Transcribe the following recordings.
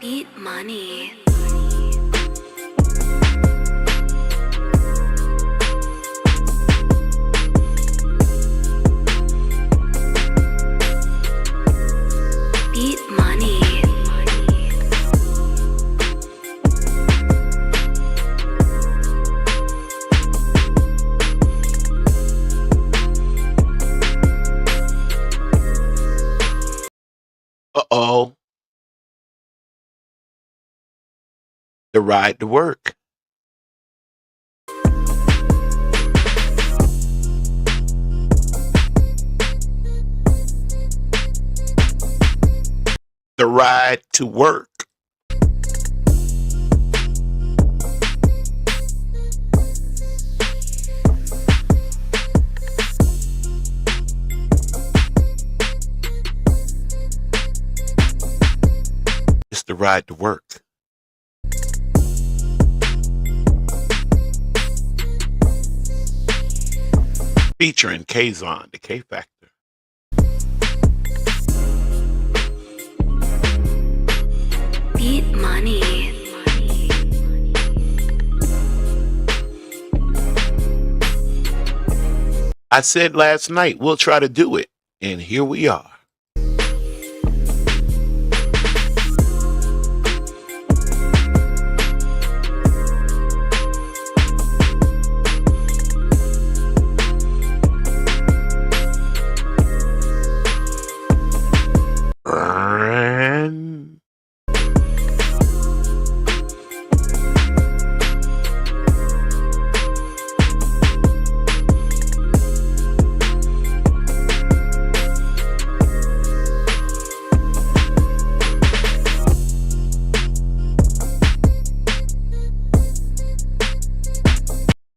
Beat money. Beat money. Uh-oh. The ride to work. The ride to work. It's the ride to work. Featuring Kaazon, the K Factor. Beat money. I said last night we'll try to do it, and here we are. And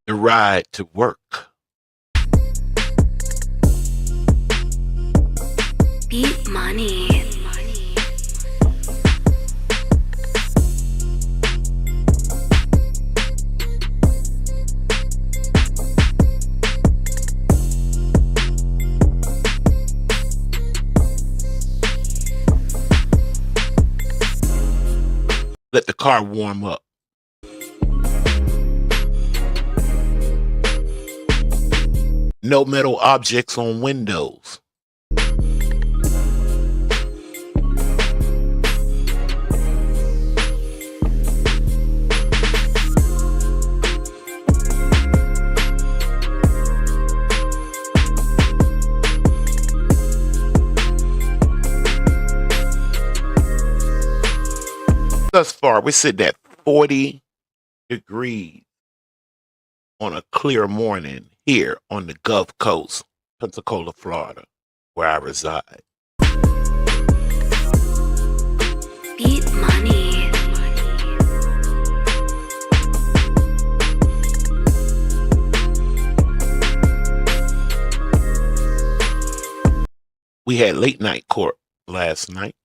the ride to work. Beat money. Let the car warm up. No metal objects on windows. Thus far, we're sitting at 40 degrees on a clear morning here on the Gulf Coast, Pensacola, Florida, where I reside. Beat money. We had late night court last night.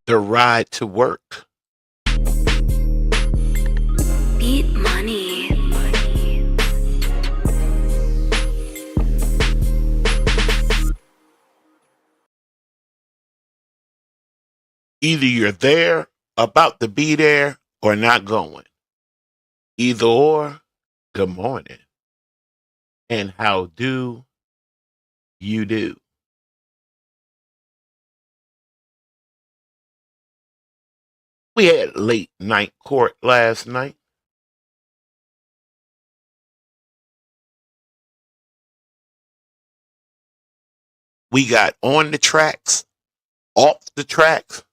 The ride to work. Beat money. Either you're there, about to be there, or not going. Either or, good morning. And how do you do? We had late night court last night. We got on the tracks, off the tracks,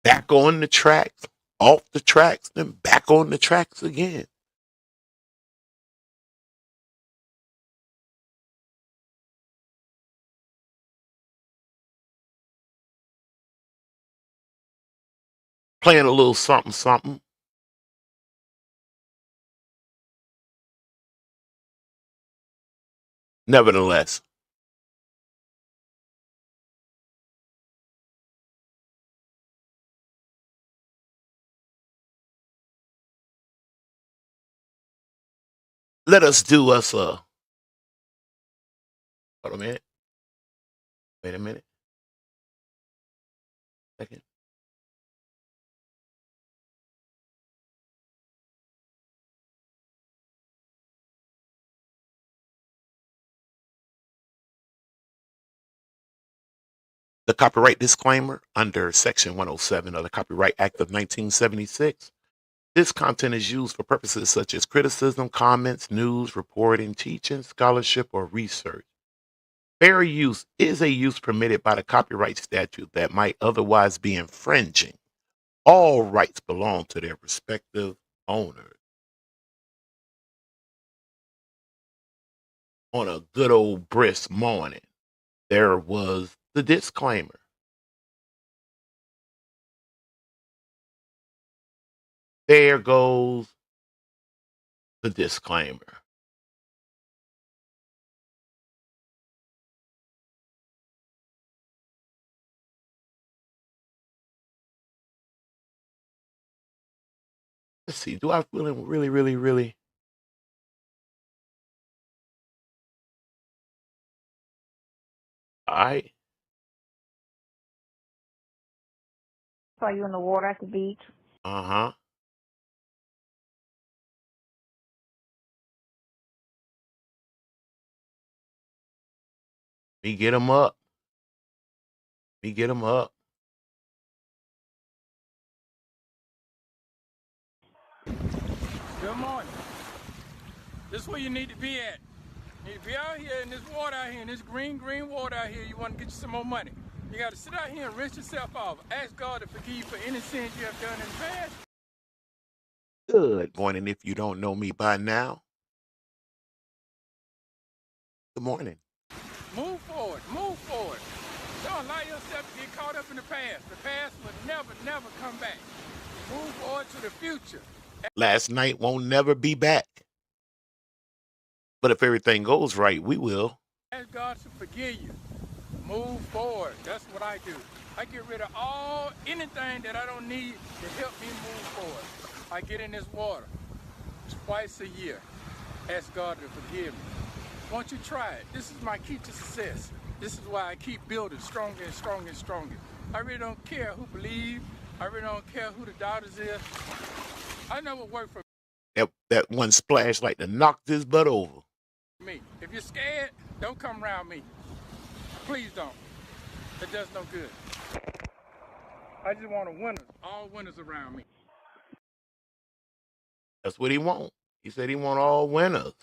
back on the tracks, off the tracks, then back on the tracks again. playing a little something, something. Nevertheless, let us do us a. Hold a minute. Wait a minute. Second. The copyright disclaimer under Section 107 of the Copyright Act of 1976. This content is used for purposes such as criticism, comments, news, reporting, teaching, scholarship, or research. Fair use is a use permitted by the copyright statute that might otherwise be infringing. All rights belong to their respective owners. On a good old brisk morning, there was the disclaimer. There goes the disclaimer. Let's see, do I really? All right. Saw you in the water at the beach. Uh-huh. Me get them up. Me get them up. Good morning. This is where you need to be at. You need to be out here in this water out here, in this green water out here. You want to get you some more money. You got to sit out here and rinse yourself off. Ask God to forgive you for any sins you have done in the past. Good morning. If you don't know me by now, good morning. Move forward. Move forward. Don't allow yourself to get caught up in the past. The past will never come back. Move forward to the future. Last night won't never be back. But if everything goes right, we will. Ask God to forgive you. Move forward. That's what I do. I get rid of anything that I don't need to help me move forward. I get in this water twice a year. Ask God to forgive me. Won't you try it? This is my key to success. This is why I keep building stronger and stronger and stronger. I really don't care who believes. I really don't care who the doubters is. I know what worked for That one splash like to knock this butt over. me. If you're scared, don't come around me. Please don't. It does no good. I just want a winner. All winners around me. That's what he want. He said he want all winners.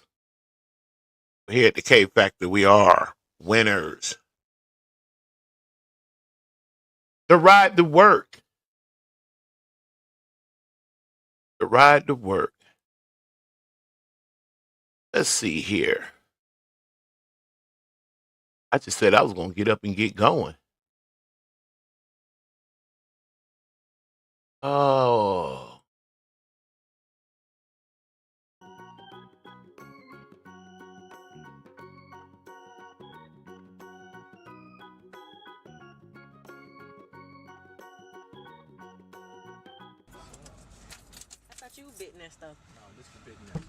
Here at the K Factor, we are winners. The ride to work. The ride to work. Let's see here. I just said I was going to get up and get going. Oh. I thought you were bitten that stuff. No, this is big enough.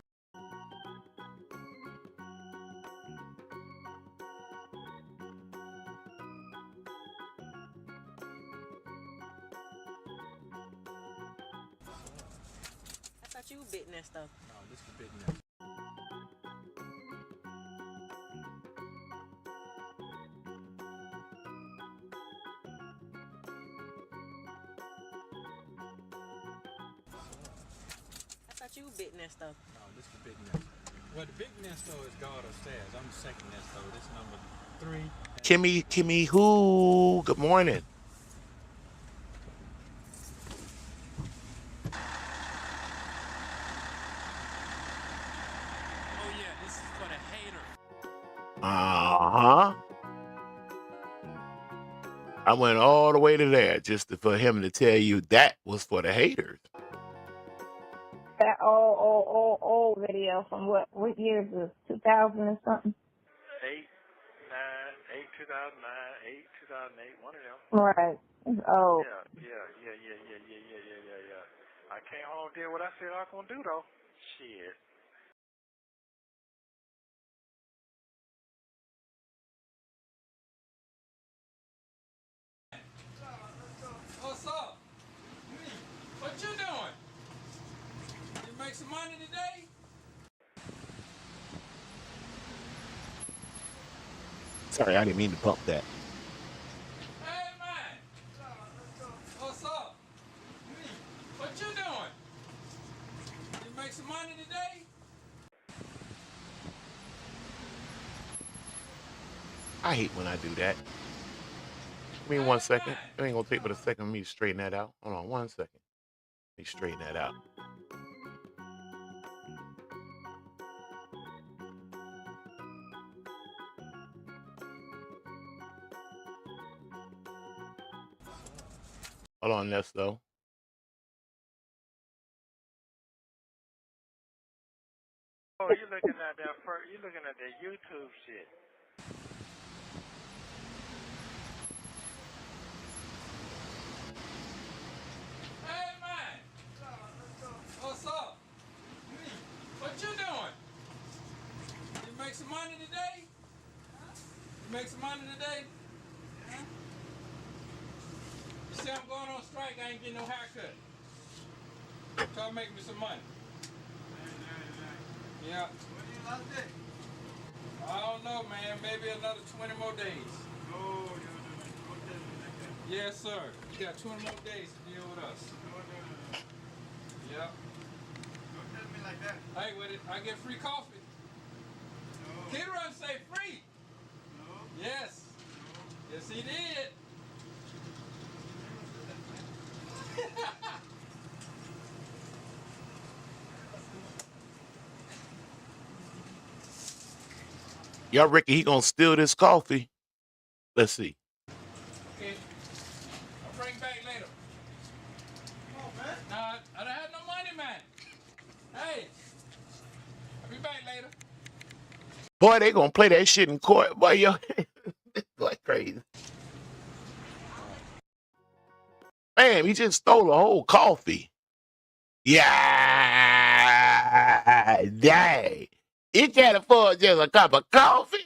I thought you were bitten that stuff. No, this is big enough. I thought you were bitten that stuff. No, this is big nest. Well, the big nest though is God upstairs. I'm the second nest though. This is number 3. Kimmy, who? Good morning. Oh yeah, this is for the hater. Uh-huh. I went all the way to there just for him to tell you that was for the haters. That old video from what year is this? 2000 and something? 2009, 2008, one of them. Right. It's old. Yeah. I came home, did what I said I was gonna do though. Shit. What's up? What you doing? You make some money today? Sorry, I didn't mean to bump that. Hey man. What's up? What you doing? You make some money today? I hate when I do that. Give me 1 second. It ain't gonna take but a second for me to straighten that out. Hold on 1 second. Let me straighten that out. Hold on, Nesto. Oh, you looking at that? You looking at that YouTube shit? Hey man. What's up? What you doing? You make some money today? You make some money today? You see I'm going on strike, I ain't getting no haircut. Try to make me some money. Yeah. What do you lost it? I don't know, man. Maybe another 20 more days. Oh, you don't tell me like that. Yes, sir. You got 20 more days to deal with us. No. Yeah. Don't tell me like that. Hey, with it, I get free coffee. No. Kid Run say free. No. Yes. Yes, he did. Y'all reckon he gonna steal this coffee? Let's see. Okay. I'll bring it back later. Come on, man. Nah, I don't have no money, man. Hey. I'll be back later. Boy, they gonna play that shit in court. Boy, yo, like crazy. Man, he just stole a whole coffee. Yeah, dang. He can't afford just a cup of coffee.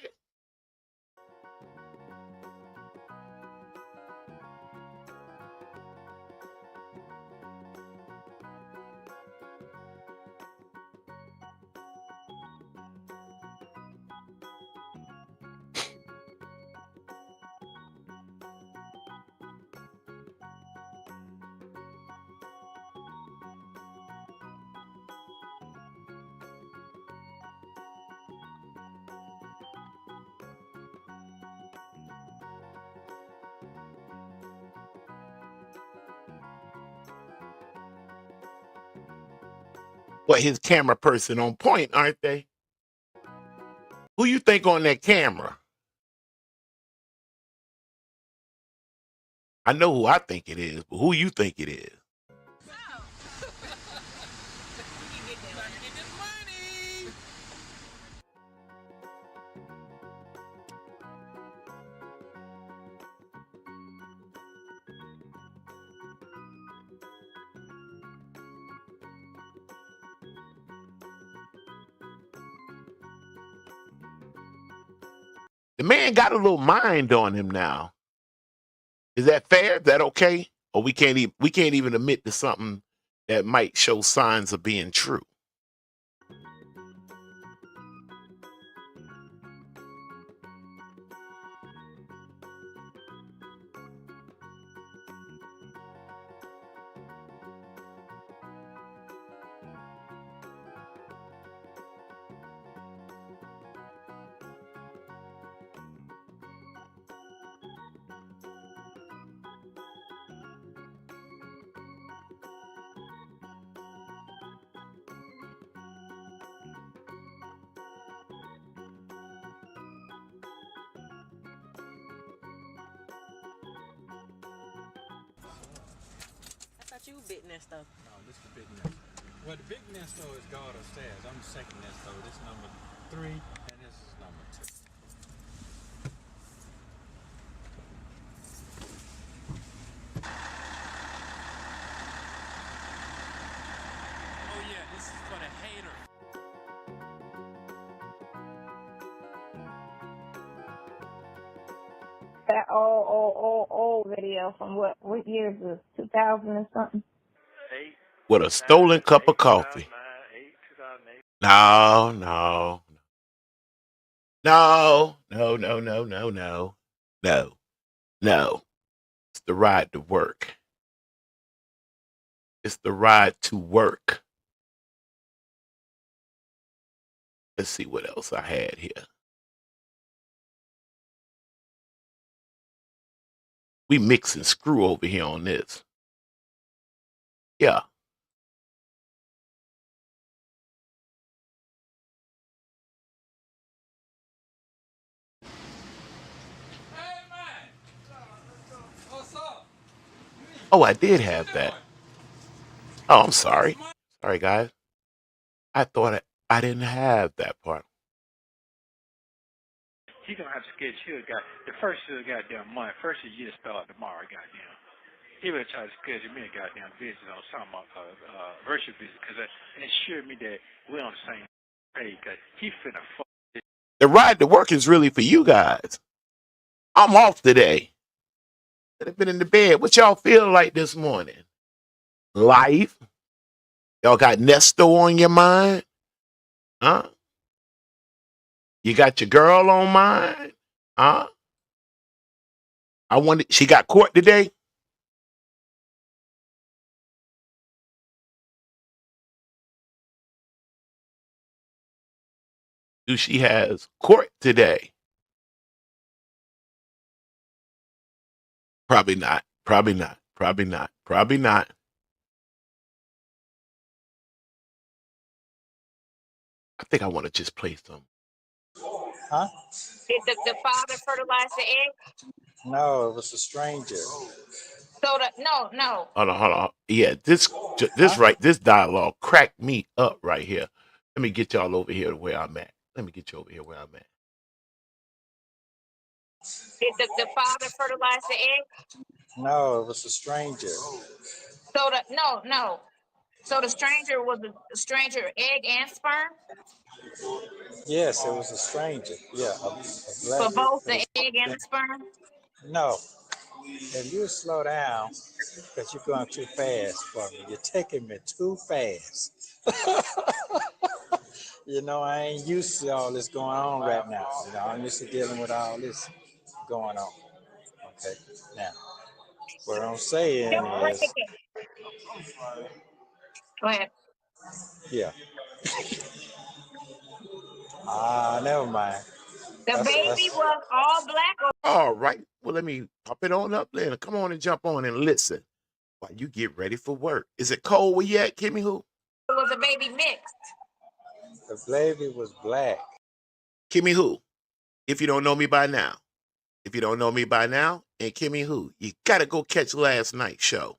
What, his camera person on point, aren't they? Who you think on that camera? I know who I think it is, but who you think it is? The man got a little mind on him now. Is that fair? Is that okay? Or we can't even admit to something that might show signs of being true. thought you bitten that stuff. No, this is the big nest. Well, the big nesto is God upstairs. I'm the second nesto. This is number 3, and this is number 2. Oh yeah, this is for the hater. That old video from what year is this? 2000 and something? 8, With a stolen cup of coffee. 2009, 2008. No, no. No, no, no, no, no, no. No, no. It's the ride to work. It's the ride to work. Let's see what else I had here. We mix and screw over here on this. Yeah. Hey, man. What's up? Oh, I did have that. Oh, I'm sorry. Sorry, guys. I thought I didn't have that part. He gonna have to schedule the first of the goddamn month. First of the year start tomorrow, goddamn. He will try to schedule me a goddamn visit on some virtual visit because it assured me that we're on the same page. Cause he finna fuck. The ride to work is really for you guys. I'm off today. Could have been in the bed. What y'all feel like this morning? Life? Y'all got Nesto on your mind? Huh? You got your girl on mind? Huh? I wonder, she got court today? Do she has court today? Probably not. Probably not. Probably not. Probably not. I think I want to just play some. Huh? Did the father fertilize the egg? No, it was a stranger. So no. Hold on. Yeah, this Huh? this dialogue cracked me up right here. Let me get y'all over here to where I'm at. Let me get you over here where I'm at. Did the father fertilize the egg? No, it was a stranger. So no. So the stranger was a stranger egg and sperm? Yes, it was a stranger. Yeah, a For black. both It the was, egg and the sperm? no, if you slow down, because you're going too fast for me. You're taking me too fast. You know, I ain't used to all this going on right now. You know, I'm used to dealing with all this going on. Okay, now, what I'm saying Don't break is, it. Go ahead. yeah. Never mind. The baby That's was all black or All right. Well, let me pop it on up there. Come on and jump on and listen while you get ready for work. Is it cold where you at, Kimmy Who? was a baby mixed? the baby was black. Kimmy Who? If you don't know me by now. If you don't know me by now, and Kimmy Who, you gotta go catch last night's show.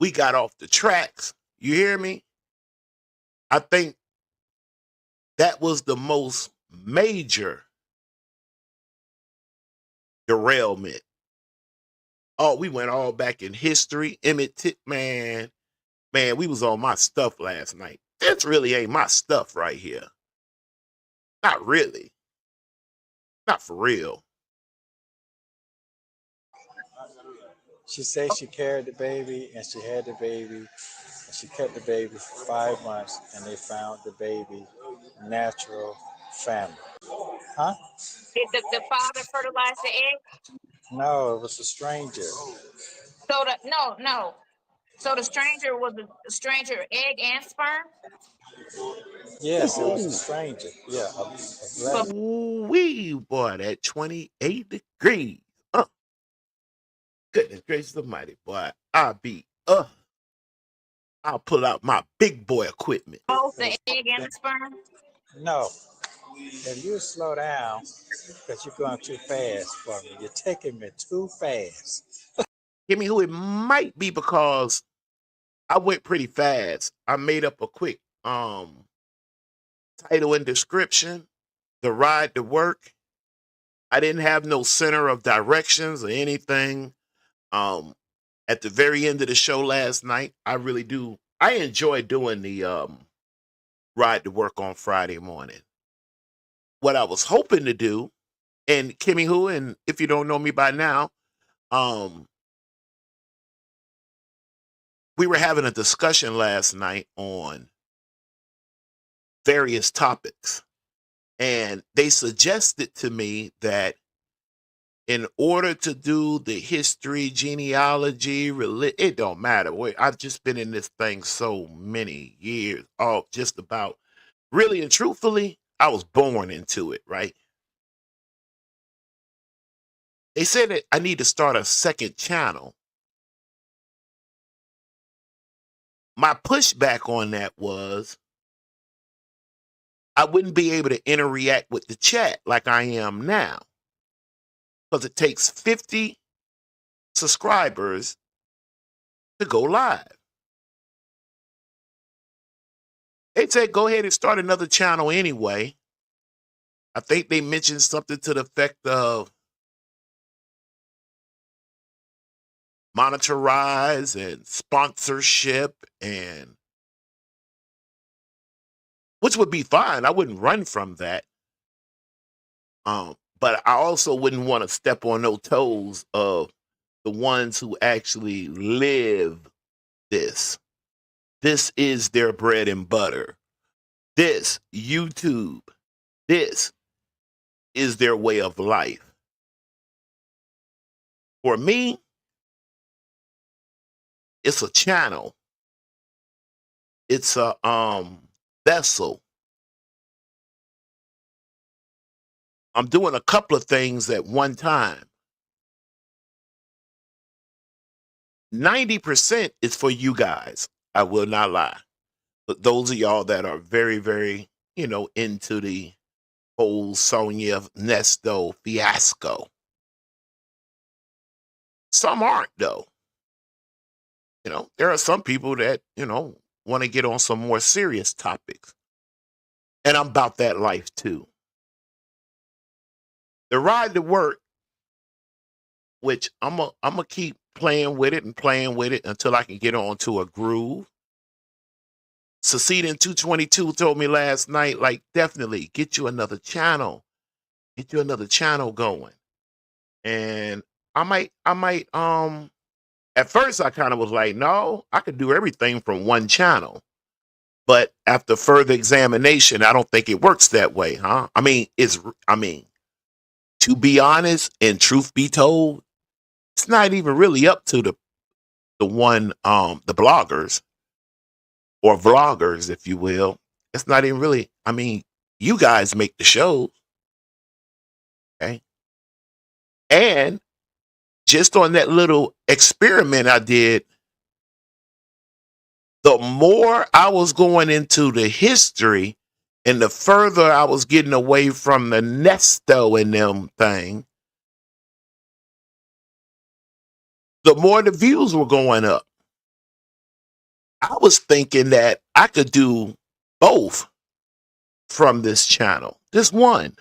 We got off the tracks. You hear me? I think that was the most major derailment. Oh, we went all back in history. Man, we was on my stuff last night. This really ain't my stuff right here. Not really. Not for real. She said she carried the baby and she had the baby and she kept the baby for 5 months and they found the baby natural family. Huh? Did the father fertilize the egg? No, it was a stranger. So no. So the stranger was a stranger egg and sperm? Yes, it was a Ooh, stranger. Yeah, a For black. wee boy, at 28 degrees. Goodness gracious almighty, boy. I'll pull out my big boy equipment. both It the was, egg and the sperm? no, if you slow down, because you're going too fast for me. You're taking me too fast. Give me who it might be because I went pretty fast. I made up a quick title and description. The ride to work. I didn't have no center of directions or anything. Um, at the very end of the show last night, I really do. I enjoy doing the ride to work on Friday morning. What I was hoping to do, and Kimmy Who, and if you don't know me by now, um, we were having a discussion last night on various topics, and they suggested to me that in order to do the history, genealogy, it don't matter. I've just been in this thing so many years, oh, just about. Really and truthfully, I was born into it, right? They said that I need to start a second channel. My pushback on that was I wouldn't be able to interact with the chat like I am now, because it takes 50 subscribers to go live. They said go ahead and start another channel anyway. I think they mentioned something to the effect of monetize and sponsorship, and which would be fine. I wouldn't run from that. But I also wouldn't want to step on no toes of the ones who actually live this. This is their bread and butter. This, YouTube, this is their way of life. For me, it's a channel. It's a vessel. I'm doing a couple of things at one time. 90% is for you guys. I will not lie. But those of y'all that are very, very, into the whole Sonia Nesto fiasco. Some aren't, though. There are some people that, want to get on some more serious topics. And I'm about that life, too. The ride to work, which I'm gonna keep playing with it until I can get onto a groove. Seceding 222 told me last night, like, definitely get you another channel. Get you another channel going. And I might, at first I kind of was like, no, I could do everything from one channel. But after further examination, I don't think it works that way, huh? To be honest and truth be told, it's not even really up to the the bloggers or vloggers, if you will. It's not even really, you guys make the shows. Okay. And just on that little experiment I did, the more I was going into the history and the further I was getting away from the Nesto and them thing, the more the views were going up. I was thinking that I could do both from this channel, just one.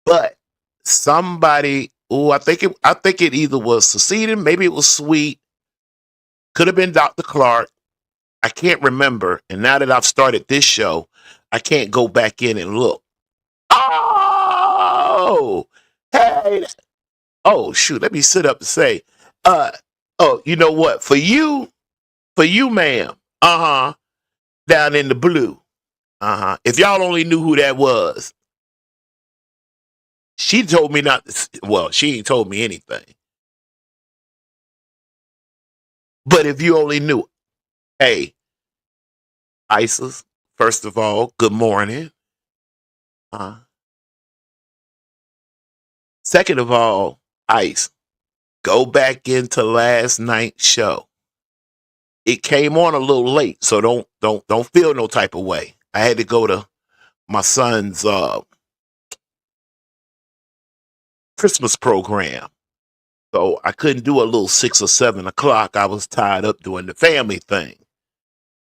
But somebody, I think it either was Seceding, maybe it was Sweet, could have been Dr. Clark. I can't remember. And now that I've started this show, I can't go back in and look. Oh, hey. Oh, shoot. Let me sit up and say, you know what? For you, ma'am. Down in the blue. If y'all only knew who that was. She told me not to, well, she ain't told me anything. But if you only knew, hey, Isis, first of all, good morning. Second of all, Ice, go back into last night's show. It came on a little late, so don't feel no type of way. I had to go to my son's Christmas program. So I couldn't do a little 6 or 7 o'clock. I was tied up doing the family thing.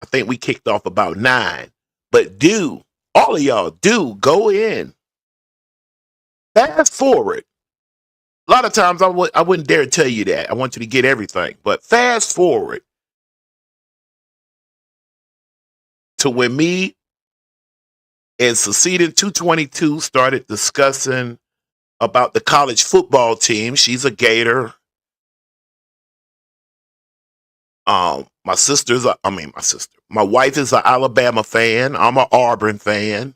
I think we kicked off about 9. But all of y'all go in. Fast forward. A lot of times I wouldn't dare tell you that. I want you to get everything. But fast forward to when me and Seceding 222 started discussing about the college football team. She's a Gator. My wife is an Alabama fan. I'm an Auburn fan.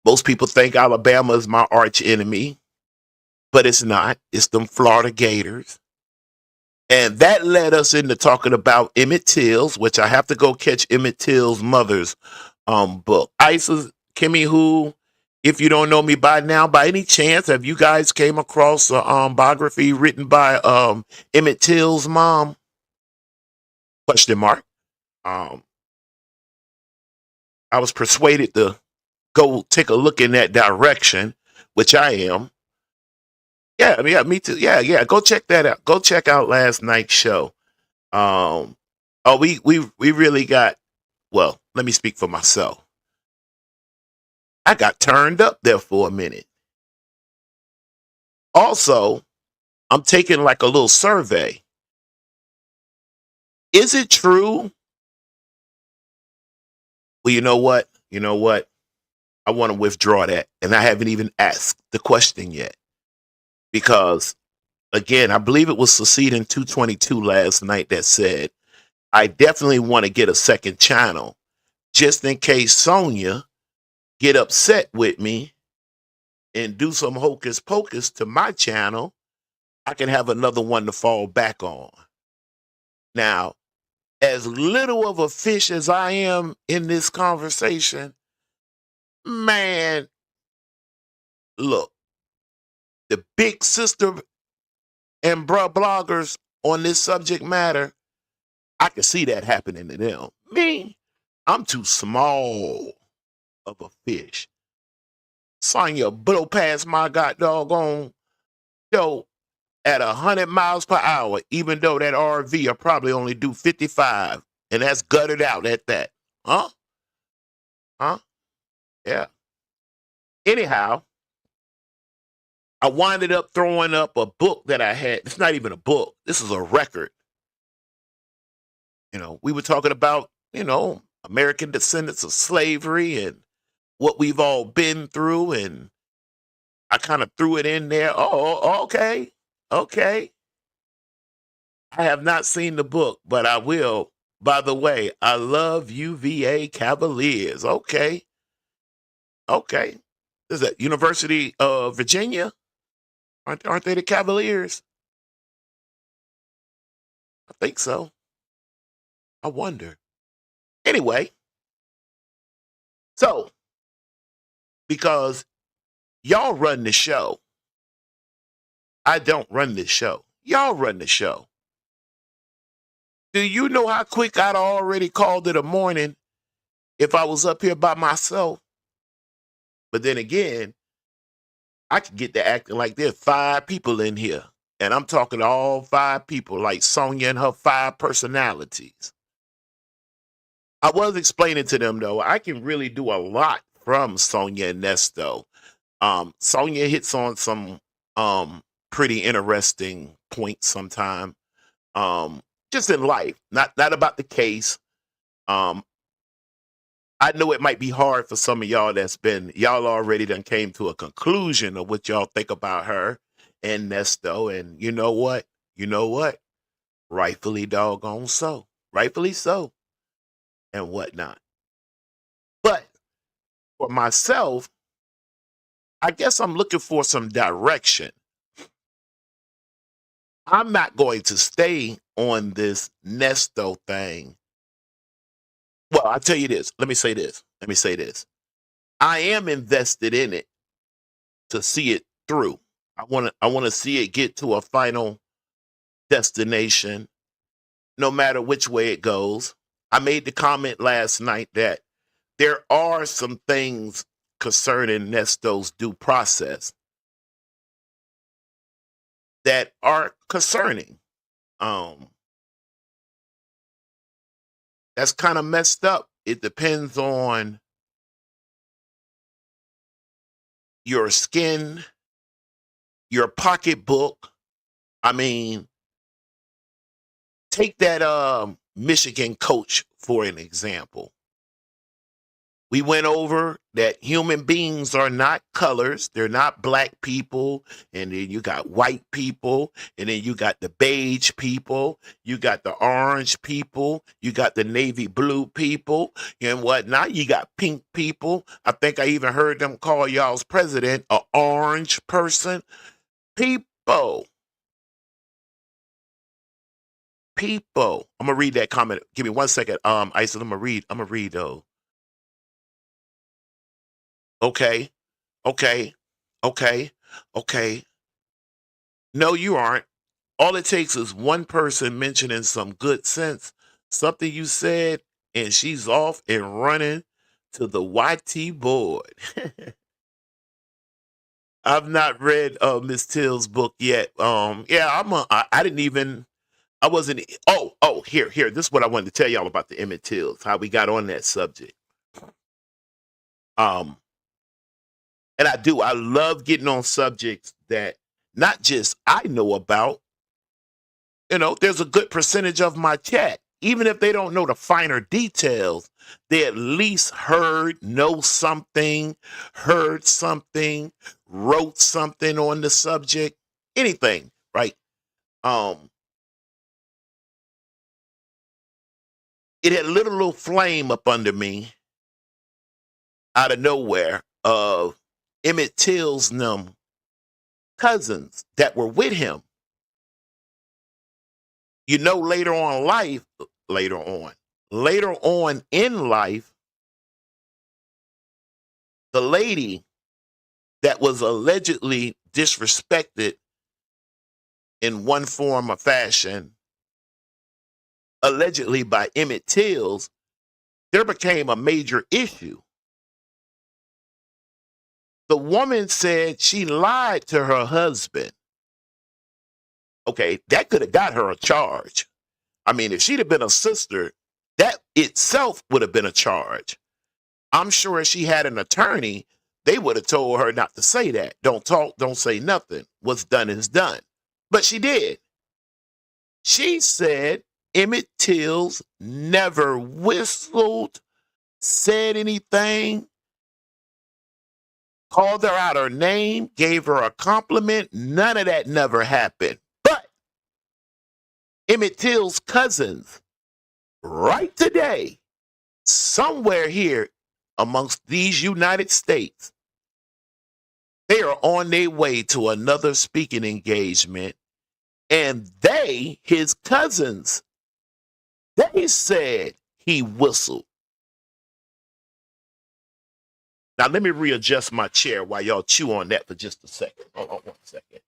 Most people think Alabama is my arch enemy, but it's not. It's them Florida Gators. And that led us into talking about Emmett Till's, which I have to go catch Emmett Till's mother's book. Isis, Kimmy, who, if you don't know me by now, by any chance, have you guys came across a biography written by Emmett Till's mom? Question mark. I was persuaded to go take a look in that direction, which I am. Yeah, me too. Yeah. Go check that out. Go check out last night's show. We really got. Well, let me speak for myself. I got turned up there for a minute. Also, I'm taking like a little survey. Is it true? Well, you know what? I want to withdraw that, and I haven't even asked the question yet. Because, again, I believe it was Seceding 222 last night that said, I definitely want to get a second channel just in case Sonya get upset with me and do some hocus pocus to my channel. I can have another one to fall back on. Now, as little of a fish as I am in this conversation, man, look, the big sister and bruh bloggers on this subject matter, I can see that happening to them. Me, I'm too small of a fish. Sonya blow past my doggone show at 100 miles per hour, even though that RV will probably only do 55, and that's gutted out at that. Huh? Yeah. Anyhow, I winded up throwing up a book that I had. It's not even a book. This is a record. We were talking about, American descendants of slavery and what we've all been through, and I kind of threw it in there. Oh, okay. I have not seen the book, but I will. By the way, I love UVA Cavaliers. Okay. Is that University of Virginia? Aren't they the Cavaliers? I think so. I wonder. Anyway, so because y'all run the show, I don't run this show. Y'all run the show. Do you know how quick I'd already called it a morning if I was up here by myself? But then again, I could get to acting like there's 5 people in here. And I'm talking to all 5 people, like Sonya and her 5 personalities. I was explaining to them, though, I can really do a lot from Sonya and Nesto. Sonya hits on some pretty interesting points sometime. Just in life, not about the case. I know it might be hard for some of y'all y'all already done came to a conclusion of what y'all think about her and Nesto. And you know what? Rightfully doggone so. Rightfully so. And whatnot. But for myself, I guess I'm looking for some direction. I'm not going to stay on this Nesto thing. Well, I'll tell you this. Let me say this. I am invested in it to see it through. I want to see it get to a final destination, no matter which way it goes. I made the comment last night that there are some things concerning Nesto's due process that are concerning. That's kind of messed up. It depends on your skin, your pocketbook. I mean, take that Michigan coach for an example. We went over that human beings are not colors. They're not black people. And then you got white people. And then you got the beige people. You got the orange people. You got the navy blue people and whatnot. You got pink people. I think I even heard them call y'all's president an orange person. People. People. I'm gonna read that comment. Give me 1 second. Isis, I'm gonna read though. Okay. Okay. Okay. Okay. No, you aren't. All it takes is one person mentioning some good sense, something you said, and she's off and running to the YT board. I've not read Miss Till's book yet. Yeah, I didn't even I wasn't here. This is what I wanted to tell y'all about the Emmett Tills, how we got on that subject. Um and I love getting on subjects that not just I know about. There's a good percentage of my chat, even if they don't know the finer details, they at least know something, heard something, wrote something on the subject, anything, right? It had lit a little flame up under me out of nowhere of Emmett Till's cousins that were with him. Later on in life, the lady that was allegedly disrespected in one form or fashion, allegedly by Emmett Tills, there became a major issue. The woman said she lied to her husband. Okay, that could have got her a charge. I mean, if she'd have been a sister, that itself would have been a charge. I'm sure if she had an attorney, they would have told her not to say that. Don't talk, don't say nothing. What's done is done. But she did. She said Emmett Tills never whistled, said anything, called her out her name, gave her a compliment. None of that never happened. But Emmett Till's cousins, right today, somewhere here amongst these United States, they are on their way to another speaking engagement. And his cousins, they said he whistled. Now, let me readjust my chair while y'all chew on that for just a second. Hold on 1 second.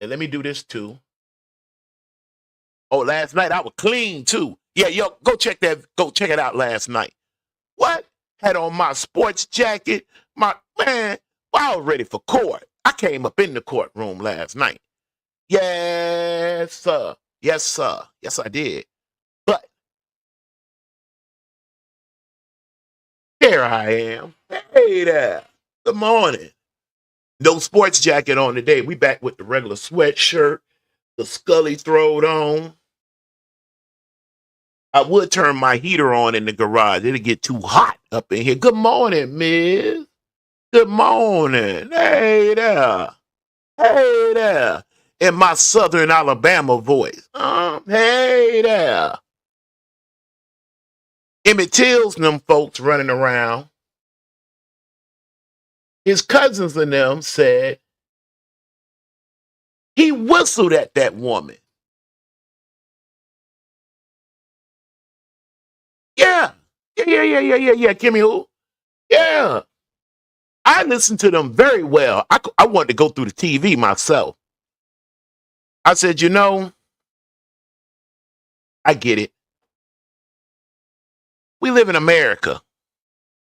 And let me do this too. Oh, last night I was clean too. Yeah, yo, go check it out last night. What? Had on my sports jacket. I was ready for court. I came up in the courtroom last night. Yes, sir. Yes, sir. Yes, I did. But here I am. Hey there. Good morning. No sports jacket on today. We back with the regular sweatshirt, the Scully throwed on. I would turn my heater on in the garage. It'll get too hot up in here. Good morning, miss. Good morning. Hey there. Hey there. In my southern Alabama voice. Hey there. Emmett Tills and them folks running around. His cousins and them said he whistled at that woman. Yeah. Yeah, Kimmy who? Yeah. I listened to them very well. I wanted to go through the TV myself. I said, I get it. We live in America.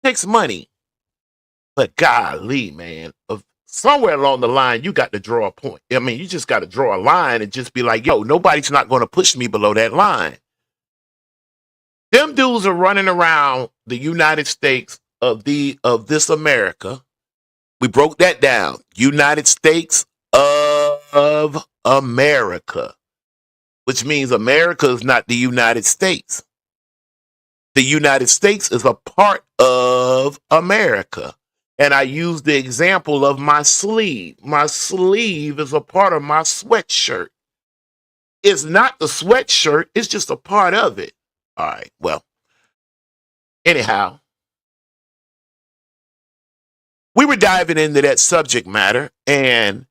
It takes money But golly, man, somewhere along the line, you got to draw a point. I mean, you just got to draw a line and just be like, yo, nobody's not going to push me below that line. Them dudes are running around the United States of this America. We broke that down. United States of America, which means America is not the United States. The United States is a part of America. And I use the example of my sleeve. My sleeve is a part of my sweatshirt. It's not the sweatshirt, it's just a part of it. All right, well, anyhow, we were diving into that subject matter and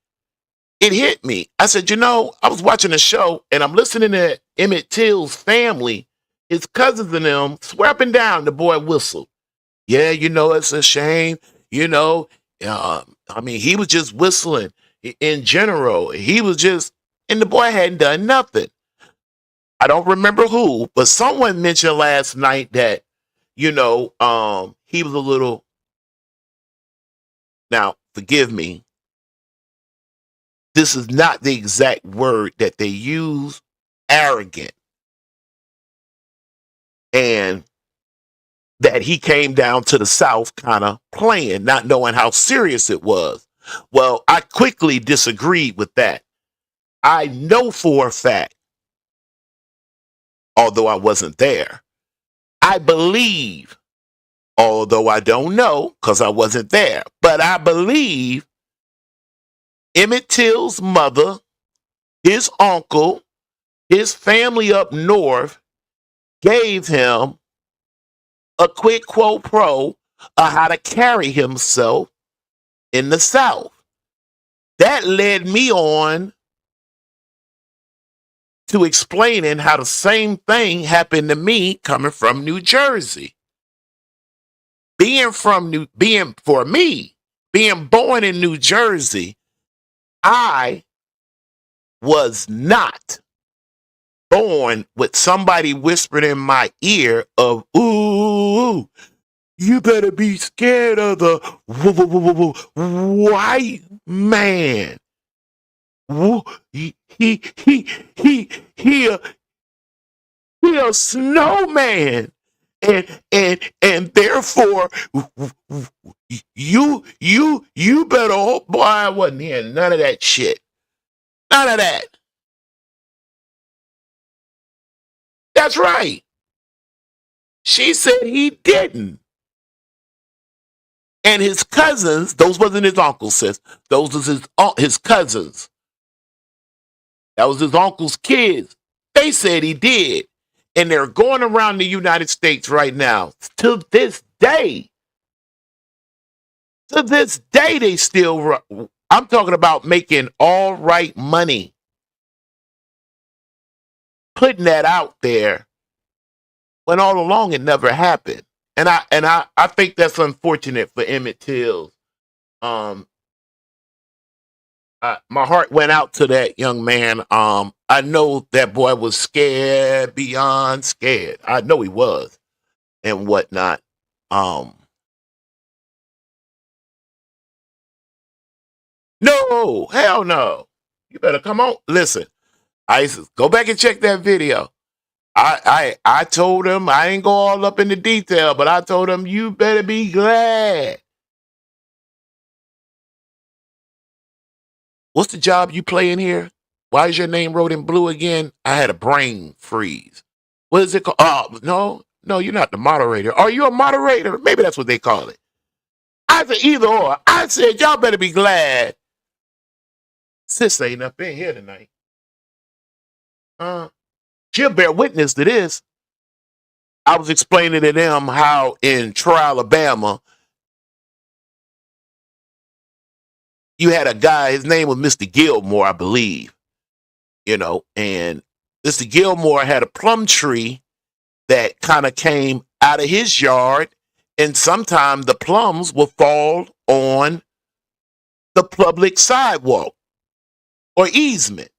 it hit me. I said, I was watching a show and I'm listening to Emmett Till's family, his cousins and them, swear up and down the boy whistled. Yeah, it's a shame. I mean, he was just whistling in general. He was just, and the boy hadn't done nothing. I don't remember who, but someone mentioned last night that, he was a little, now, forgive me, this is not the exact word that they use, arrogant. And that he came down to the South kind of playing, not knowing how serious it was. Well, I quickly disagreed with that. I know for a fact, although I wasn't there, I believe, although I don't know because I wasn't there, but I believe Emmett Till's mother, his uncle, his family up north gave him a quid quo pro of how to carry himself in the South. That led me on to explaining how the same thing happened to me coming from New Jersey. Being born in New Jersey, I was not born with somebody whispering in my ear of, ooh, you better be scared of the white man. He a snowman. And therefore you better hope. Boy, I wasn't hearing none of that shit. None of that. That's right. She said he didn't. And his cousins, those wasn't his uncles, sis. Those was his cousins. That was his uncle's kids. They said he did. And they're going around the United States right now. To this day, they still, I'm talking about making all right money. Putting that out there when all along it never happened. And I think that's unfortunate for Emmett Till. My heart went out to that young man. I know that boy was scared beyond scared. I know he was and whatnot. No, hell no. You better come on. Listen, ISIS, go back and check that video. I told him, I ain't go all up in the detail, but I told him, you better be glad. What's the job you playing here? Why is your name wrote in blue again? I had a brain freeze. What is it called? Oh, no, you're not the moderator. Are you a moderator? Maybe that's what they call it. I said either or. I said, y'all better be glad. Sis ain't up in here tonight. She'll bear witness to this. I was explaining to them how in Troy, Alabama, you had a guy, his name was Mr. Gilmore, I believe. And Mr. Gilmore had a plum tree that kind of came out of his yard, and sometimes the plums will fall on the public sidewalk or easement.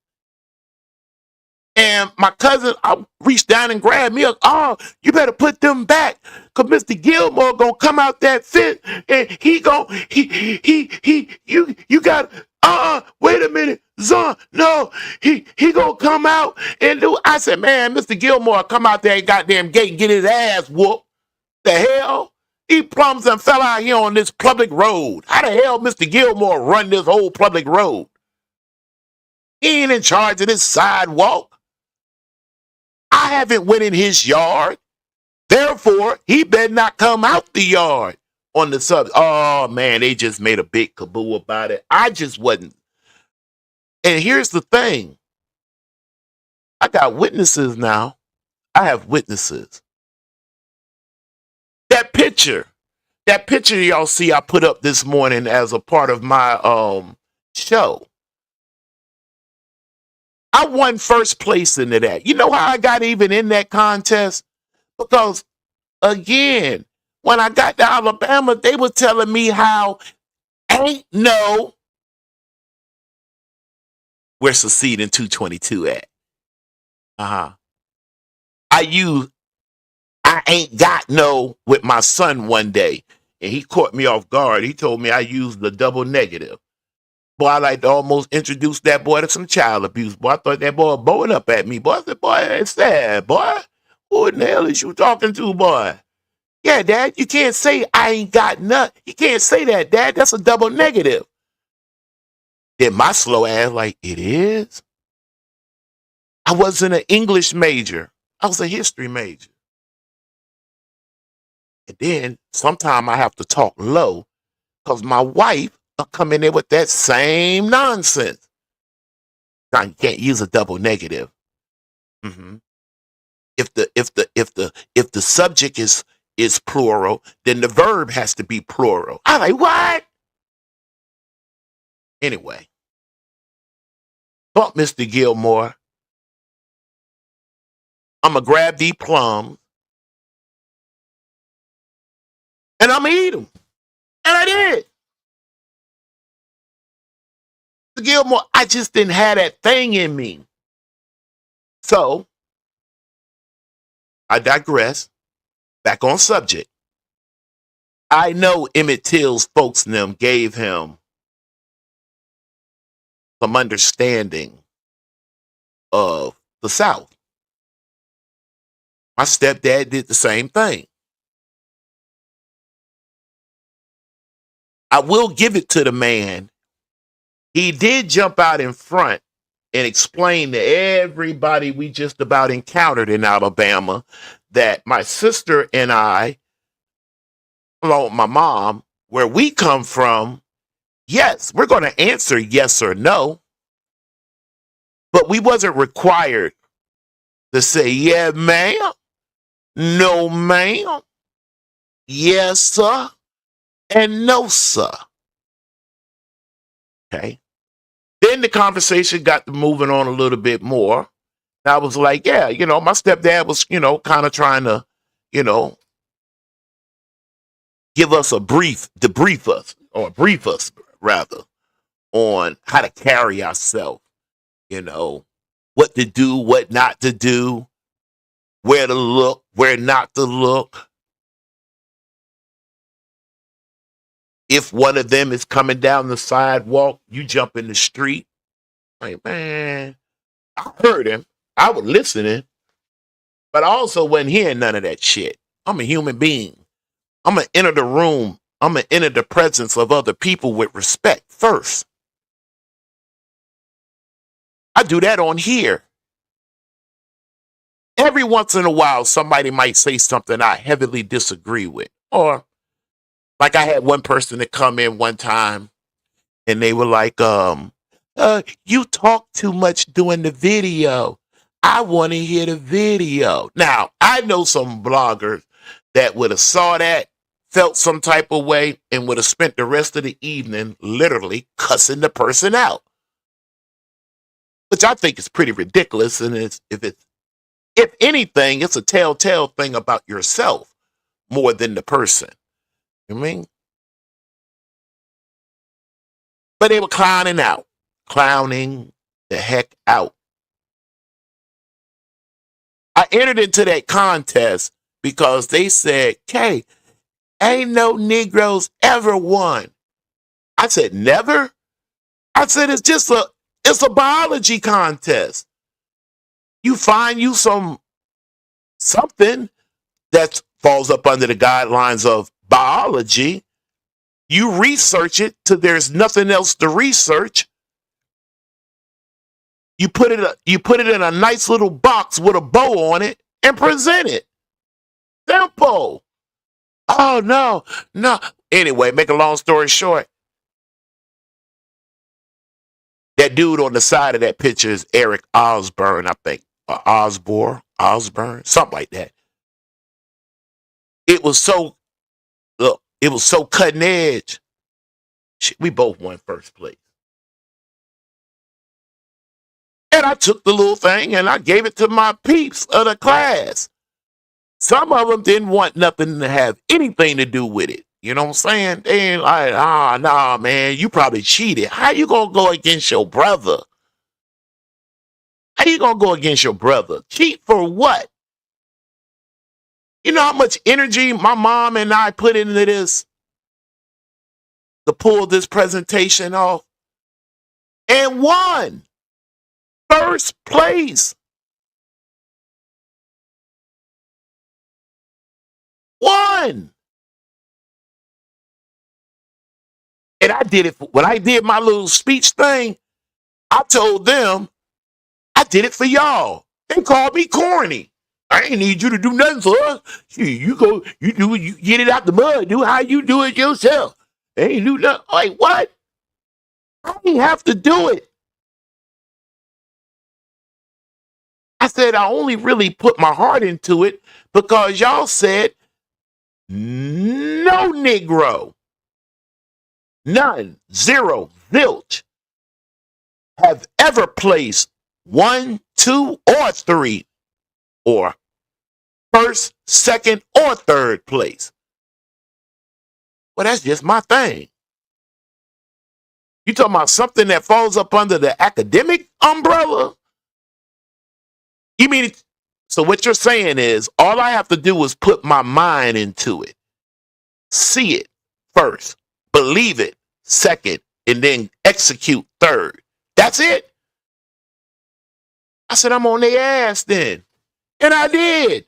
And my cousin, I reached down and grabbed me. Oh, you better put them back, cause Mr. Gilmore gonna come out that fence, and you got. Wait a minute, Zon. No, he gonna come out and do. I said, man, Mr. Gilmore, come out there and goddamn gate and get his ass whooped. The hell? He plums and fell out here on this public road. How the hell Mr. Gilmore run this whole public road? He ain't in charge of this sidewalk. I haven't went in his yard. Therefore, he better not come out the yard on the sub. Oh, man, they just made a big kaboo about it. I just wasn't. And here's the thing. I got witnesses now. I have witnesses. That picture y'all see I put up this morning as a part of my show. I won first place into that. You know how I got even in that contest? Because again, when I got to Alabama, they were telling me how ain't no where seceding 222 at. I ain't got no with my son one day, and he caught me off guard. He told me I used the double negative. Boy, I like to almost introduce that boy to some child abuse. Boy, I thought that boy bowing up at me. Boy, I said, boy, it's sad, boy. Who in the hell is you talking to, boy? Yeah, Dad, you can't say I ain't got nothing. You can't say that, Dad. That's a double negative. Then my slow ass like, it is? I wasn't an English major. I was a history major. And then sometime I have to talk low because my wife will come in there with that same nonsense. Now you can't use a double negative. If the subject is plural, then the verb has to be plural. I'm like, what? Anyway, bump Mr. Gilmore. I'm gonna grab these plums and I'm gonna eat them. And I did. Mr. Gilmore, I just didn't have that thing in me. So, I digress. Back on subject. I know Emmett Till's folks and them gave him some understanding of the South. My stepdad did the same thing. I will give it to the man. He did jump out in front and explain to everybody we just about encountered in Alabama that my sister and I, along with my mom, where we come from, yes, we're going to answer yes or no. But we wasn't required to say, yeah, ma'am, no, ma'am, yes, sir, and no, sir. Okay. Then the conversation got to moving on a little bit more. And I was like, yeah, my stepdad was, kind of trying to, give us brief us rather on how to carry ourselves, what to do, what not to do, where to look, where not to look. If one of them is coming down the sidewalk, you jump in the street. Like, man, I heard him. I was listening, but I also wasn't hearing none of that shit. I'm a human being. I'm going to enter the room. I'm going to enter the presence of other people with respect first. I do that on here. Every once in a while, somebody might say something I heavily disagree with. Or, like I had one person that come in one time, and they were like, you talk too much during the video. I want to hear the video. Now, I know some bloggers that would have saw that, felt some type of way, and would have spent the rest of the evening literally cussing the person out. Which I think is pretty ridiculous. And if anything, it's a telltale thing about yourself more than the person. You know what I mean? But they were clowning the heck out. I entered into that contest because they said, "Kay, ain't no Negroes ever won." I said, "Never?" I said, it's a biology contest. You find you something that falls up under the guidelines of biology. You research it till there's nothing else to research. You put it in a nice little box with a bow on it and present it. Simple. Oh no, no. Anyway, make a long story short, that dude on the side of that picture is Eric Osborne, I think. Osborne, something like that. It was so cutting edge. Shit, we both won first place. And I took the little thing and I gave it to my peeps of the class. Some of them didn't want nothing to have anything to do with it. You know what I'm saying? They ain't like, nah, man, you probably cheated. How you gonna go against your brother? How you gonna go against your brother? Cheat for what? You know how much energy my mom and I put into this to pull this presentation off? And won. First place. Won. And I did it when I did my little speech thing. I told them I did it for y'all. They called me corny. I ain't need you to do nothing for us. You go, you get it out the mud. Do how you do it yourself. They ain't do nothing. Like what? I ain't have to do it. I said I only really put my heart into it because y'all said no Negro, none, zero, zilch, have ever placed 1, 2, or 3, or first, second, or third place. Well, that's just my thing. You talking about something that falls up under the academic umbrella? You mean, so what you're saying is all I have to do is put my mind into it, see it first, believe it second, and then execute third. That's it? I said, I'm on their ass then. And I did.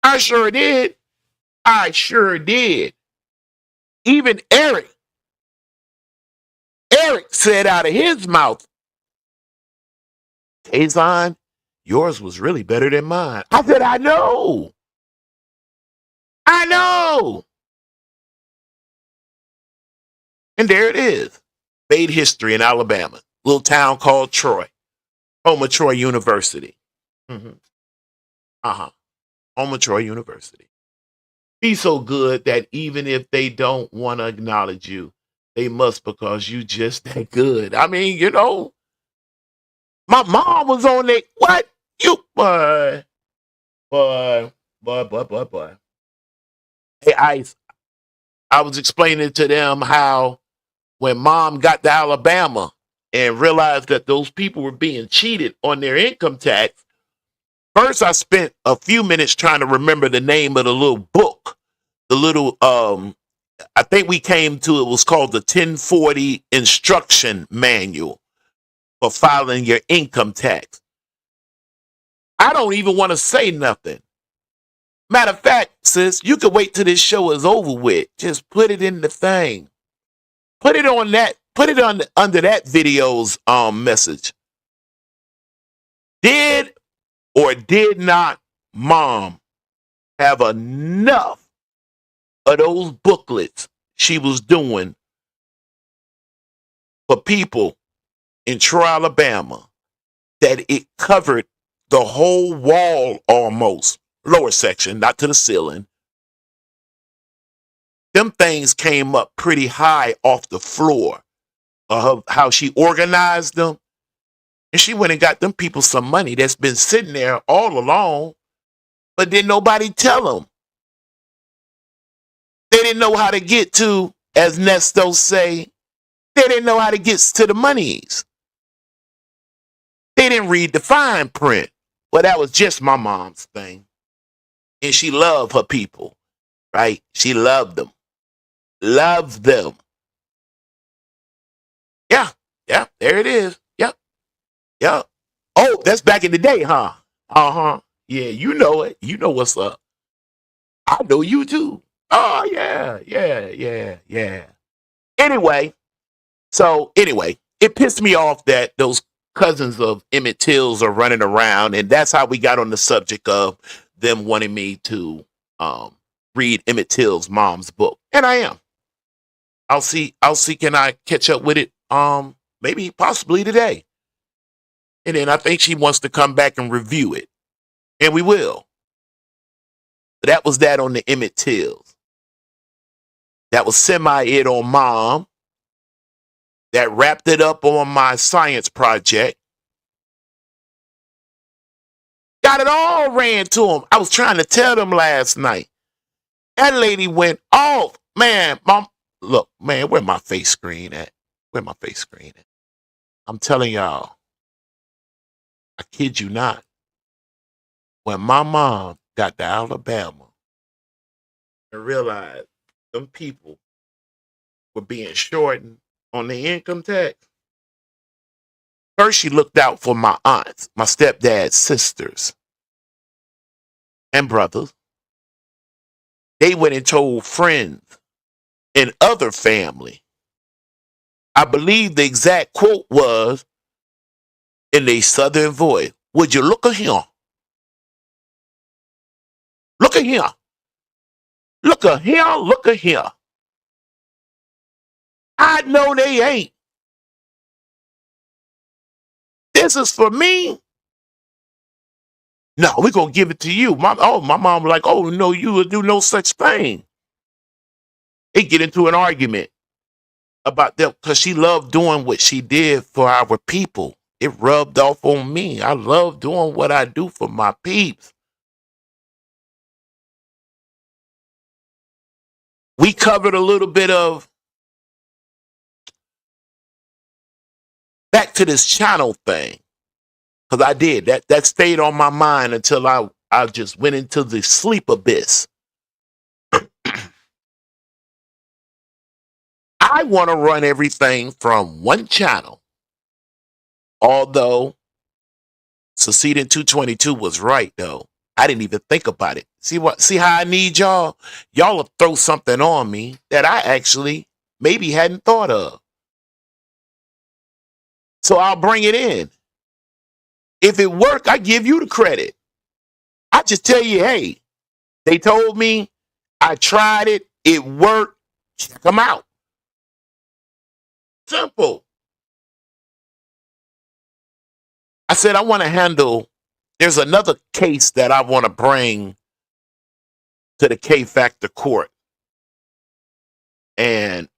I sure did. I sure did. Even Eric said out of his mouth, Kaazon, yours was really better than mine. I said, I know. And there it is. Made history in Alabama. Little town called Troy. Home of Troy University. Home of Troy University. Be so good that even if they don't want to acknowledge you, they must because you just that good. I mean, you know, my mom was on there. What? You, boy. Hey, I was explaining to them how when mom got to Alabama and realized that those people were being cheated on their income tax, first I spent a few minutes trying to remember the name of the little book. The little, I think we came to, it was called the 1040 Instruction Manual for filing your income tax. I don't even want to say nothing. Matter of fact, sis, you could wait till this show is over with. Just put it in the thing. Put it on that. Put it on under that video's message. Did or did not mom have enough of those booklets she was doing for people in Troy, Alabama, that it covered the whole wall almost, lower section, not to the ceiling? Them things came up pretty high off the floor of how she organized them. And she went and got them people some money that's been sitting there all along, but didn't nobody tell them. They didn't know how to get to, as Nesto say, they didn't know how to get to the monies. They didn't read the fine print. Well, that was just my mom's thing. And she loved her people, right? She loved them. Loved them. Yeah. Yeah. There it is. Yep. Yep. Oh, that's back in the day, huh? Uh-huh. Yeah, you know it. You know what's up. I know you too. Oh, yeah. Yeah. Yeah. Yeah. Anyway, it pissed me off that those cousins of Emmett Tills are running around, and that's how we got on the subject of them wanting me to read Emmett Till's mom's book. And I am. I'll see can I catch up with it maybe possibly today. And then I think she wants to come back and review it. And we will. But that was that on the Emmett Tills. That was semi-it on mom. That wrapped it up on my science project. Got it all ran to him. I was trying to tell them last night. That lady went off. Man, mom, look, man, where my face screen at? Where my face screen at? I'm telling y'all, I kid you not. When my mom got to Alabama and realized them people were being shortened on the income tax, first she looked out for my aunts, my stepdad's sisters and brothers. They went and told friends and other family. I believe the exact quote was in a southern voice, would you look at him? Look at him. Look at him. Look at him. I know they ain't. This is for me. No, we're going to give it to you. My mom was like, oh, no, you would do no such thing. They get into an argument about that because she loved doing what she did for our people. It rubbed off on me. I love doing what I do for my peeps. We covered a little bit of back to this channel thing. Because I did. That stayed on my mind until I just went into the sleep abyss. I want to run everything from one channel. Although Seceding 222 was right, though. I didn't even think about it. See how I need y'all? Y'all will throw something on me that I actually maybe hadn't thought of. So I'll bring it in. If it worked, I give you the credit. I just tell you, hey, they told me, I tried it, it worked, check them out. Simple. I said I want to handle, there's another case that I want to bring to the K-Factor court. And,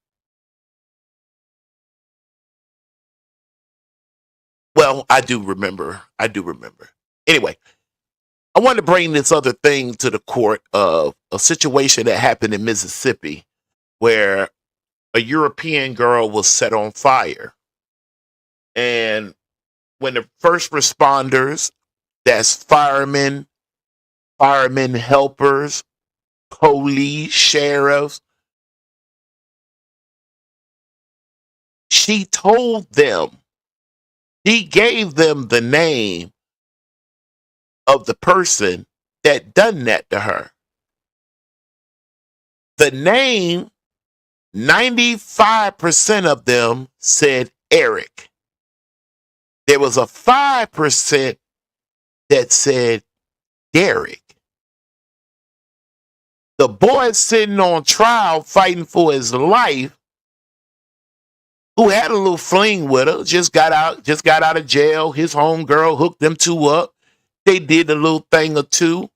well, I do remember. Anyway, I want to bring this other thing to the court of a situation that happened in Mississippi where a European girl was set on fire. And when the first responders, that's firemen helpers, police, sheriffs, she told them, she gave them the name of the person that done that to her. The name, 95% of them said Eric. There was a 5% that said Derek. The boy sitting on trial fighting for his life, who had a little fling with her, just got out of jail. His homegirl hooked them two up. They did a little thing or two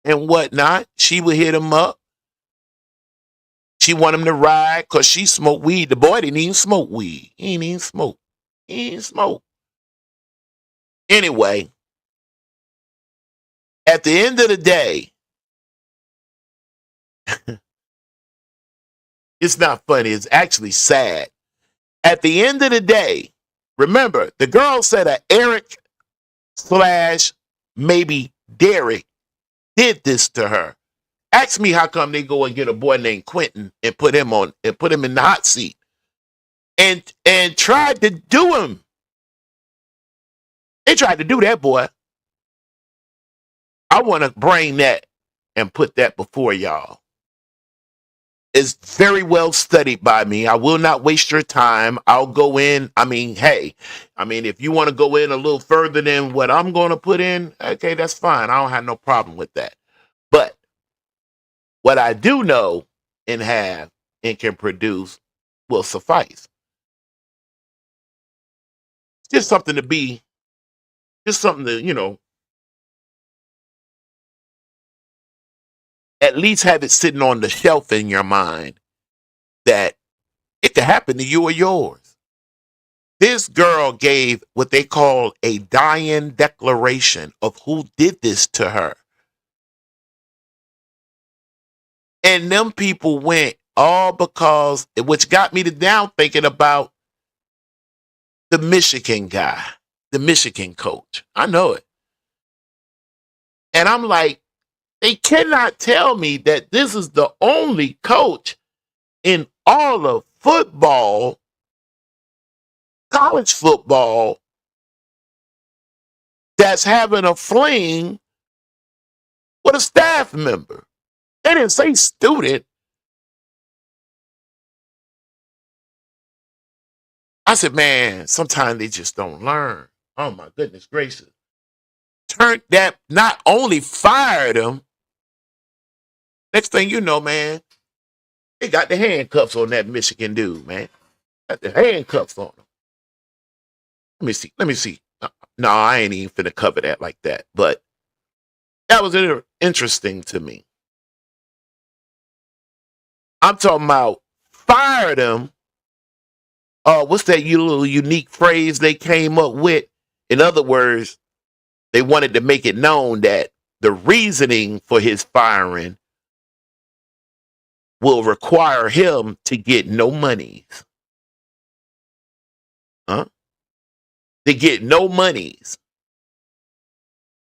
and whatnot. She would hit him up. She want him to ride because she smoked weed. The boy didn't even smoke weed. He ain't even smoke. Anyway, at the end of the day, it's not funny. It's actually sad. At the end of the day, remember, the girl said a Eric / maybe Derek did this to her. Ask me how come they go and get a boy named Quentin and put him in the hot seat and tried to do him. They tried to do that boy. I want to bring that and put that before y'all. It's very well studied by me. I will not waste your time. I'll go in. If you want to go in a little further than what I'm going to put in, okay, that's fine. I don't have no problem with that. But what I do know and have and can produce will suffice. Just something to, at least have it sitting on the shelf in your mind that it could happen to you or yours. This girl gave what they call a dying declaration of who did this to her. And them people went all because, which got me to now thinking about the Michigan guy, the Michigan coach. I know it. And I'm like, they cannot tell me that this is the only coach in all of football, college football, that's having a fling with a staff member. They didn't say student. I said, man, sometimes they just don't learn. Oh my goodness gracious. Not only fired him, next thing you know, man, they got the handcuffs on that Michigan dude, man. Got the handcuffs on him. Let me see. No, I ain't even finna cover that like that. But that was interesting to me. I'm talking about fired him. What's that little unique phrase they came up with? In other words, they wanted to make it known that the reasoning for his firing will require him to get no monies. To get no monies.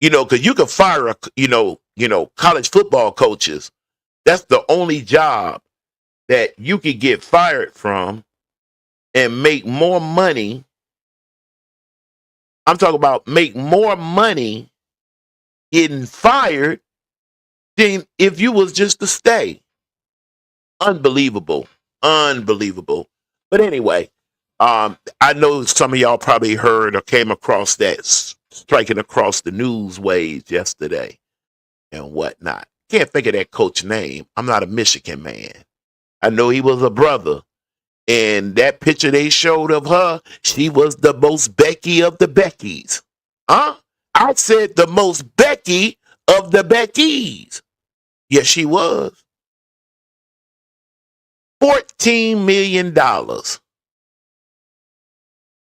Because you can fire college football coaches. That's the only job that you could get fired from and make more money. I'm talking about make more money getting fired than if you was just to stay. Unbelievable. But anyway, I know some of y'all probably heard or came across that striking across the news waves yesterday and whatnot. Can't think of that coach's name. I'm not a Michigan man. I know he was a brother. And that picture they showed of her, she was the most Becky of the Beckys. I said the most Becky of the Beckys. Yes, she was. $14 million.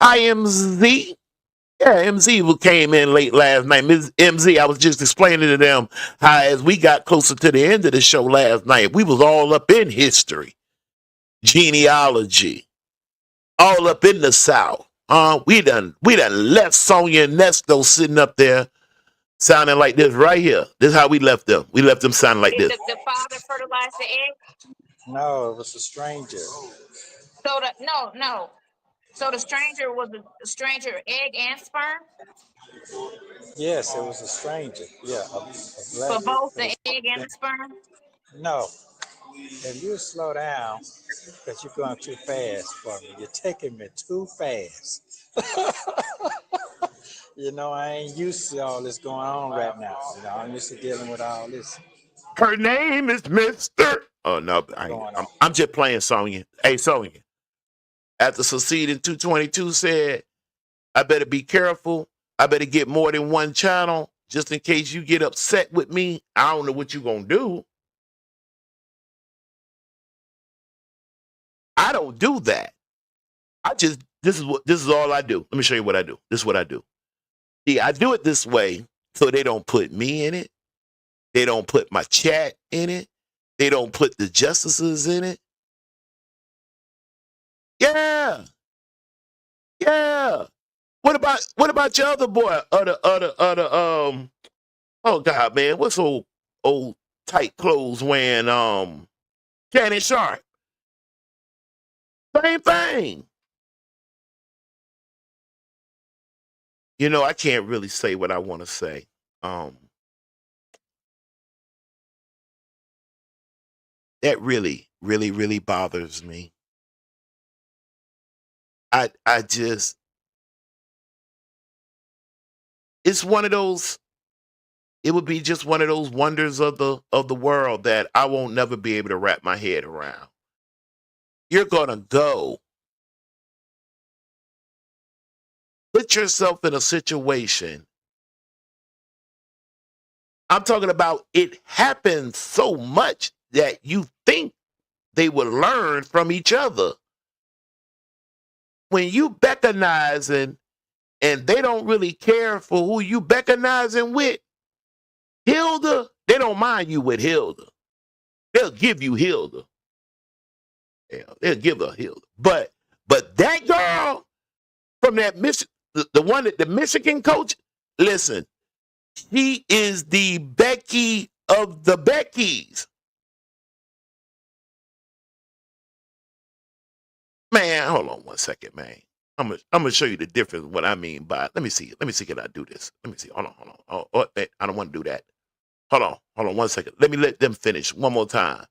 IMZ. Yeah, MZ who came in late last night. Ms. MZ, I was just explaining to them how as we got closer to the end of the show last night, we was all up in history, genealogy, all up in the South. We done left Sonia and Nesto sitting up there sounding like this right here. This is how we left them. We left them sounding like this. The father fertilized the egg? No, it was a stranger. No. So the stranger was a stranger egg and sperm? Yes, it was a stranger. Yeah, a black. For both the egg and the sperm? No, if you slow down, because you're going too fast for me. You're taking me too fast. I ain't used to all this going on right now. I'm used to dealing with all this. Her name is Mr. Oh, no, I'm just playing Sonya. Hey, Sonya. After succeeding 222 said, I better be careful. I better get more than one channel just in case you get upset with me. I don't know what you're going to do. I don't do that. This is all I do. Let me show you what I do. This is what I do. See, I do it this way so they don't put me in it. They don't put my chat in it. They don't put the justices in it. Yeah. What about your other boy? Oh God, man, what's old tight clothes wearing Shannon Sharp? Same thing. You know, I can't really say what I want to say. Um, that really, really, really bothers me. I just, it's one of those. It would be just one of those wonders of the world that I won't never be able to wrap my head around. You're gonna go put yourself in a situation. I'm talking about it happens so much that you think they would learn from each other. When you beckonizing and they don't really care for who you beckonizing with, Hilda, they don't mind you with Hilda. They'll give you Hilda. Yeah, they'll give her Hilda. But that girl from that the one that the Michigan coach, listen, she is the Becky of the Beckys. Man, hold on one second, man. I'm gonna show you the difference. What I mean by let me see. Can I do this? Let me see. Hold on. I don't want to do that. Hold on 1 second. Let me let them finish one more time.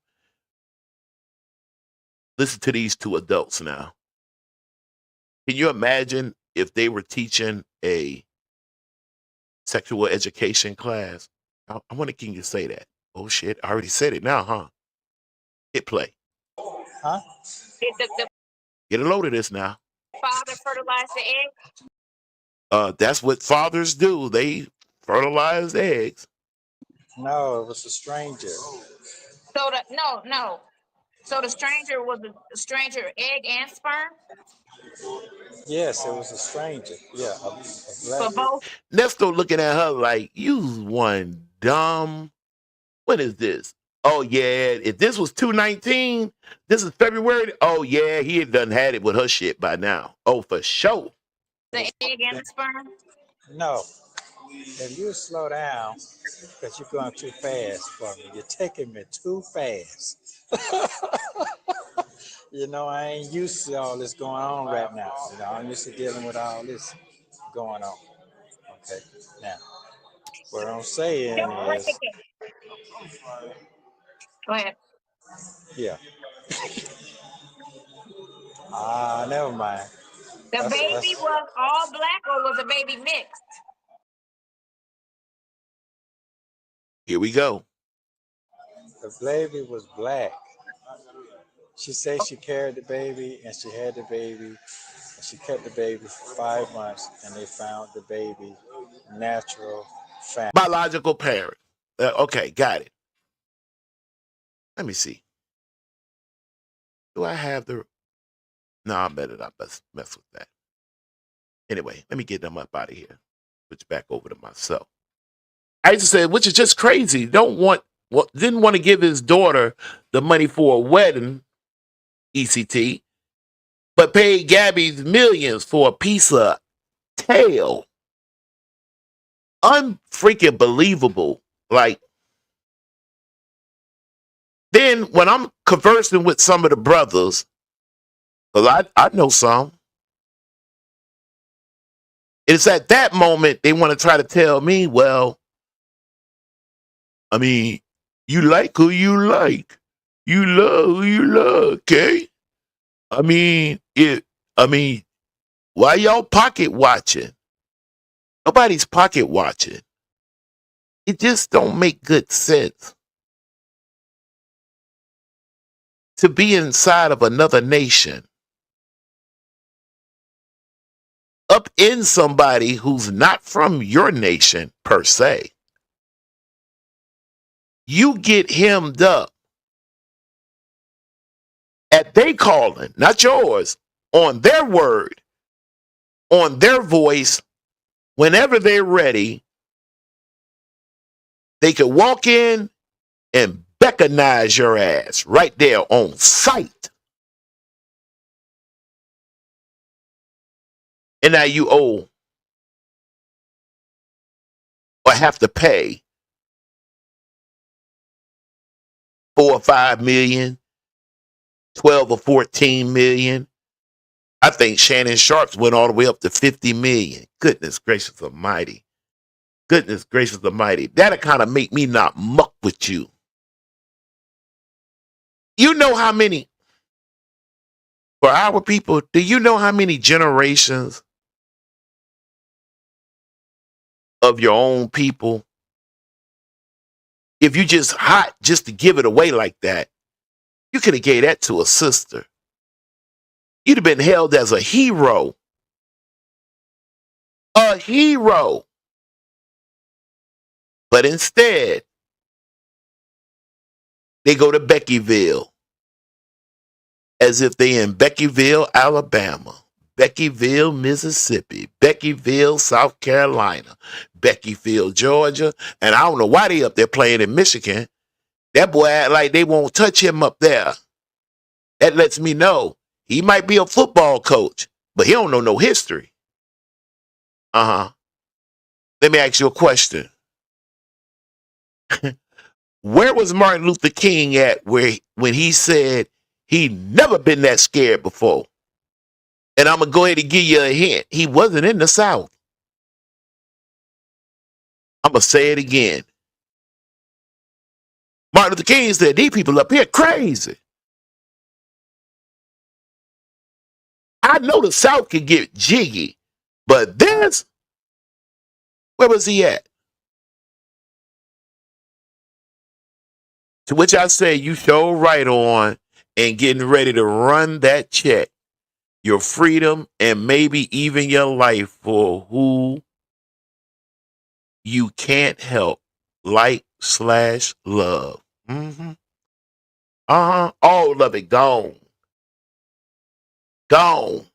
Listen to these two adults now. Can you imagine if they were teaching a sexual education class? I wonder, can you say that? Oh shit, I already said it now, huh? Hit play. Huh? Did the Get a load of this now. father fertilize the egg? That's what fathers do. They fertilize eggs. No, it was a stranger. So no. So the stranger was a stranger egg and sperm Yes, it was a stranger. Yeah, a for black. both. Nesto looking at her like, you one dumb. When is this? Oh yeah, if this was 219, this is February. Oh yeah, he had done had it with her shit by now. Oh, for sure. The egg and the sperm. No, if you slow down, because you're going too fast for me. You're taking me too fast. You know, I ain't used to all this going on right now. You know, I'm used to dealing with all this going on. Okay, now what I'm saying Don't break is, it. Go ahead. yeah. Never mind. The baby That's was all black or was the baby mixed? Here we go. the baby was black. She said she carried the baby and she had the baby and she kept the baby for 5 months and they found the baby natural family. Biological parent. Okay, got it. Let me see. Do I have the? No, I better not mess with that. Anyway, let me get them up out of here. Switch back over to myself. I used to say, which is just crazy. Didn't want to give his daughter the money for a wedding, ECT, but paid Gabby's millions for a piece of tail. Unfreaking believable. Like, then when I'm conversing with some of the brothers, because I know some, it's at that moment they want to try to tell me, well, I mean, you like who you like. You love who you love, okay? I mean, why y'all pocket watching? Nobody's pocket watching. It just don't make good sense to be inside of another nation, up in somebody who's not from your nation per se. You get hemmed up at they calling, not yours, on their word, on their voice. Whenever they're ready, they can walk in and beckonize your ass right there on sight. And now you owe or have to pay 4 or 5 million, 12 or 14 million. I think Shannon Sharp's went all the way up to 50 million. Goodness gracious almighty. Goodness gracious almighty. That'll kind of make me not muck with you. You know how many, for our people, do you know how many generations of your own people, if you just hot just to give it away like that, you could have gave that to a sister. You'd have been held as a hero. A hero. But instead, they go to Beckyville as if they in Beckyville, Alabama, Beckyville, Mississippi, Beckyville, South Carolina, Beckyville, Georgia, and I don't know why they up there playing in Michigan. That boy act like they won't touch him up there. That lets me know he might be a football coach, but he don't know no history. Let me ask you a question. Where was Martin Luther King at when he said he never been that scared before? And I'm going to go ahead and give you a hint. He wasn't in the South. I'm going to say it again. Martin Luther King said, these people up here crazy. I know the South can get jiggy, but this, where was he at? To which I say, you show right on and getting ready to run that check, your freedom and maybe even your life for who you can't help, like/love. All of it gone. Gone.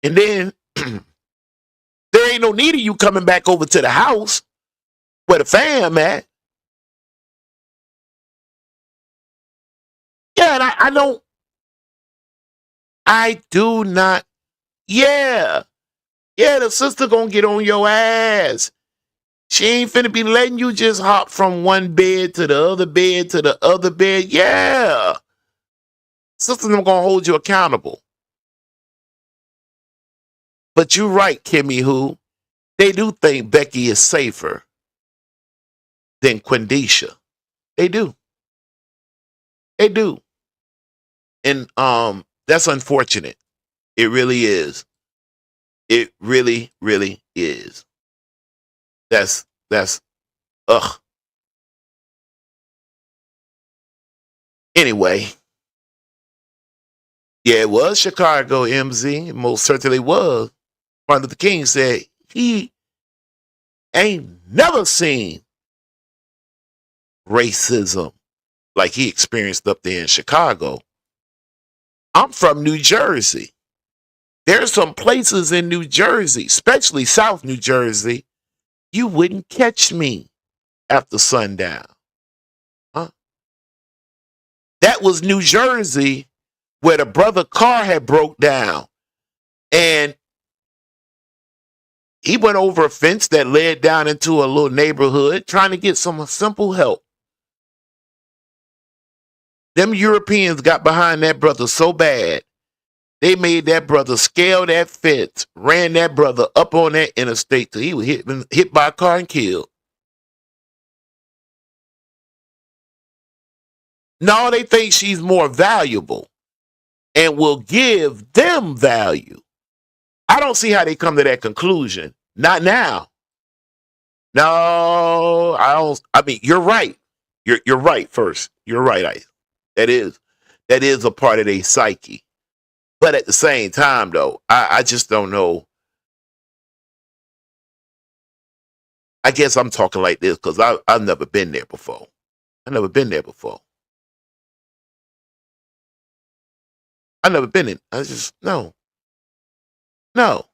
And then there ain't no need of you coming back over to the house where the fam at. Yeah, and I do not. Yeah, the sister gonna get on your ass. She ain't finna be letting you just hop from one bed to the other bed to the other bed. Yeah, sister's not gonna hold you accountable. But you're right, Kimmy Who. They do think Becky is safer than Quindisha. They do. They do. And that's unfortunate. It really is. It really, really is. That's ugh. Anyway. Yeah, it was Chicago, MZ. It most certainly was. Martin Luther King said he ain't never seen racism like he experienced up there in Chicago. I'm from New Jersey. There's some places in New Jersey, especially South New Jersey, you wouldn't catch me after sundown. That was New Jersey where the brother car had broke down. And he went over a fence that led down into a little neighborhood trying to get some simple help. Them Europeans got behind that brother so bad, they made that brother scale that fence, ran that brother up on that interstate till he was hit by a car and killed. No, they think she's more valuable and will give them value. I don't see how they come to that conclusion. Not now. No, I don't. I mean, you're right. You're right. First, you're right. That is a part of their psyche. But at the same time, though, I just don't know. I guess I'm talking like this because I've never been there before. I've never been there before. I've never been in. I just no. And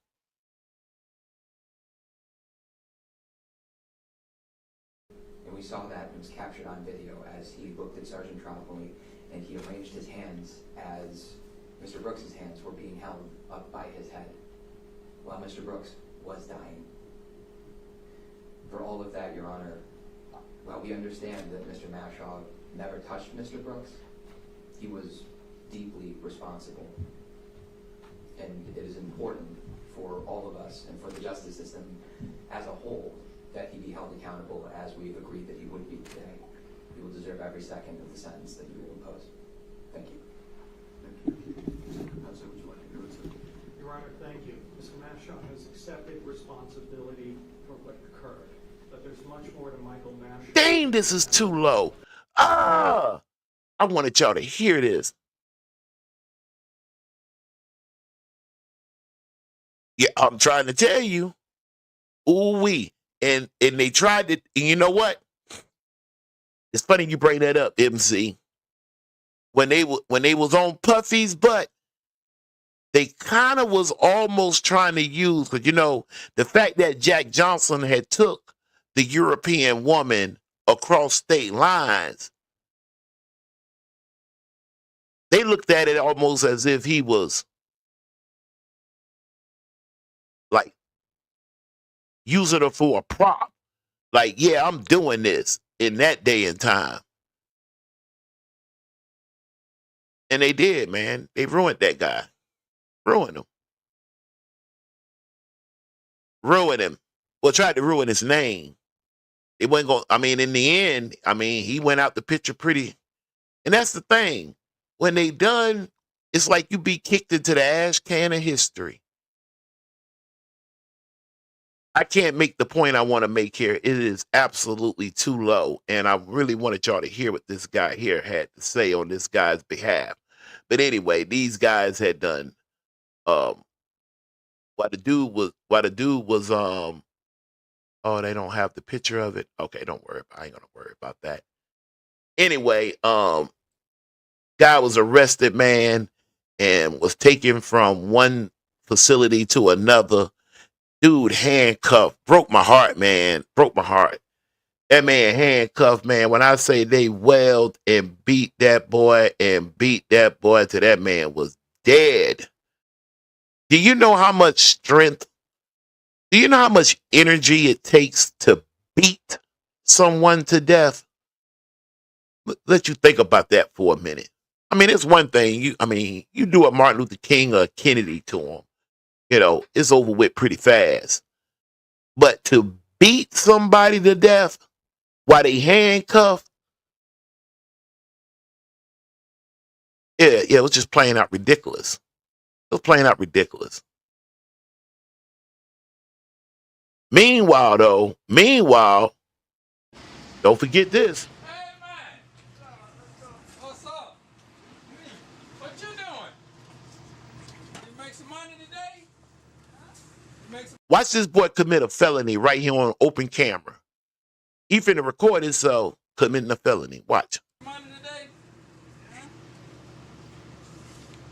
we saw that it was captured on video as he looked at Sergeant Tropoli and he arranged his hands as Mr. Brooks's hands were being held up by his head while Mr. Brooks was dying. For all of that, Your Honor, While we understand that Mr. Mashaw never touched Mr. Brooks, he was deeply responsible. And it is important for all of us and for the justice system as a whole that he be held accountable as we've agreed that he would be today. He will deserve every second of the sentence that you will impose. Thank you. Counselor, would you like to go to? Your Honor, thank you. Mr. Mashaw has accepted responsibility for what occurred, but there's much more to Michael Mashaw. Dang, this is too low. I wanted y'all to hear this. Yeah, I'm trying to tell you. Ooh-wee. And they tried to, and you know what? It's funny you bring that up, MC. When they was on Puffy's butt, they kind of was almost trying to use, but you know, the fact that Jack Johnson had took the European woman across state lines, they looked at it almost as if he was like using her for a prop. Like, yeah, I'm doing this in that day and time. And they did, man. They ruined that guy. Ruined him. Ruined him. Well, tried to ruin his name. It wasn't going, I mean, in the end, I mean, he went out the picture pretty. And that's the thing. When they done, it's like you be kicked into the ash can of history. I can't make the point I want to make here. It is absolutely too low. And I really wanted y'all to hear what this guy here had to say on this guy's behalf. But anyway, these guys had done what the dude was oh, they don't have the picture of it. Okay, don't worry. I ain't gonna worry about that. Anyway, guy was arrested, man, and was taken from one facility to another. Dude handcuffed. Broke my heart, man. Broke my heart. That man handcuffed, man. When I say they wailed and beat that boy till that man was dead. Do you know how much strength? Do you know how much energy it takes to beat someone to death? Let you think about that for a minute. I mean, it's one thing. You do a Martin Luther King or a Kennedy to him. You know, it's over with pretty fast. But to beat somebody to death while they handcuffed, yeah, it was just playing out ridiculous. It was playing out ridiculous. Meanwhile, don't forget this. Hey, man. What's up? What you doing? You make some money today? You make some Watch this boy commit a felony right here on open camera. He finna record himself committing a felony. Watch. money today? Huh?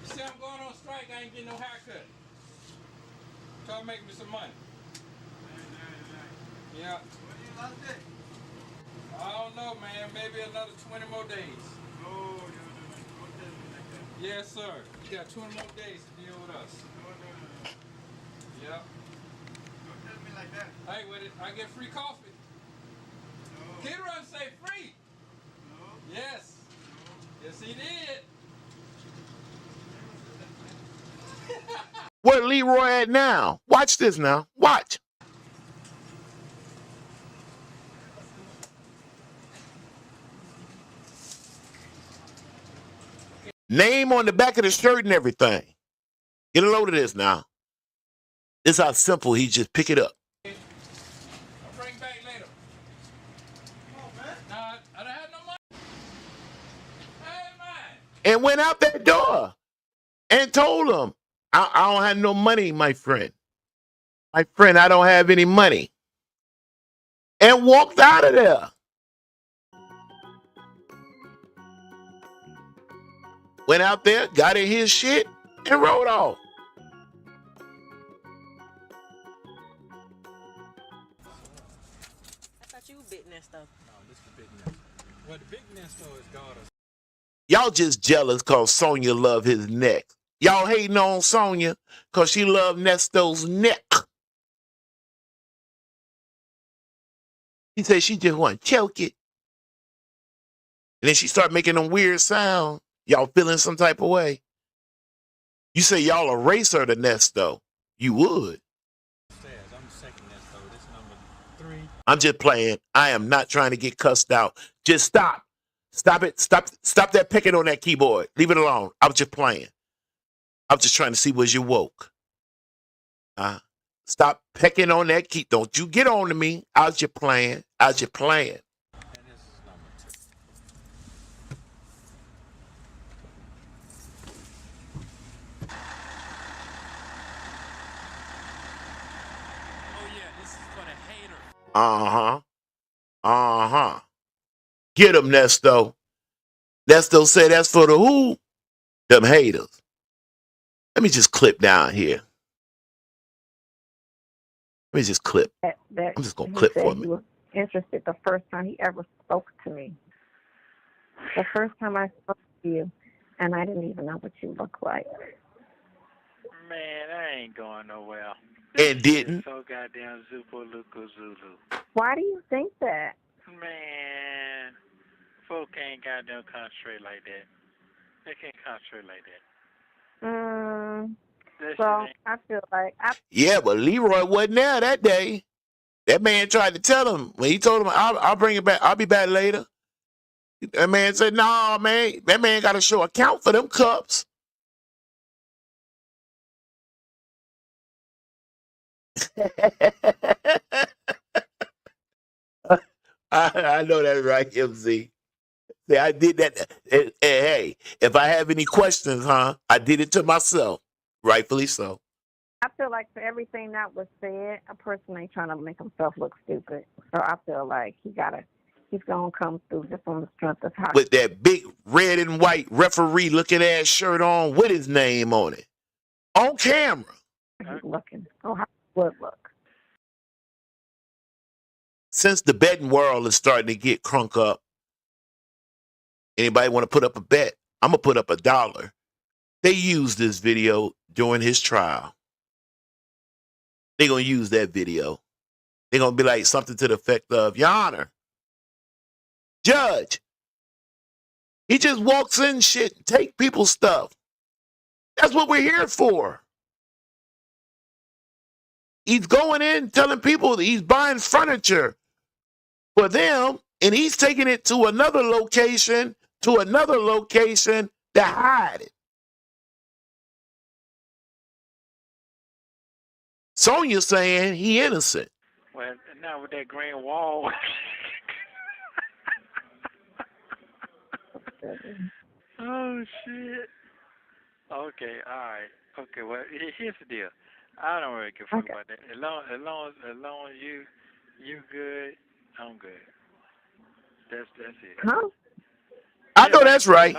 You see I'm going on strike, I ain't getting no haircut. Try to make me some money. Yeah. What do you last day? I don't know, man. Maybe another 20 more days. Oh, don't tell me like that. Yes, sir. You got 20 more days to deal with us. No. Yep. Don't tell me like that. Hey, with it, I get free coffee. No. Kid Run say free. No. Yes. No. Yes, he did. Where Leroy at now? Watch this now. Watch. Name on the back of the shirt and everything. Get a load of this now. This is how simple he just pick it up. I'll bring back later. Come on, man. Nah, I don't have no money. Hey, man. And went out that door and told him, I don't have no money, my friend. My friend, I don't have any money. And walked out of there. Went out there, got in his shit, and rode off. I thought you were bitten that stuff. No, this is the big nest. What the big nest though is God. Y'all just jealous because Sonya love his neck. Y'all hating on Sonya because she love Nesto's neck. He said she just want to choke it. And then she started making them weird sounds. Y'all feeling some type of way. You say y'all erase her the nest, though. You would. I'm the second nest, though. This number 3. I'm just playing. I am not trying to get cussed out. Just stop. Stop it. Stop that picking on that keyboard. Leave it alone. I was just playing. I was just trying to see was you woke. Stop pecking on that key. Don't you get on to me. I was just playing. I was just playing. And this is number 2. Oh yeah, this is for the hater. Get them, Nesto. Nesto said that's for the who? Them haters. Let me just clip down here. Let me just clip. That I'm just going to he clip said for he me. was interested the first time he ever spoke to me. The first time I spoke to you, and I didn't even know what you look like. Man, I ain't going nowhere. And didn't. So goddamn Zupo Luko Zulu. Why do you think that? Man, folk ain't goddamn concentrate like that. They can't concentrate like that. Well, I feel like Yeah, but Leroy wasn't there that day. That man tried to tell him. When he told him, I'll bring it back. I'll be back later. That man said, nah, man. That man got to show account for them cups. I know that's right, MC. See, I did that. Hey, if I have any questions, I did it to myself. Rightfully so. I feel like for everything that was said, a person ain't trying to make himself look stupid. So I feel like he's gonna come through just on the strength of how. With that big red and white referee looking ass shirt on with his name on it. On camera. He's looking. Oh, how he would look. Since the betting world is starting to get crunk up, anybody want to put up a bet? I'm going to put up $1. They used this video during his trial. They're going to use that video. They're going to be like something to the effect of, Your Honor, Judge, he just walks in shit and take people's stuff. That's what we're here for. He's going in telling people that he's buying furniture for them, and he's taking it to another location to hide it. Sonya's saying he innocent. Well, now with that green wall. Oh, shit. Okay, all right. Okay, well, here's the deal. I don't really give a fuck about that. As long as you good, I'm good. That's it. Huh? I know that's right.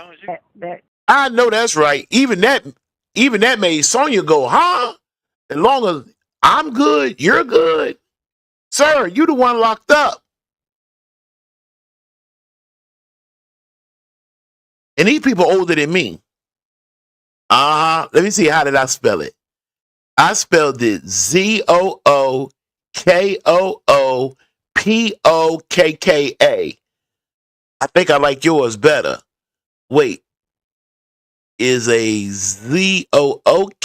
I know that's right. Even that made Sonya go, huh? As long as I'm good, you're good. Sir, you the one locked up. And these people older than me. Let me see, how did I spell it? I spelled it ZOOKOOPOKKA. I think I like yours better. Wait. Is a ZOOK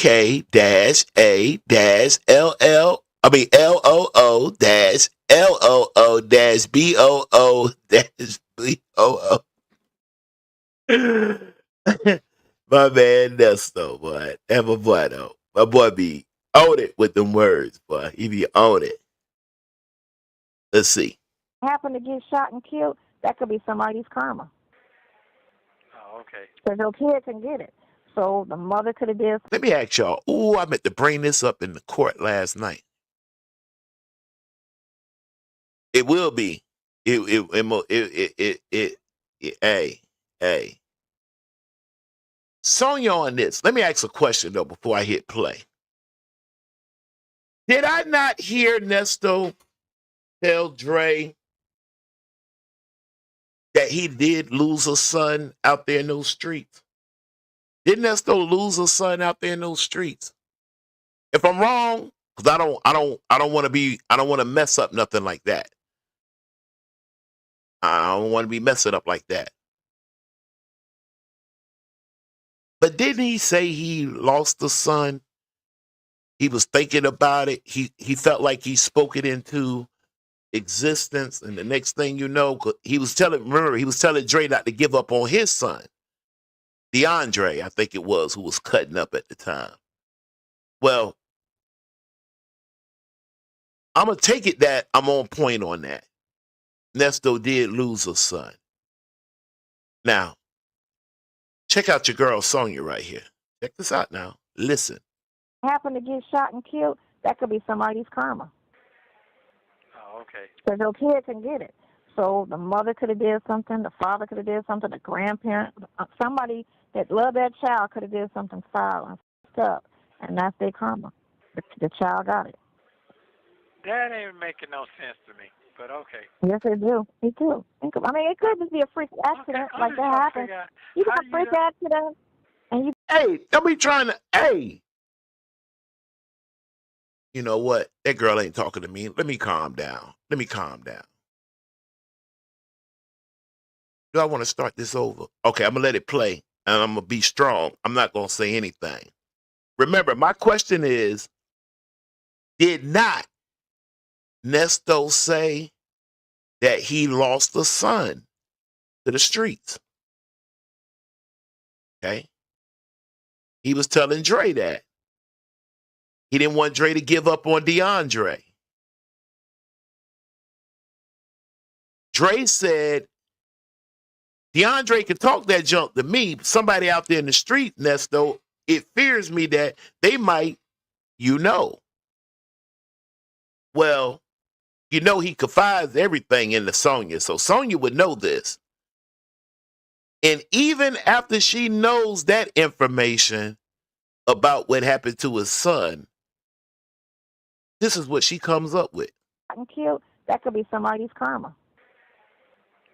dash A dash LL. I mean LOO dash LOO dash BOO dash BOO. My man Nesto, boy. That my boy though. My boy be on it with them words, boy. He be on it. Let's see. Happen to get shot and killed, that could be somebody's karma. Oh, okay. Because your kid can get it. So the mother could have did. Let me ask y'all. Ooh, I meant to bring this up in the court last night. It will be. Hey. Sonya on this. Let me ask a question though before I hit play. Did I not hear Nesto tell Dre that he did lose a son out there in those streets? Didn't Nesto lose a son out there in those streets? If I'm wrong, because I don't want to mess up nothing like that. I don't want to be messing up like that. But didn't he say he lost a son? He was thinking about it. He felt like he spoke it into existence, and the next thing you know, he was telling Dre not to give up on his son, DeAndre, I think it was, who was cutting up at the time. Well, I'm gonna take it that I'm on point on that. Nesto did lose a son. Now, check out your girl Sonya right here. Check this out now. Listen. Happen to get shot and killed, that could be somebody's karma. Oh, okay. Because your kid can get it. So the mother could have did something, the father could have did something, the grandparent, somebody that loved that child could have did something foul and stuff, and that's their karma. The child got it. That ain't making no sense to me, but okay. Yes, it do. It do. I mean, it could just be a freak accident like that happens. You got a freak accident, and you. Hey, don't be trying to. Hey, you know what? That girl ain't talking to me. Let me calm down. Do I want to start this over? Okay, I'm going to let it play, and I'm going to be strong. I'm not going to say anything. Remember, my question is, did not Nesto say that he lost a son to the streets? Okay. He was telling Dre that. He didn't want Dre to give up on DeAndre. Dre said, DeAndre can talk that junk to me, but somebody out there in the street, Nesto, it fears me that they might, Well, he confides everything into Sonya, so Sonya would know this. And even after she knows that information about what happened to his son, this is what she comes up with. Killed, that could be somebody's karma.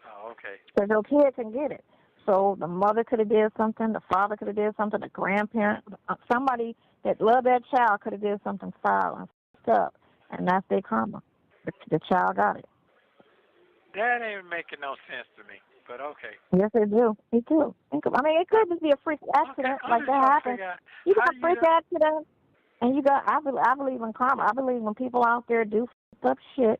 Oh, okay. Because your kid can get it. So the mother could have did something, the father could have did something, the grandparent, somebody that loved that child could have did something foul and stuff, and that's their karma. The child got it. That ain't making no sense to me, but okay. Yes, it do. It do. I mean, it could just be a freak accident like that happens. You got a freak accident, and you got. I believe in karma. I believe when people out there do up shit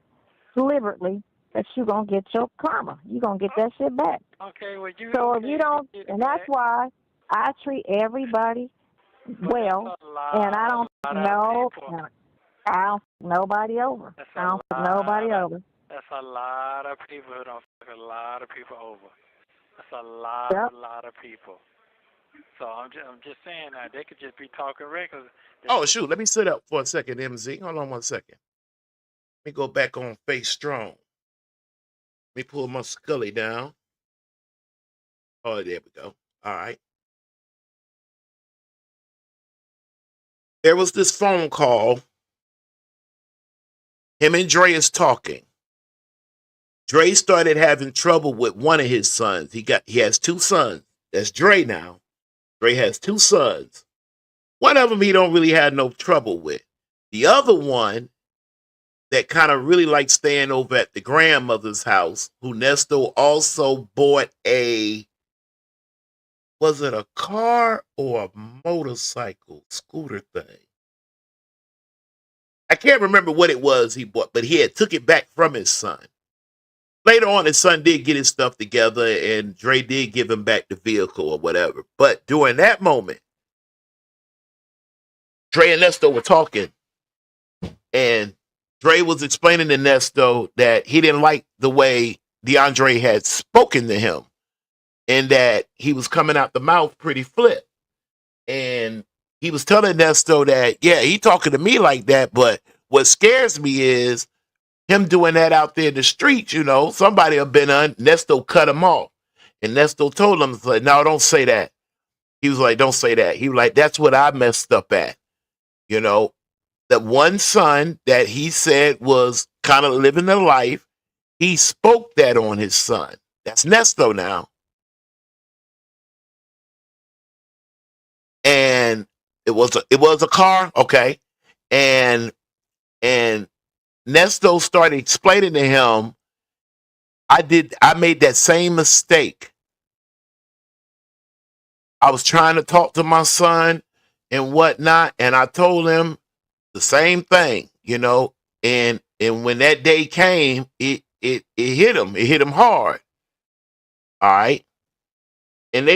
deliberately, that you gonna get your karma. You gonna get that shit back. Okay, well you. So if you don't, and that's why I treat everybody well, and I don't know. I don't fuck nobody over. I don't fuck nobody over. That's a lot of people who don't fuck a lot of people over. That's a lot of people. So I'm just saying that they could just be talking regular. Oh shoot! Let me sit up for a second, MZ. Hold on 1 second. Let me go back on Face Strong. Let me pull my Scully down. Oh, there we go. All right. There was this phone call. Him and Dre is talking. Dre started having trouble with one of his sons. He has two sons. That's Dre now. Dre has two sons. One of them he don't really have no trouble with. The other one that kind of really likes staying over at the grandmother's house, who Nesto also bought was it a car or a motorcycle, scooter thing? I can't remember what it was he bought, but he had took it back from his son. Later on, his son did get his stuff together, and Dre did give him back the vehicle or whatever. But during that moment, Dre and Nesto were talking, and Dre was explaining to Nesto that he didn't like the way DeAndre had spoken to him, and that he was coming out the mouth pretty flip. And he was telling Nesto that, yeah, he talking to me like that, but what scares me is him doing that out there in the streets. Somebody have been on. Nesto cut him off, and Nesto told him, like, no, don't say that. He was like, don't say that. He was like, that's what I messed up at. That one son that he said was kind of living the life, he spoke that on his son. That's Nesto now. And it was a car, okay. And Nesto started explaining to him, I made that same mistake. I was trying to talk to my son and whatnot, and I told him the same thing, and when that day came, it hit him. It hit him hard. All right. And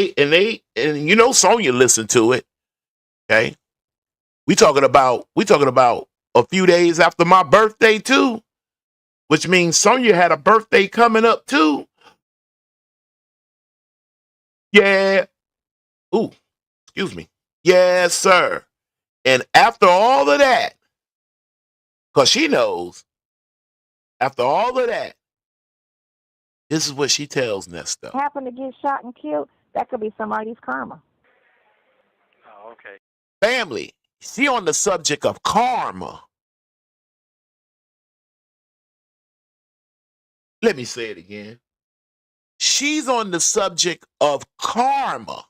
Sonya listened to it. Okay. We talking about a few days after my birthday too, which means Sonya had a birthday coming up too. Yeah. Ooh, excuse me. Yes, sir. And after all of that, because she knows, after all of that, this is what she tells Nesta. Happen to get shot and killed, that could be somebody's karma. Oh, okay. Family, she on the subject of karma. Let me say it again. She's on the subject of karma.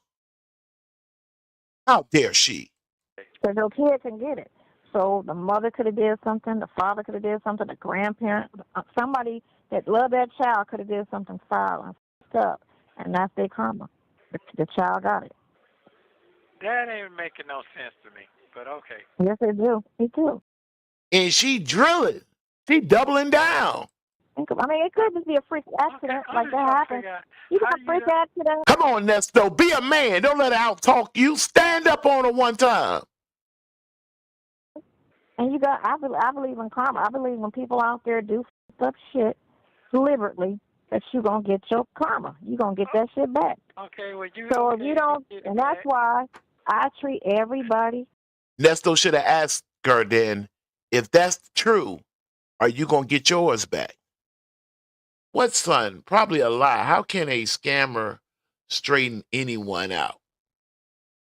How dare she? Because your kid can get it. So the mother could have did something, the father could have did something, the grandparent, somebody that loved that child could have did something foul and stuff, and that's their karma. The child got it. That ain't making no sense to me, but okay. Yes, they do. Me too. And she drilling. She doubling down. I mean, it could just be a freak accident like that happens. You got a freak accident. Come on, Nesto. Be a man. Don't let her out-talk you. Stand up on her one time. And I believe in karma. I believe when people out there do up shit deliberately, that you're going to get your karma. You're going to get that shit back. Okay, well, So if you don't, and that's why I treat everybody. Nesto should have asked her then, if that's true, are you going to get yours back? What son? Probably a lie. How can a scammer straighten anyone out?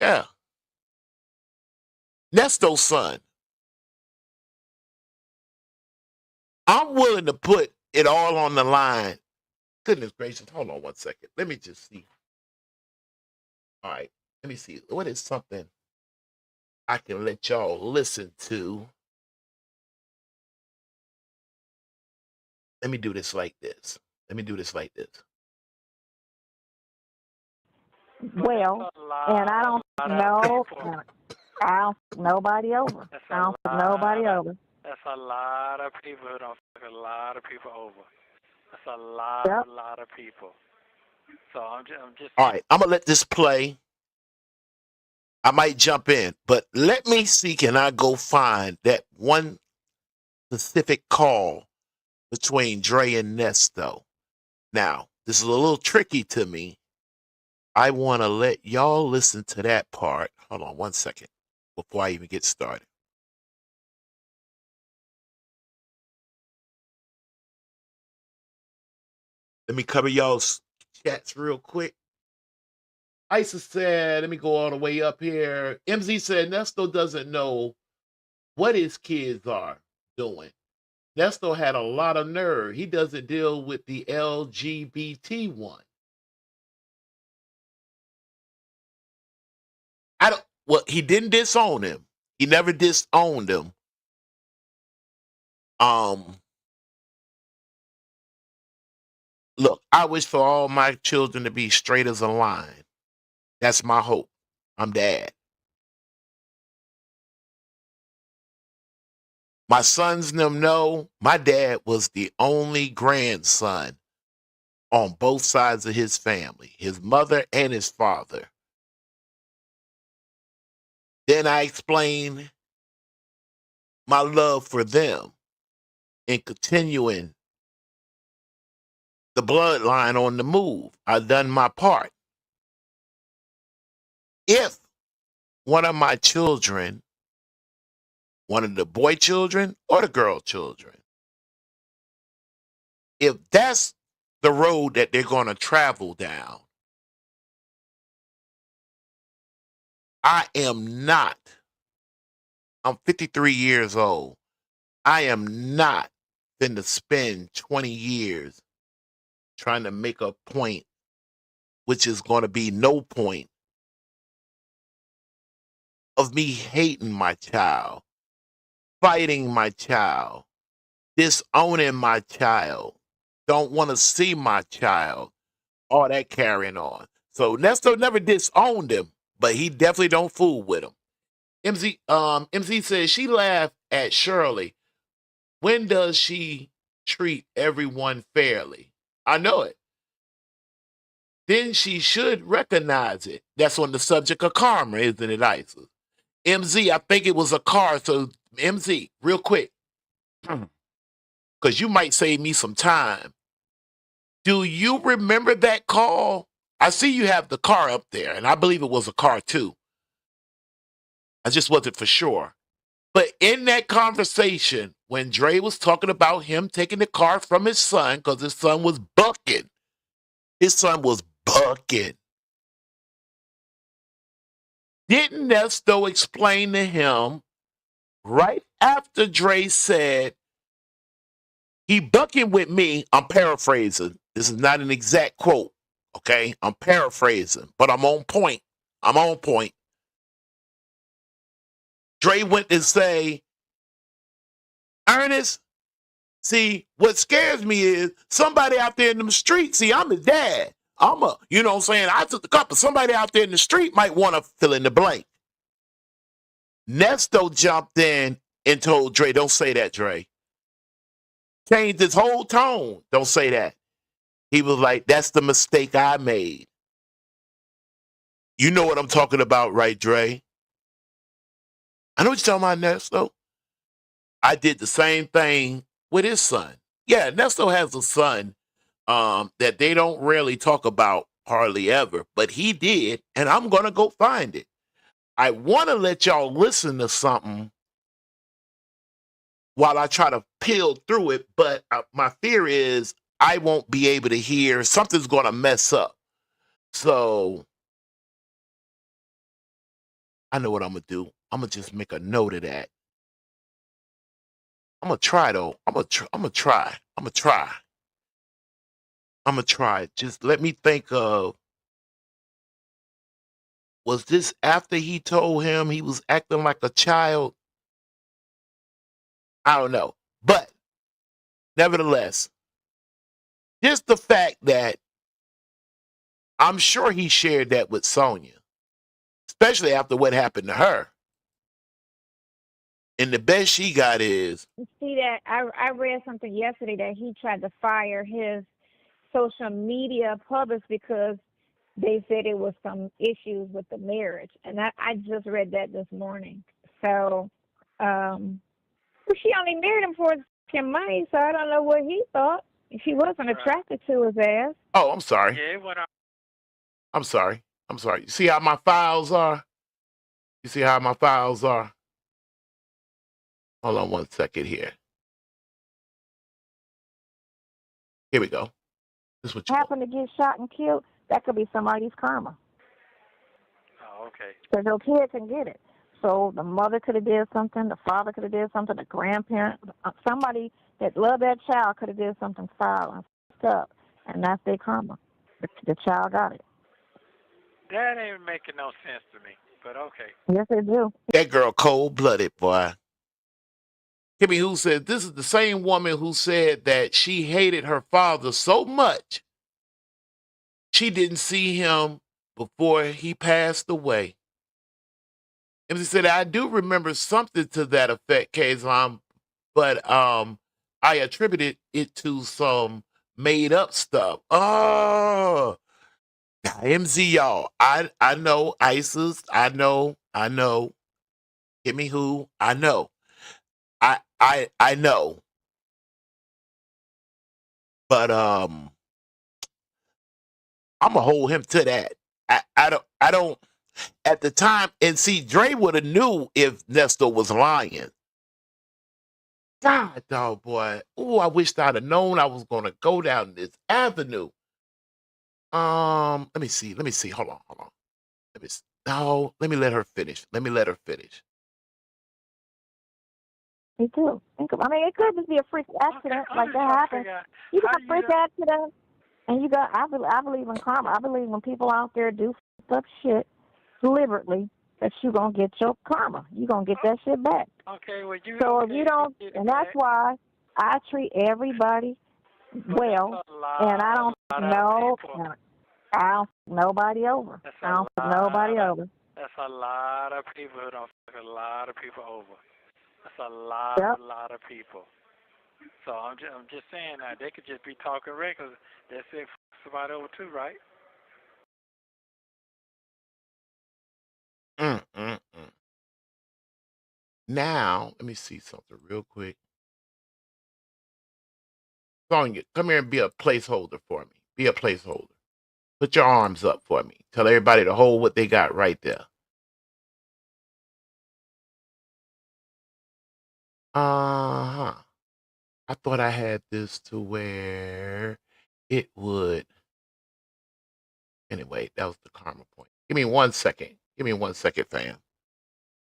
Yeah. Nesto's son. I'm willing to put it all on the line. Goodness gracious. Hold on one second. Let me just see. All right. Let me see. What is something I can let y'all listen to? Let me do this like this. Well, and I don't know. I don't fuck nobody over. I don't fuck nobody over. That's a lot of people who don't fuck a lot of people over. That's a lot of people. So I'm just. All right, I'm gonna let this play. I might jump in, but let me see. Can I go find that one specific call between Dre and Nesto? Now, this is a little tricky to me. I want to let y'all listen to that part. Hold on one second before I even get started. Let me cover y'all's chats real quick. Isa said, let me go all the way up here. MZ said, Nesto doesn't know what his kids are doing. Nesto had a lot of nerve. He doesn't deal with the LGBT one. He didn't disown him. He never disowned him. Look, I wish for all my children to be straight as a line. That's my hope. I'm dad. My sons and them know my dad was the only grandson on both sides of his family, his mother and his father. Then I explained my love for them and continuing the bloodline on the move. I've done my part. If one of my children, one of the boy children or the girl children, if that's the road that they're going to travel down, I'm 53 years old. I am not going to spend 20 years trying to make a point, which is going to be no point, of me hating my child, fighting my child, disowning my child, don't want to see my child. All that carrying on. So Nesto never disowned him, but he definitely don't fool with him. MZ says she laughed at Shirley. When does she treat everyone fairly? I know it. Then she should recognize it. That's on the subject of karma, isn't it, Isis? MZ, I think it was a car. So MZ, real quick, because you might save me some time. Do you remember that call? I see you have the car up there, and I believe it was a car too. I just wasn't for sure. But in that conversation, when Dre was talking about him taking the car from his son, because his son was bucking. His son was bucking. Didn't Nesto explain to him right after Dre said, he bucking with me? I'm paraphrasing. This is not an exact quote, okay? I'm paraphrasing, but I'm on point. I'm on point. Dre went to say, Ernest, see, what scares me is somebody out there in the street. See, I'm his dad. You know what I'm saying? I took the cup, but somebody out there in the street might want to fill in the blank. Nesto jumped in and told Dre, don't say that, Dre. Changed his whole tone. Don't say that. He was like, that's the mistake I made. You know what I'm talking about, right, Dre? I know what you're talking about, Nesto. I did the same thing with his son. Yeah, Nesto has a son that they don't really talk about hardly ever, but he did, and I'm going to go find it. I want to let y'all listen to something while I try to peel through it, but my fear is I won't be able to hear. Something's going to mess up. So I know what I'm going to do. I'm going to just make a note of that. I'm going to try, though. I'm going to try. Just let me think of, was this after he told him he was acting like a child? I don't know. But nevertheless, just the fact that I'm sure he shared that with Sonya, especially after what happened to her. And the best she got is, See that I read something yesterday that he tried to fire his social media public because they said it was some issues with the marriage, and I just read that this morning. So, she only married him for his money, so I don't know what he thought. She wasn't attracted to his ass. oh, I'm sorry. Yeah, what I'm sorry. You see how my files are? Hold on one second here. Here we go. This is what you Happened to get shot and killed, that could be somebody's karma. Oh, okay. Because your kid can get it. So the mother could have did something, the father could have did something, the grandparent, somebody that loved that child could have did something foul and stuff, and that's their karma. The child got it. That ain't making no sense to me, but okay. Yes, they do. That girl cold-blooded, boy. Kimmy Who said, this is the same woman who said that she hated her father so much she didn't see him before he passed away. And she said, I do remember something to that effect, Kaazon, but I attributed it to some made-up stuff. Oh, MZ, y'all. I know ISIS. I know. Kimmy Who. I know. I know. But I'm gonna hold him to that. I don't at the time, and see, Dre would have knew if Nesto was lying. God, dog, boy. Oh, I wished I'd have known I was gonna go down this avenue. Let me see. Hold on. Let me let her finish. Me too. It could just be a freak accident like that happens. You got a freak accident, and you got. I believe in karma. I believe when people out there do up shit deliberately, that you gonna get your karma. You gonna get that shit back. Okay, well you. So if you don't, and that's why I treat everybody Well, and I don't know. I don't fuck nobody over. I don't fuck nobody over. That's a lot of people who don't fuck a lot of people over. That's a Yep. lot of people. So I'm just saying that they could just be talking regular. That's it, fuck somebody over too, right? Mm-mm-mm. Now, let me see something real quick. Sonya, come here and be a placeholder for me. Be a placeholder. Put your arms up for me. Tell everybody to hold what they got right there. Uh-huh. I thought I had this to where it would. Anyway, that was the karma point. Give me 1 second. Give me 1 second, fam.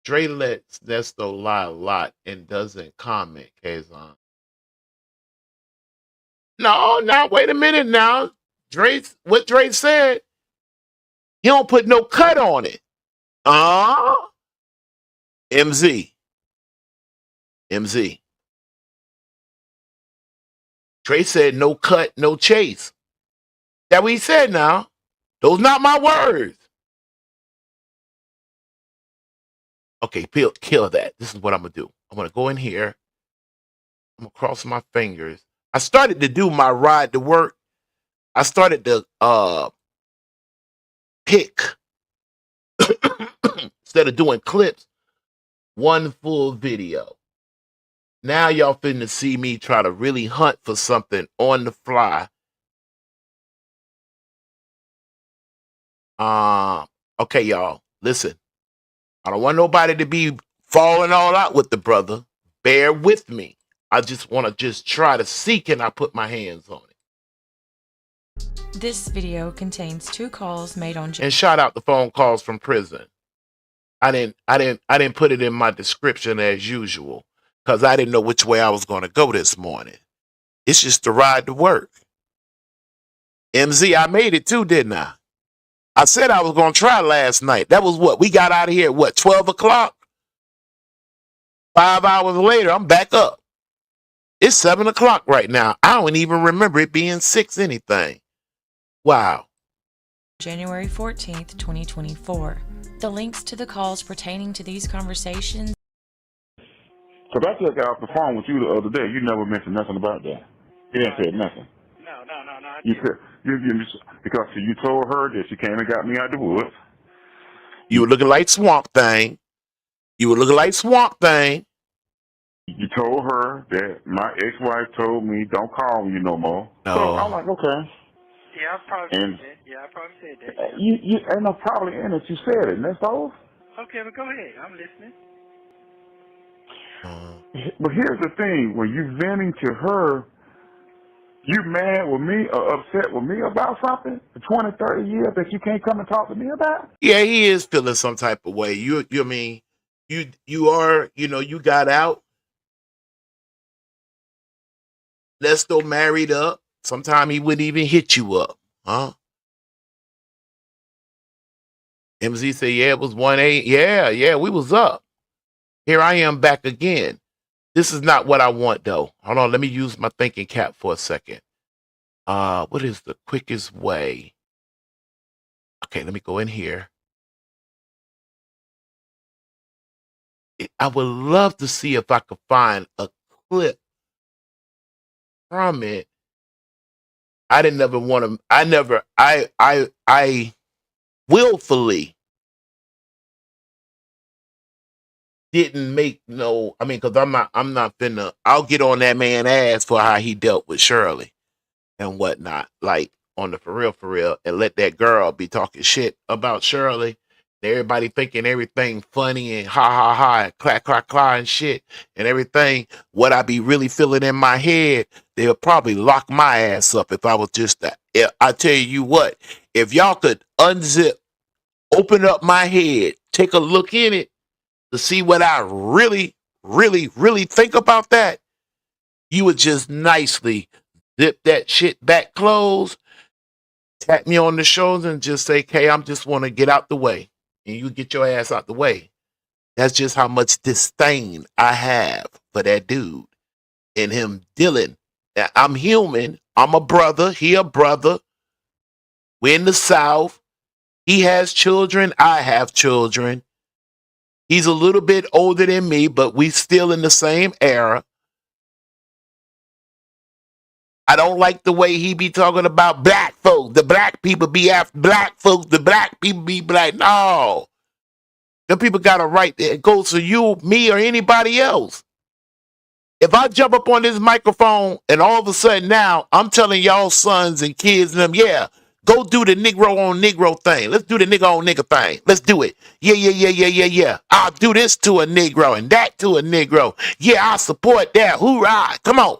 Dre lets Nesto lie a lot and doesn't comment, Kaazon. No, now wait a minute now. What Dre said, he don't put no cut on it. MZ. Dre said no cut, no chase. That what he said now. Those not my words. Okay, kill that. This is what I'm going to do. I'm going to go in here. I'm going to cross my fingers. I started to do my ride to work. I started to pick, instead of doing clips, one full video. Now y'all finna see me try to really hunt for something on the fly. Okay, y'all, listen. I don't want nobody to be falling all out with the brother. Bear with me. I just want to try to see, can I put my hands on it. This video contains 2 calls made on And shout out the phone calls from prison. I didn't put it in my description as usual because I didn't know which way I was going to go this morning. It's just the ride to work. MZ, I made it too, didn't I? I said I was going to try last night. That was what? We got out of here at 12 o'clock? 5 hours later, I'm back up. It's 7 o'clock right now. I don't even remember it being 6 anything. Wow. January 14th, 2024. The links to the calls pertaining to these conversations. Because I just got off the phone with you the other day. You never mentioned nothing about that. You didn't say nothing. No. You said because you told her that she came and got me out the woods. You were looking like Swamp Thing. You told her that my ex-wife told me don't call you no more. No. So I'm like, okay. Yeah, I probably said that. Yeah. You ain't no probably in it. You said it. And that's all. Okay, but go ahead. I'm listening. But here's the thing: when you venting to her, you mad with me or upset with me about something for 20, 30 years that you can't come and talk to me about? Yeah, he is feeling some type of way. You got out. Nesto married up. Sometime he wouldn't even hit you up, huh? MZ said, yeah, it was 1-8. Yeah, we was up. Here I am back again. This is not what I want, though. Hold on, let me use my thinking cap for a second. What is the quickest way? Okay, let me go in here. I would love to see if I could find a clip from it. I willfully didn't make because I'm not finna, I'll get on that man ass for how he dealt with Shirley and whatnot, like on the for real, and let that girl be talking shit about Shirley. Everybody thinking everything funny and ha, and clack, and shit and everything. What I be really feeling in my head, they'll probably lock my ass up if I was just that. I tell you what, if y'all could unzip, open up my head, take a look in it to see what I really think about that, you would just nicely zip that shit back closed, tap me on the shoulder and just say, hey, I'm just want to get out the way. And you get your ass out the way. That's just how much disdain I have for that dude and him dealing. Now, I'm human. I'm a brother. He a brother. We're in the South. He has children. I have children. He's a little bit older than me, but we still in the same era. I don't like the way he be talking about black folks. The black people be after black folks. The black people be black. No. Them people got a right. It goes to you, me, or anybody else. If I jump up on this microphone and all of a sudden now I'm telling y'all sons and kids and them, yeah, go do the Negro on Negro thing. Let's do the nigga on nigga thing. Let's do it. Yeah. I'll do this to a Negro and that to a Negro. Yeah, I support that. Hoorah. Come on.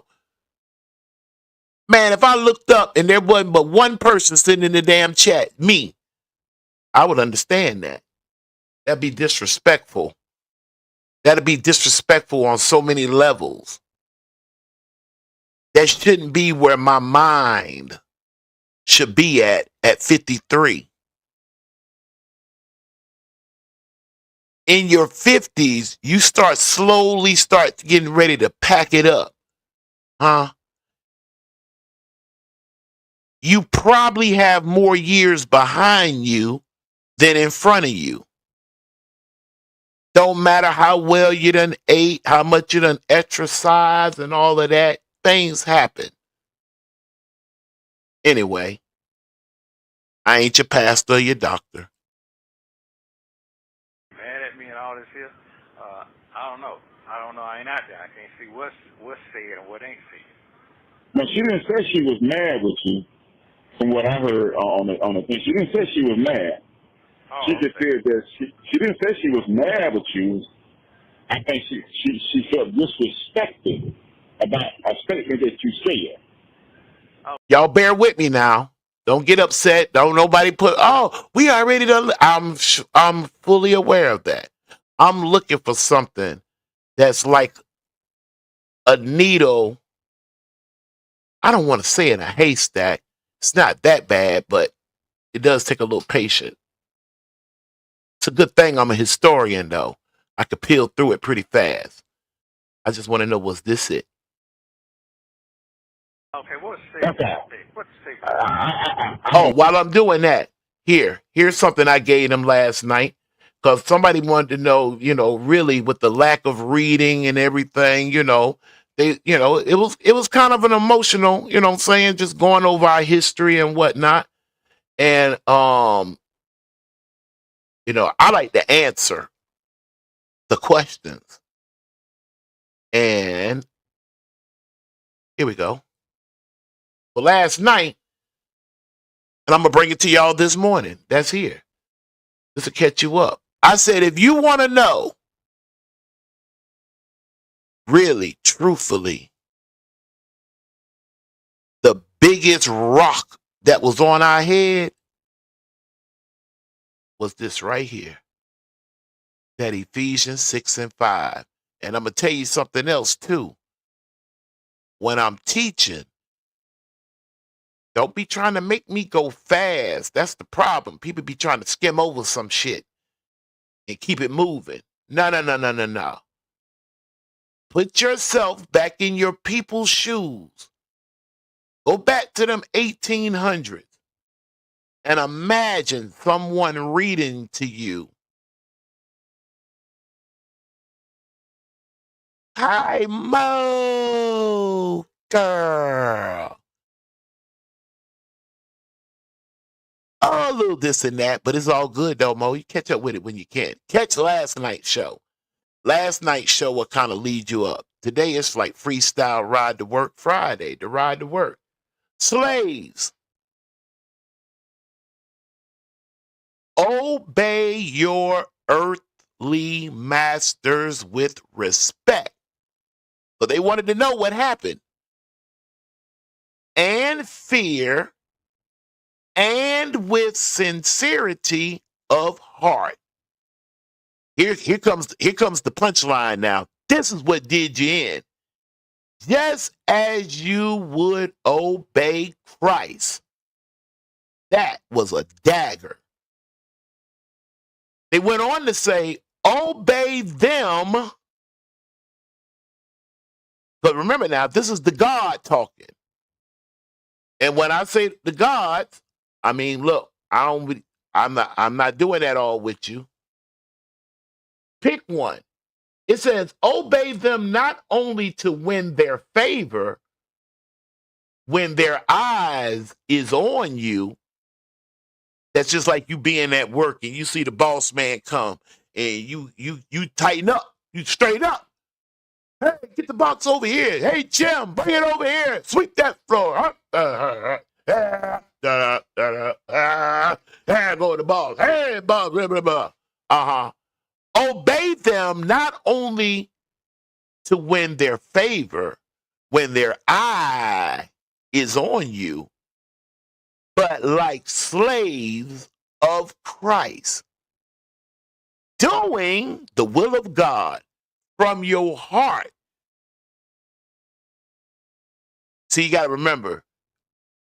Man, if I looked up and there wasn't but one person sitting in the damn chat, me, I would understand that. That'd be disrespectful. That'd be disrespectful on so many levels. That shouldn't be where my mind should be at 53. In your 50s, you slowly start getting ready to pack it up. Huh? You probably have more years behind you than in front of you. Don't matter how well you done ate, how much you done exercised and all of that. Things happen. Anyway, I ain't your pastor or your doctor. Mad at me and all this here. I don't know. I ain't out there. I can't see what's said and what ain't said. No, she didn't say she was mad with you. From what I heard on the thing, she didn't say she was mad. Oh, She just said that she didn't say she was mad with you. I think she felt disrespected about a statement that you said. Y'all bear with me now. Don't get upset. Don't nobody put, oh, we already done. I'm fully aware of that. I'm looking for something that's like a needle. I don't want to say in a haystack. It's not that bad, but it does take a little patience. It's a good thing I'm a historian, though. I could peel through it pretty fast. I just want to know, was this it? Okay, what's said? What's said? Oh, while I'm doing that, here's something I gave them last night. Because somebody wanted to know, really with the lack of reading and everything, it was kind of an emotional, what I'm saying, just going over our history and whatnot. And I like to answer the questions. And here we go. Well, last night, and I'm gonna bring it to y'all this morning. That's here. This will catch you up. I said, if you want to know, really, truthfully, the biggest rock that was on our head was this right here. That Ephesians 6 and 5. And I'm going to tell you something else too. When I'm teaching, don't be trying to make me go fast. That's the problem. People be trying to skim over some shit and keep it moving. No. Put yourself back in your people's shoes. Go back to them 1800s and imagine someone reading to you. Hi, Mo, girl. Oh, a little this and that, but it's all good though, Mo. You catch up with it when you can. Catch last night's show. Last night's show will kind of lead you up. Today it's like freestyle ride to work Friday, the ride to work. Slaves, obey your earthly masters with respect. So they wanted to know what happened. And fear, and with sincerity of heart. Here comes the punchline now. This is what did you in. Just as you would obey Christ. That was a dagger. They went on to say, obey them. But remember now, this is the God talking. And when I say the gods, I mean, look, I'm not doing that all with you. Pick one. It says, obey them not only to win their favor when their eyes is on you. That's just like you being at work and you see the boss man come and you tighten up, you straight up. Hey, get the box over here. Hey, Jim, bring it over here. Sweep that floor. Go to the boss. Hey, boss, blah, blah, blah. Obey them not only to win their favor when their eye is on you, but like slaves of Christ, doing the will of God from your heart. See, you got to remember,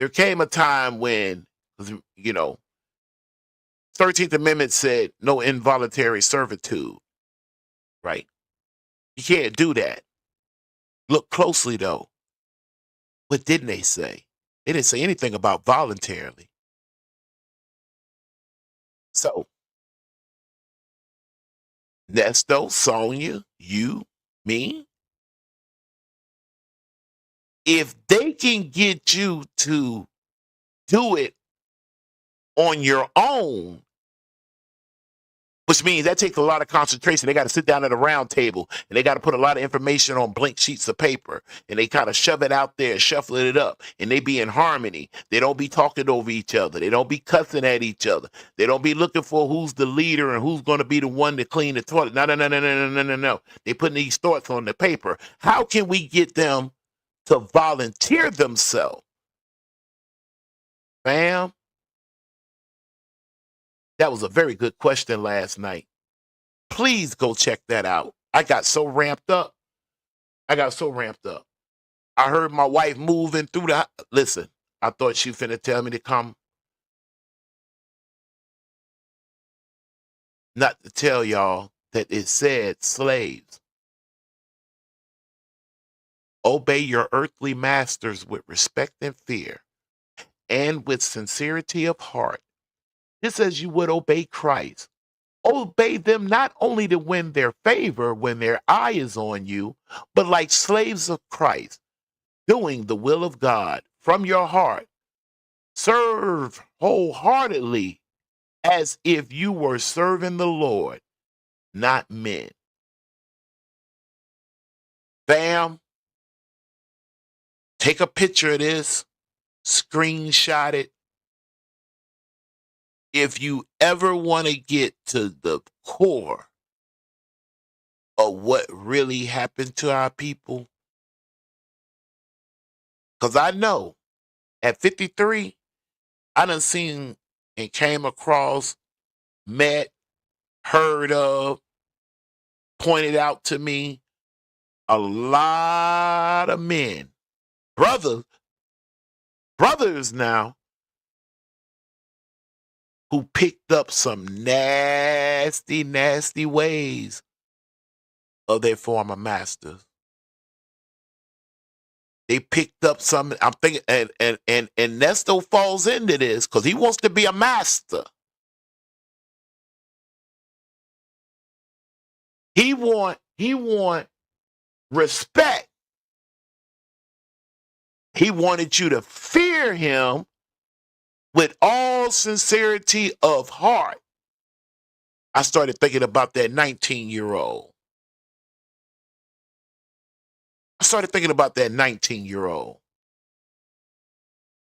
there came a time when, 13th Amendment said no involuntary servitude, right? You can't do that. Look closely, though. What didn't they say? They didn't say anything about voluntarily. So, Nesto, Sonia, you, me, if they can get you to do it on your own, which means that takes a lot of concentration. They got to sit down at a round table and they got to put a lot of information on blank sheets of paper and they kind of shove it out there, shuffling it up, and they be in harmony. They don't be talking over each other. They don't be cussing at each other. They don't be looking for who's the leader and who's going to be the one to clean the toilet. No. They putting these thoughts on the paper. How can we get them to volunteer themselves? Fam? That was a very good question last night. Please go check that out. I got so ramped up. I heard my wife moving through the... Listen, I thought she finna tell me to come. Not to tell y'all that it said slaves. Obey your earthly masters with respect and fear and with sincerity of heart, just as you would obey Christ. Obey them not only to win their favor when their eye is on you, but like slaves of Christ, doing the will of God from your heart. Serve wholeheartedly as if you were serving the Lord, not men. Fam, take a picture of this, screenshot it. If you ever want to get to the core of what really happened to our people, because I know at 53, I done seen and came across, met, heard of, pointed out to me a lot of men, brothers now, who picked up some nasty, nasty ways of their former masters. They picked up some, I'm thinking, and Nesto falls into this because he wants to be a master. He want respect. He wanted you to fear him with all sincerity of heart. I started thinking about that 19-year-old.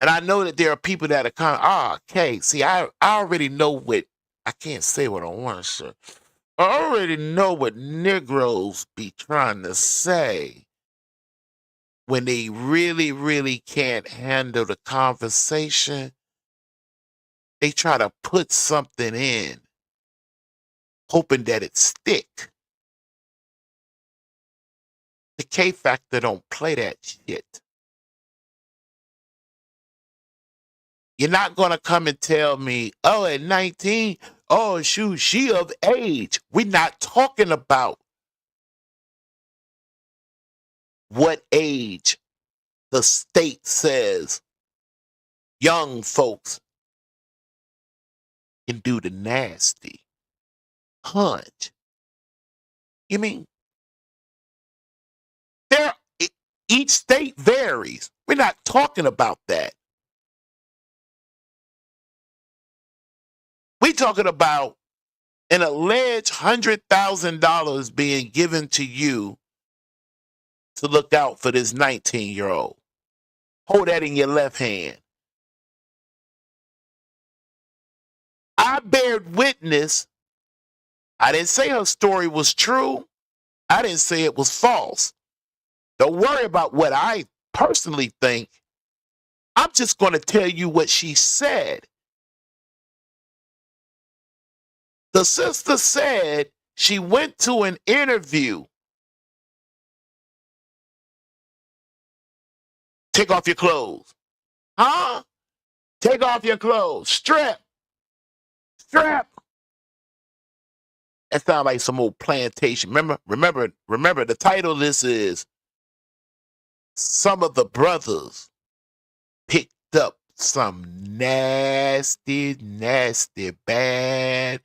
And I know that there are people that are kind of, okay, see, I already know what, I can't say what I want to say. I already know what Negroes be trying to say when they really, really can't handle the conversation. They try to put something in, hoping that it stick. The K Factor don't play that shit. You're not going to come and tell me, oh, at 19, oh, shoot, she of age. We're not talking about what age the state says young folks can do the nasty hunch. You mean there? Each state varies. We're not talking about that. We're talking about an alleged $100,000 being given to you to look out for this 19-year-old. Hold that in your left hand. I bear witness. I didn't say her story was true. I didn't say it was false. Don't worry about what I personally think. I'm just going to tell you what she said. The sister said she went to an interview. Take off your clothes. Huh? Take off your clothes. Strip. Strip. That sounds like some old plantation. Remember, the title of this is Some of the Brothers Picked Up Some Nasty, bad,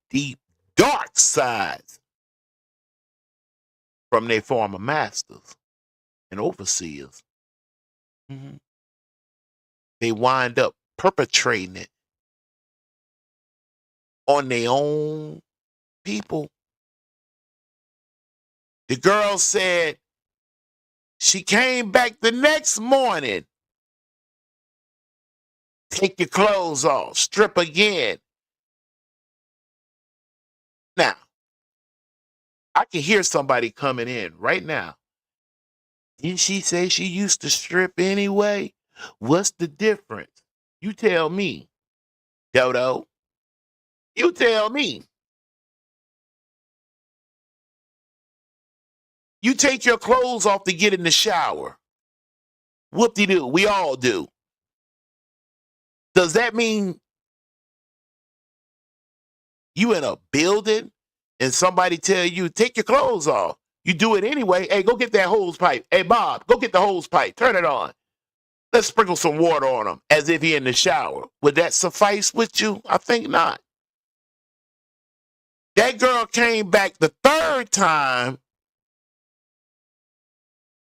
deep, dark sides from their former masters and overseers. Mm-hmm. They wind up perpetrating it on their own people. The girl said she came back the next morning. Take your clothes off, strip again. Now, I can hear somebody coming in right now. Didn't she say she used to strip anyway? What's the difference? You tell me, Dodo. You tell me. You take your clothes off to get in the shower. Whoop-de-doo. We all do. Does that mean you in a building and somebody tell you, take your clothes off? You do it anyway. Hey, go get that hose pipe. Hey, Bob, go get the hose pipe. Turn it on. Let's sprinkle some water on him as if he in the shower. Would that suffice with you? I think not. That girl came back the third time,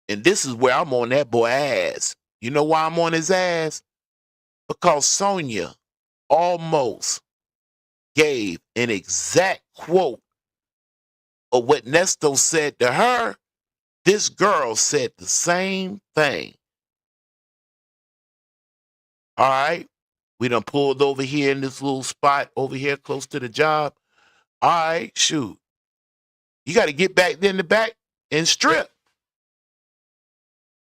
and this is where I'm on that boy ass. You know why I'm on his ass? Because Sonia almost gave an exact quote of what Nesto said to her. This girl said the same thing. All right. We done pulled over here in this little spot over here close to the job. All right, shoot. You got to get back there in the back and strip.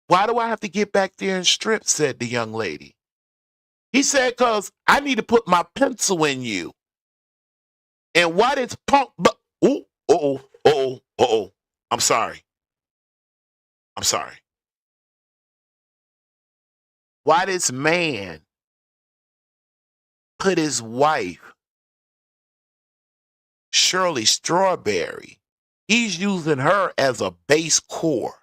Why do I have to get back there and strip? Said the young lady. He said, because I need to put my pencil in you. And why did punk... I'm sorry. Why this man put his wife, Shirley Strawberry, he's using her as a base core.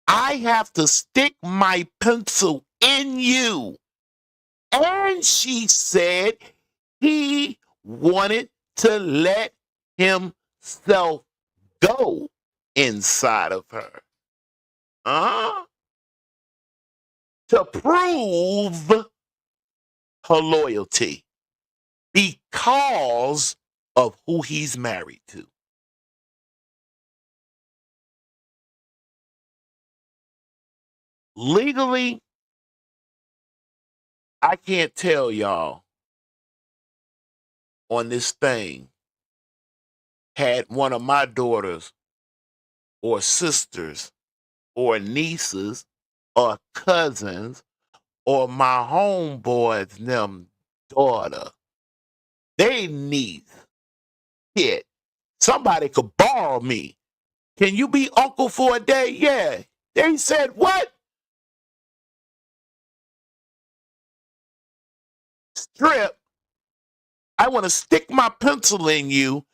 I have to stick my pencil in you. And she said he wanted to let himself go inside of her. To prove her loyalty because of who he's married to. Legally, I can't tell y'all on this thing, had one of my daughters or sisters or nieces or cousins or my homeboys, them daughter, they niece, kid, somebody could borrow me. Can you be uncle for a day? Yeah. They said, what? Strip. I want to stick my pencil in you,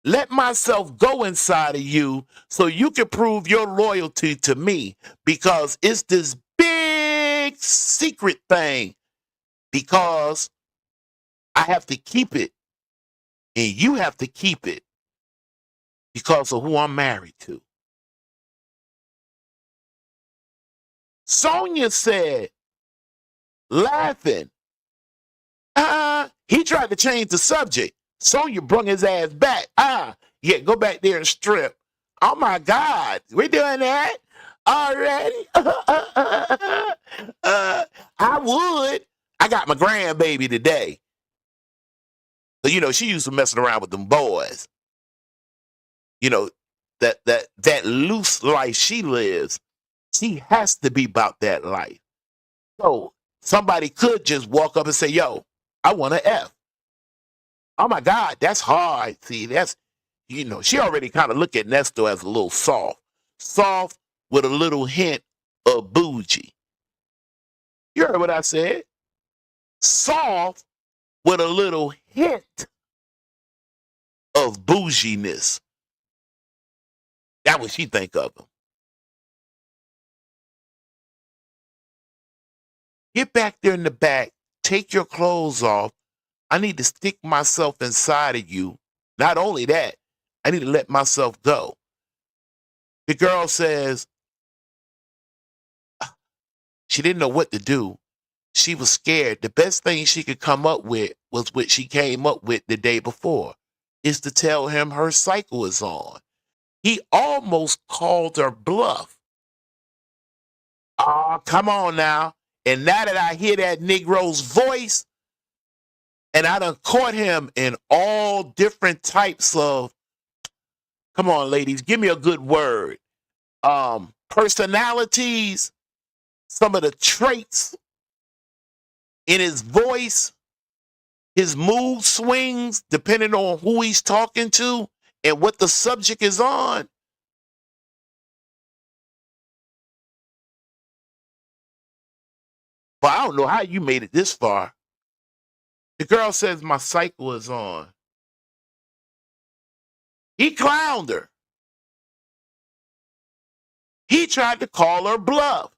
let myself go inside of you so you can prove your loyalty to me, because it's this big big secret thing because I have to keep it and you have to keep it because of who I'm married to. Sonia said, laughing, he tried to change the subject. Sonia brung his ass back. Yeah, go back there and strip. Oh my God, we're doing that already? I would. I got my grandbaby today. So, you know, she used to messing around with them boys. You know, that loose life she lives, she has to be about that life. So somebody could just walk up and say, yo, I want an F. Oh my God, that's hard. See, that's, you know, she already kind of look at Nestor as a little soft. Soft with a little hint of bougie. You heard what I said? Soft with a little hint of bouginess. That's what she think of him. Get back there in the back. Take your clothes off. I need to stick myself inside of you. Not only that, I need to let myself go. The girl says she didn't know what to do. She was scared. The best thing she could come up with was what she came up with the day before, is to tell him her cycle is on. He almost called her bluff. Oh, come on now. And now that I hear that Negro's voice, and I done caught him in all different types of, come on, ladies, give me a good word. Personalities, some of the traits in his voice, his mood swings, depending on who he's talking to and what the subject is on. But I don't know how you made it this far. The girl says my cycle is on. He clowned her. He tried to call her bluff.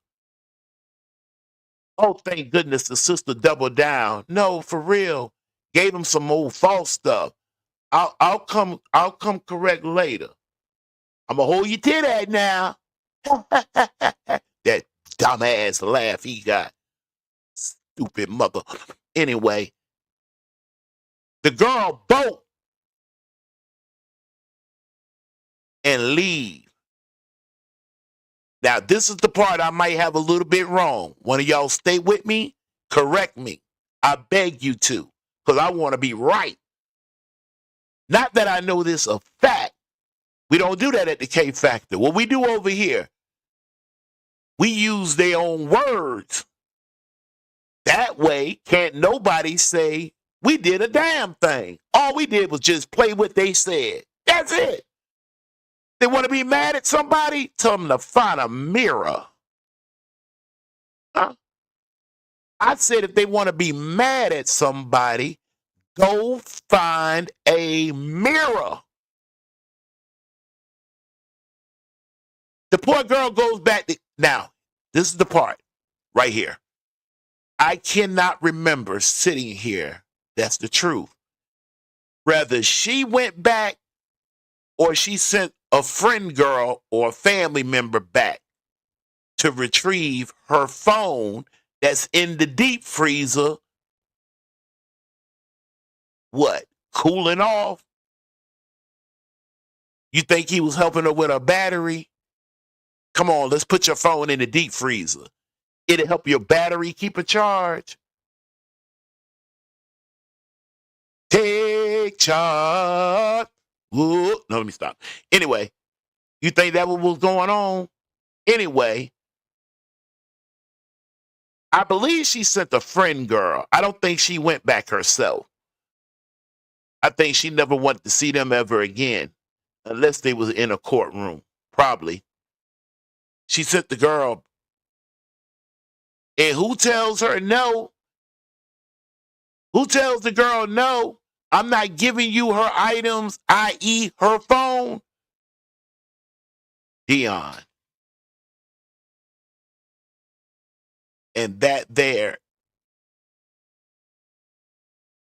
Oh, thank goodness the sister doubled down. No, for real. Gave him some old false stuff. I'll come correct later. I'ma hold you to that now. That dumbass laugh he got. Stupid mother. Anyway, the girl bolt and leave. Now, this is the part I might have a little bit wrong. One of y'all stay with me, correct me. I beg you to, because I want to be right. Not that I know this a fact. We don't do that at the K Factor. What we do over here, we use their own words. That way, can't nobody say we did a damn thing. All we did was just play what they said. That's it. They want to be mad at somebody? Tell them to find a mirror. Huh? I said if they want to be mad at somebody, go find a mirror. The poor girl goes back to, now, this is the part right here. I cannot remember sitting here. That's the truth. Whether she went back or she sent a friend girl or a family member back to retrieve her phone that's in the deep freezer. What? Cooling off? You think he was helping her with her battery? Come on, let's put your phone in the deep freezer. It'll help your battery keep a charge. Take charge. Ooh, no, let me stop. Anyway, you think that what was going on? Anyway, I believe she sent a friend girl. I don't think she went back herself. I think she never wanted to see them ever again, unless they was in a courtroom, probably. She sent the girl. And who tells her no? Who tells the girl no? I'm not giving you her items, i.e. her phone? Dion. And that there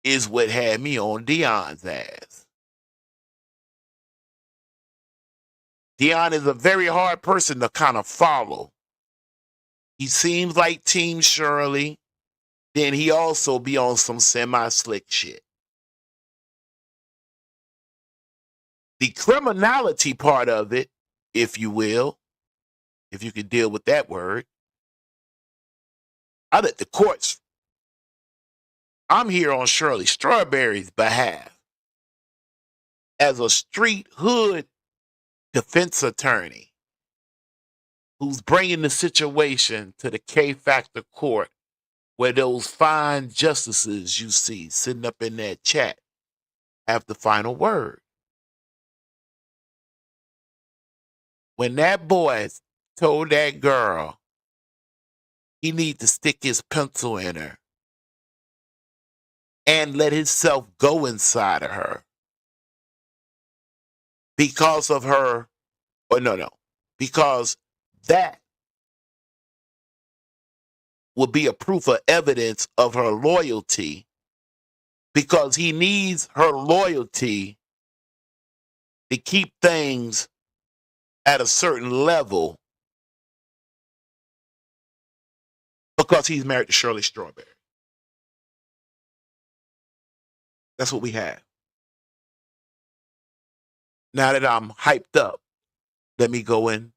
is what had me on Dion's ass. Dion is a very hard person to kind of follow. He seems like Team Shirley. Then he also be on some semi-slick shit. The criminality part of it, if you will, if you could deal with that word, I let the courts. I'm here on Shirley Strawberry's behalf as a street hood defense attorney who's bringing the situation to the K-Factor court where those fine justices you see sitting up in that chat have the final word. When that boy told that girl he need to stick his pencil in her and let himself go inside of her because of her, or because that would be a proof of evidence of her loyalty, because he needs her loyalty to keep things at a certain level because he's married to Shirley Strawberry. That's what we have. Now that I'm hyped up, let me go and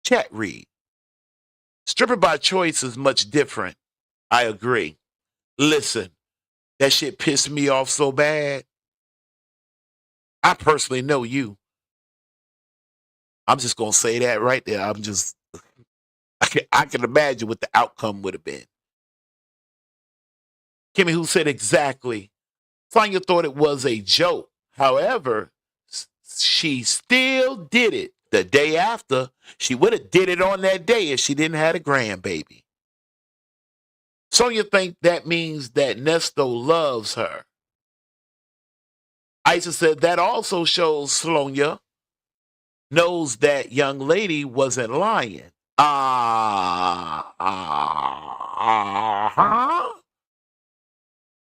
chat read. Stripper by choice is much different. I agree. Listen, that shit pissed me off so bad. I personally know you. I'm just going to say that right there. I can imagine what the outcome would have been. Kimmy, who said exactly. Sonya thought it was a joke. However, she still did it the day after. She would have did it on that day if she didn't have a grandbaby. Sonya think that means that Nesto loves her. Isa said that also shows Sonya knows that young lady wasn't lying.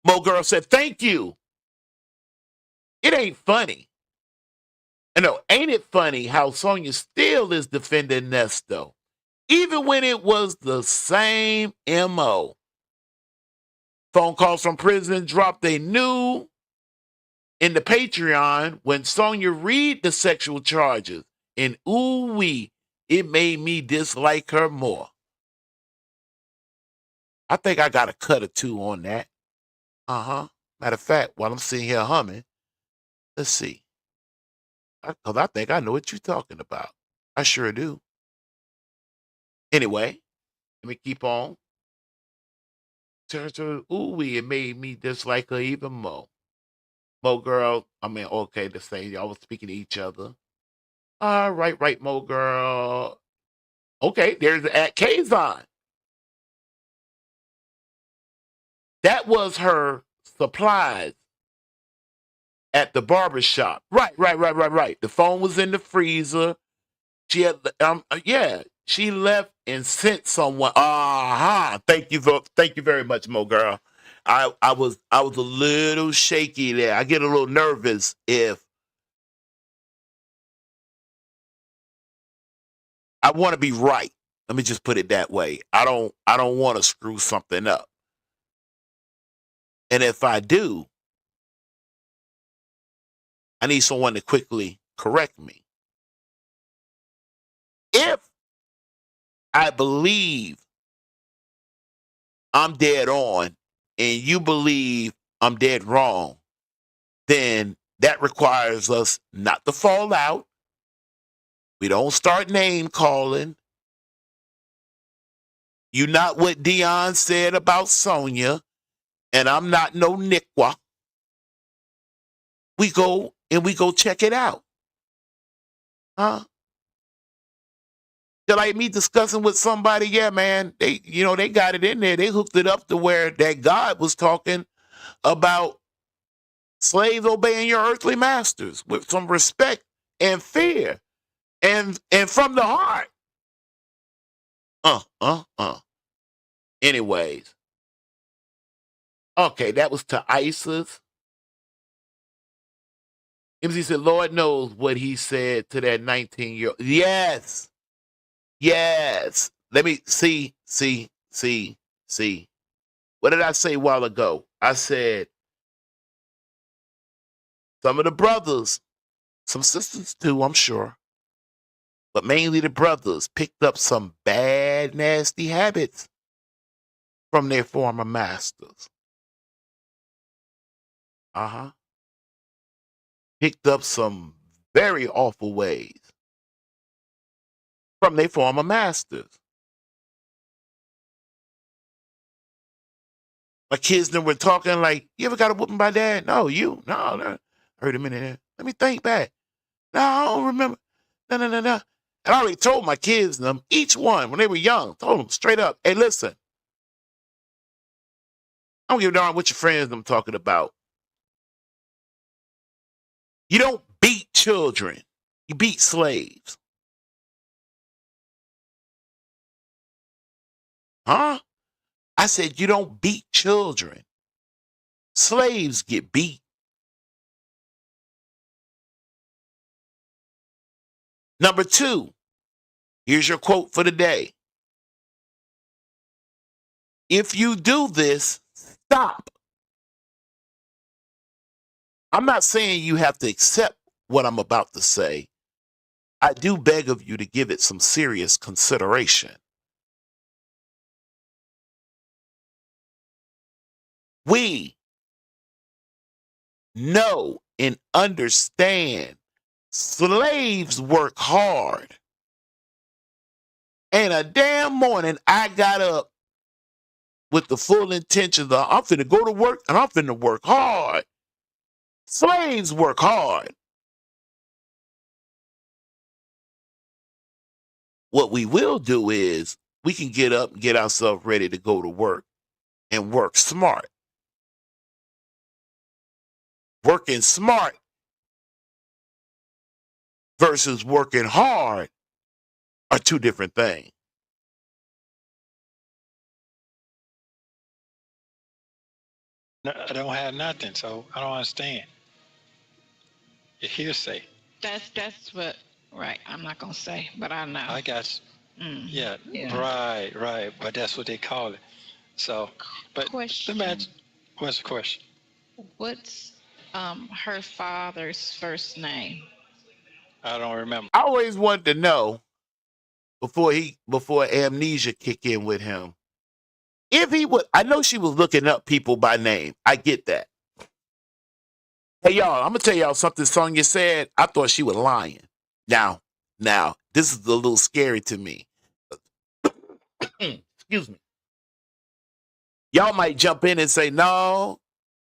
Mo Girl said, thank you. It ain't funny. I know, ain't it funny how Sonya still is defending Nesto, even when it was the same MO. Phone calls from prison dropped a new in the Patreon when Sonya read the sexual charges, and ooh-wee, it made me dislike her more. I think I got a cut or two on that. Matter of fact, while I'm sitting here humming, let's see. Because I think I know what you're talking about. I sure do. Anyway, let me keep on. Ooh-wee, it made me dislike her even more. Mo Girl, okay, the same. Y'all was speaking to each other. All right, Mo Girl. Okay, there's at Kaazon. That was her supplies at the barber shop. Right. The phone was in the freezer. She had, she left and sent someone. Thank you very much, Mo Girl. I was a little shaky there. I get a little nervous if I want to be right. Let me just put it that way. I don't want to screw something up. And if I do, I need someone to quickly correct me. If I believe I'm dead on and you believe I'm dead wrong, then that requires us not to fall out. We don't start name calling. You not what Dion said about Sonya, and I'm not no Nickwa. We go check it out. Just like me discussing with somebody, yeah, man, they got it in there. They hooked it up to where that God was talking about slaves obeying your earthly masters with some respect and fear and from the heart. Anyways, okay, that was to ISIS. MC said, Lord knows what he said to that 19-year-old. Yes. Yes. Let me see. What did I say a while ago? I said some of the brothers, some sisters too, I'm sure, but mainly the brothers picked up some bad, nasty habits from their former masters. Picked up some very awful ways from their former masters. My kids then were talking like, you ever got a whooping by dad? No, you? No. Heard a minute there. Let me think back. No, I don't remember. No. And I already told my kids them, each one, when they were young, told them straight up, hey, listen, I don't give a darn what your friends I'm talking about. You don't beat children. You beat slaves. Huh? I said, you don't beat children. Slaves get beat. Number 2, here's your quote for the day. If you do this, stop. I'm not saying you have to accept what I'm about to say. I do beg of you to give it some serious consideration. We know and understand slaves work hard. And a damn morning I got up with the full intention that I'm finna go to work and I'm finna work hard. Slaves work hard. What we will do is we can get up and get ourselves ready to go to work and work smart. Working smart versus working hard are two different things. No, I don't have nothing, so I don't understand. Your hearsay. That's what, right, I'm not going to say, but I know. I got you. Yeah, Yeah. right. But that's what they call it. So, but Question. what's the question? What's her father's first name? I don't remember. I always wanted to know before amnesia kick in with him. If he would, I know she was looking up people by name. I get that. Hey y'all, I'm gonna tell y'all something Sonya said. I thought she was lying. Now, this is a little scary to me. Excuse me. Y'all might jump in and say, no,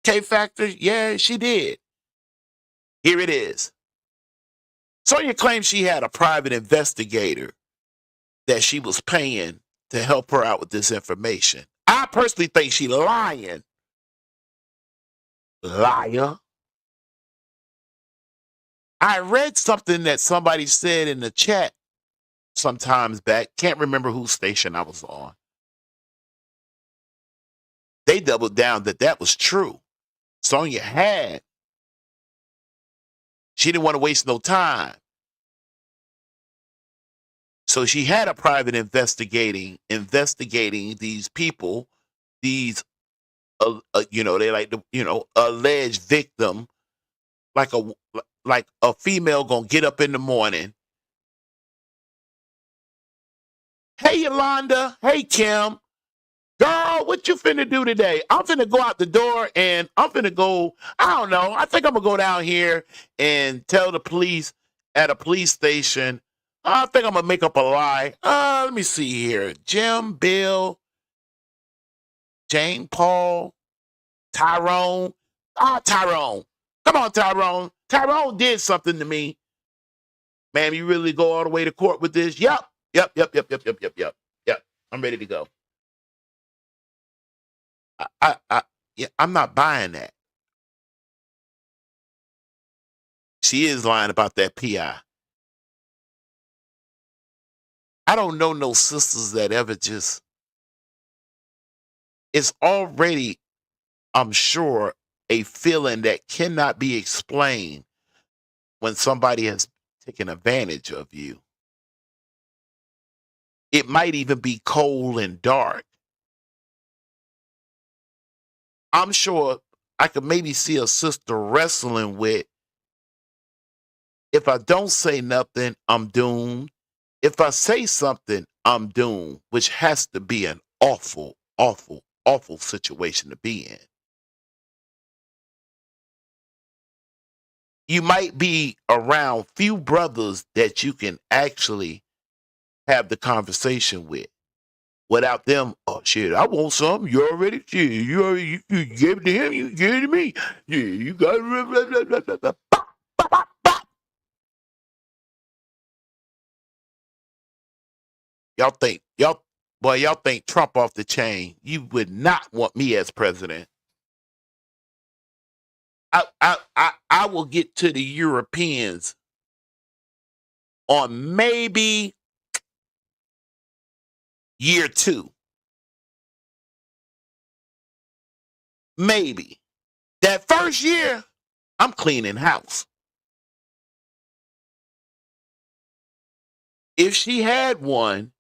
K Factor, yeah, she did. Here it is. Sonya claims she had a private investigator that she was paying to help her out with this information. I personally think she lying. Liar. I read something that somebody said in the chat sometimes back. Can't remember whose station I was on. They doubled down that was true. Sonya had. She didn't want to waste no time. So she had a private investigating these people, these, they like the, alleged victim, like a female gonna get up in the morning. Hey, Yolanda. Hey, Kim. Girl, what you finna do today? I'm finna go out the door and I'm finna go, I don't know. I think I'm gonna go down here and tell the police at a police station. I think I'm gonna make up a lie. Let me see here. Jim, Bill, Jane, Paul, Tyrone. Tyrone. Come on, Tyrone. Tyrone did something to me. Ma'am, you really go all the way to court with this? Yep. I'm ready to go. I'm not buying that. She is lying about that PI. I don't know no sisters that ever just it's already, I'm sure, a feeling that cannot be explained when somebody has taken advantage of you. It might even be cold and dark. I'm sure I could maybe see a sister wrestling with, if I don't say nothing, I'm doomed. If I say something, I'm doomed, which has to be an awful, awful, awful situation to be in. You might be around few brothers that you can actually have the conversation with. Without them, oh shit, I want something. You already, shit, you gave it to him, you gave it to me. Yeah, you got it. Y'all think Trump off the chain. You would not want me as president. I will get to the Europeans on maybe year 2. Maybe. That first year, I'm cleaning house. If she had one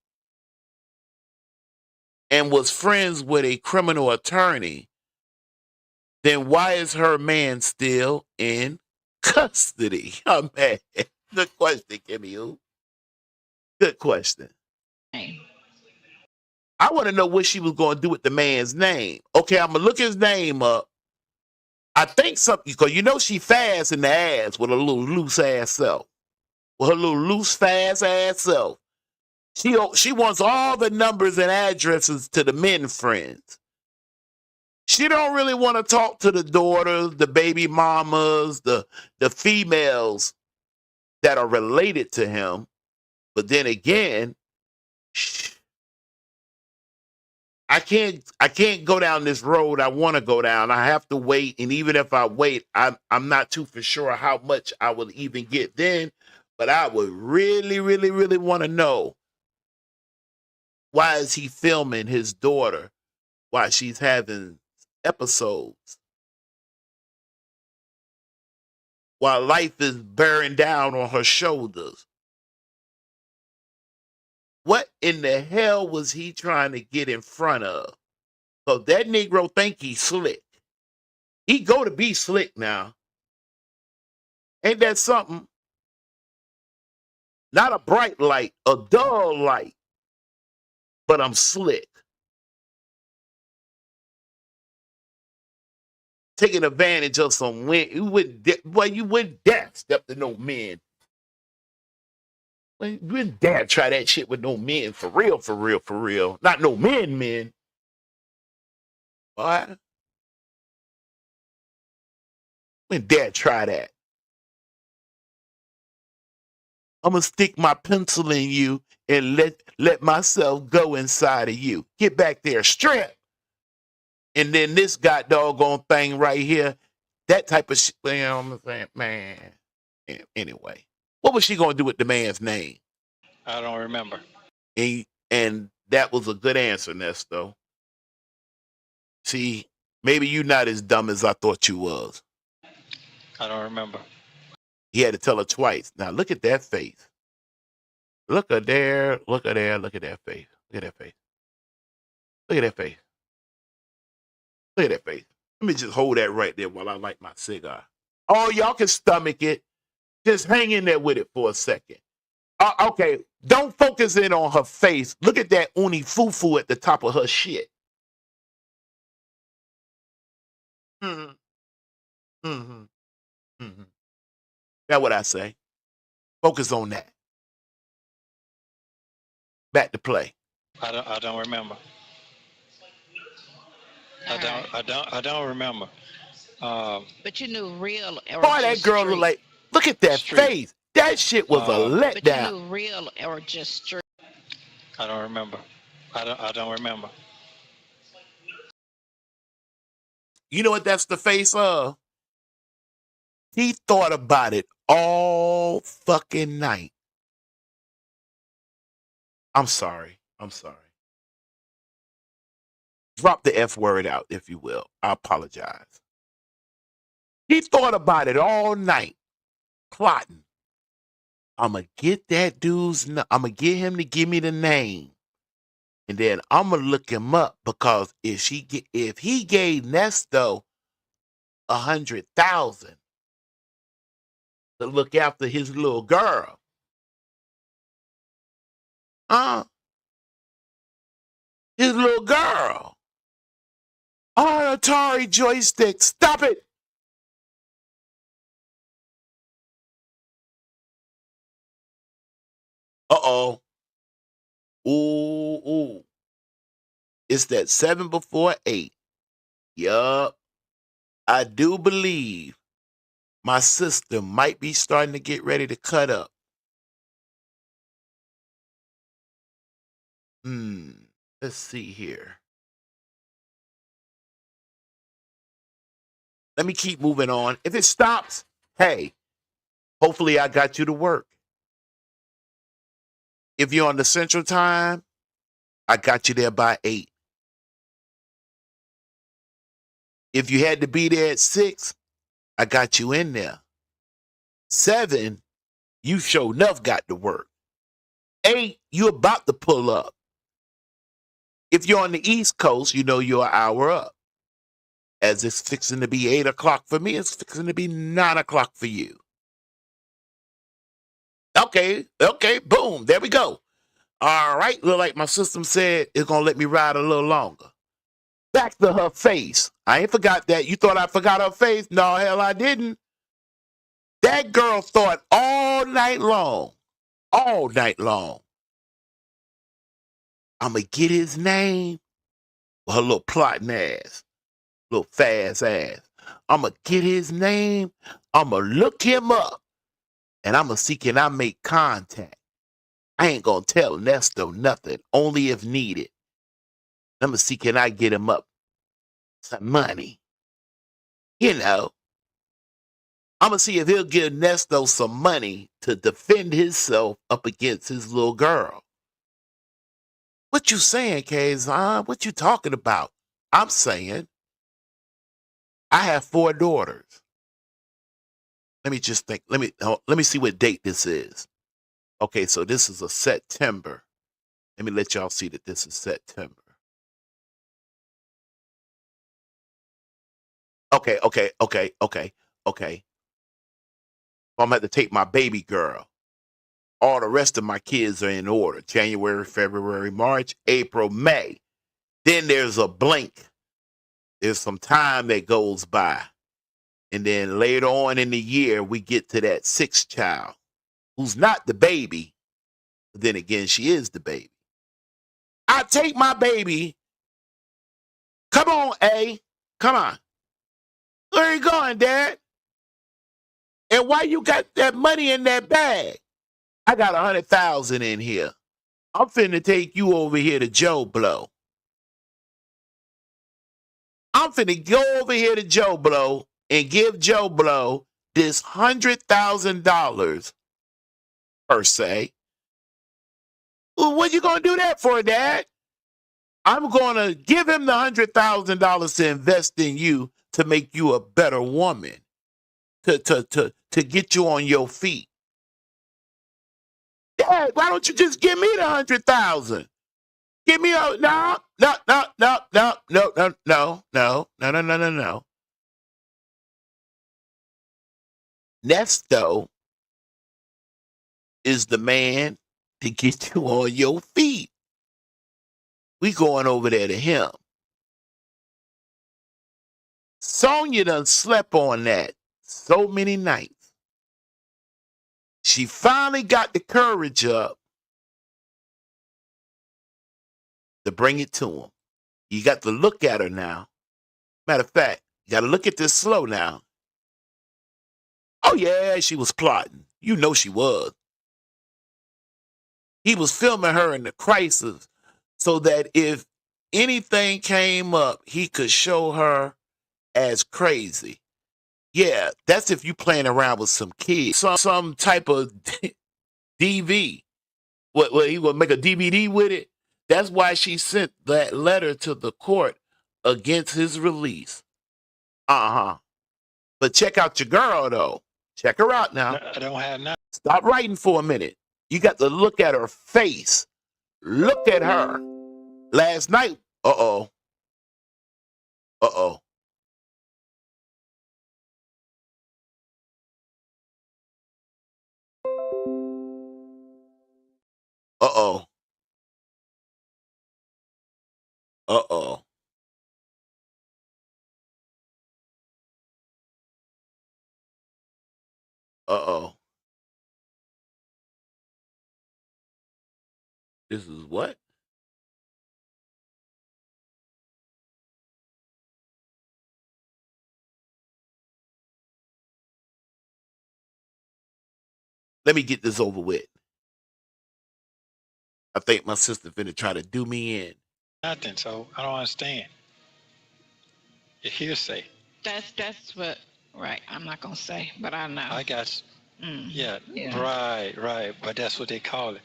and was friends with a criminal attorney, then why is her man still in custody? Oh, man. Good question, Kimmy. Good question. I want to know what she was going to do with the man's name. Okay, I'm going to look his name up. I think something, because you know she fast in the ass with a little loose ass self. With her little loose, fast ass self. She wants all the numbers and addresses to the men friends. She don't really want to talk to the daughters, the baby mamas, the females that are related to him. But then again, I can't go down this road I want to go down. I have to wait, and even if I wait, I'm not too for sure how much I will even get then. But I would really, really, really want to know, why is he filming his daughter while she's having episodes, while life is bearing down on her shoulders? What in the hell was he trying to get in front of? Because that Negro think he's slick. He go to be slick now. Ain't that something? Not a bright light, a dull light. But I'm slick. Taking advantage of some wind. You wouldn't dare step to no men. You wouldn't dare try that shit with no men. For real, for real, for real. Not no men. Boy. Wouldn't dare try that. I'm going to stick my pencil in you and let myself go inside of you. Get back there, strip. And then this god doggone thing right here, that type of shit. You know what I'm saying? Man. Anyway, what was she going to do with the man's name? I don't remember. And that was a good answer, Nesto. See, maybe you're not as dumb as I thought you was. I don't remember. He had to tell her twice. Now, look at that face. Look at there. Look at there. Look at that face. Look at that face. Look at that face. Look at that face. Let me just hold that right there while I light my cigar. Oh, y'all can stomach it. Just hang in there with it for a second. Okay, don't focus in on her face. Look at that uni foo-foo at the top of her shit. Mm-hmm. Mm-hmm. Mm-hmm. That's what I say. Focus on that. Back to play. I don't remember. I don't remember. But you knew real or Boy, just that girl street. look like, look at that face. That shit was a letdown. But you knew real or just street. I don't remember. I don't remember. You know what that's the face of? He thought about it all fucking night. I'm sorry. Drop the F word out, if you will. I apologize. He thought about it all night, plotting. I'm going to get that dude's, I'm going to get him to give me the name. And then I'm going to look him up, because if he gave Nesto 100,000 to look after his little girl, his little girl, oh, Atari joystick, stop it. Uh-oh. Ooh. It's that 7 before 8. Yup. I do believe my sister might be starting to get ready to cut up. Let's see here. Let me keep moving on. If it stops, hey, hopefully I got you to work. If you're on the Central Time, I got you there by 8. If you had to be there at 6, I got you in there. 7, you sure enough got to work. 8, you about to pull up. If you're on the East Coast, you know you're an hour up. As it's fixing to be 8 o'clock for me, it's fixing to be 9 o'clock for you. Okay, boom, there we go. All right, look like my system said it's going to let me ride a little longer. Back to her face. I ain't forgot that. You thought I forgot her face? No, hell, I didn't. That girl thought all night long, I'm going to get his name. Well, her little plotting ass, little fast ass. I'm going to get his name. I'm going to look him up. And I'm going to see, can I make contact? I ain't going to tell Nesto nothing, only if needed. I'm going to see, can I get him up some money? You know. I'm going to see if he'll give Nesto some money to defend himself up against his little girl. What you saying, Kaazon? What you talking about? I'm saying I have 4 daughters. Let me just think. Let me see what date this is. Okay, so this is a September. Let me let y'all see that this is September. Okay. I'm going to take my baby girl. All the rest of my kids are in order. January, February, March, April, May. Then there's a blink. There's some time that goes by. And then later on in the year, we get to that 6th child, who's not the baby. But then again, she is the baby. I take my baby. Come on, A. Come on. Where you going, Dad? And why you got that money in that bag? I got 100,000 in here. I'm finna take you over here to Joe Blow. I'm finna go over here to Joe Blow and give Joe Blow this $100,000 per se. Well, what you gonna do that for, Dad? I'm gonna give him the $100,000 to invest in you to make you a better woman, to get you on your feet. Dad, why don't you just give me the 100,000? Give me a no. Nesto is the man to get you on your feet. We going over there to him. Sonya done slept on that so many nights. She finally got the courage up to bring it to him. You got to look at her now. Matter of fact, you got to look at this slow now. Oh, yeah, she was plotting. You know she was. He was filming her in the crisis so that if anything came up, he could show her as crazy. Yeah, that's if you playing around with some kids. Some type of DV. What he would make a DVD with it? That's why she sent that letter to the court against his release. But check out your girl, though. Check her out now. I don't have nothing. Stop writing for a minute. You got to look at her face. Look at her. Last night, uh-oh. Uh-oh. Uh-oh. Uh-oh. Uh-oh. This is what? Let me get this over with. I think my sister finna try to do me in. Nothing, so I don't understand. Your hearsay. That's what. Right. I'm not gonna say, but I know. I got you. Yeah. Right. But that's what they call it.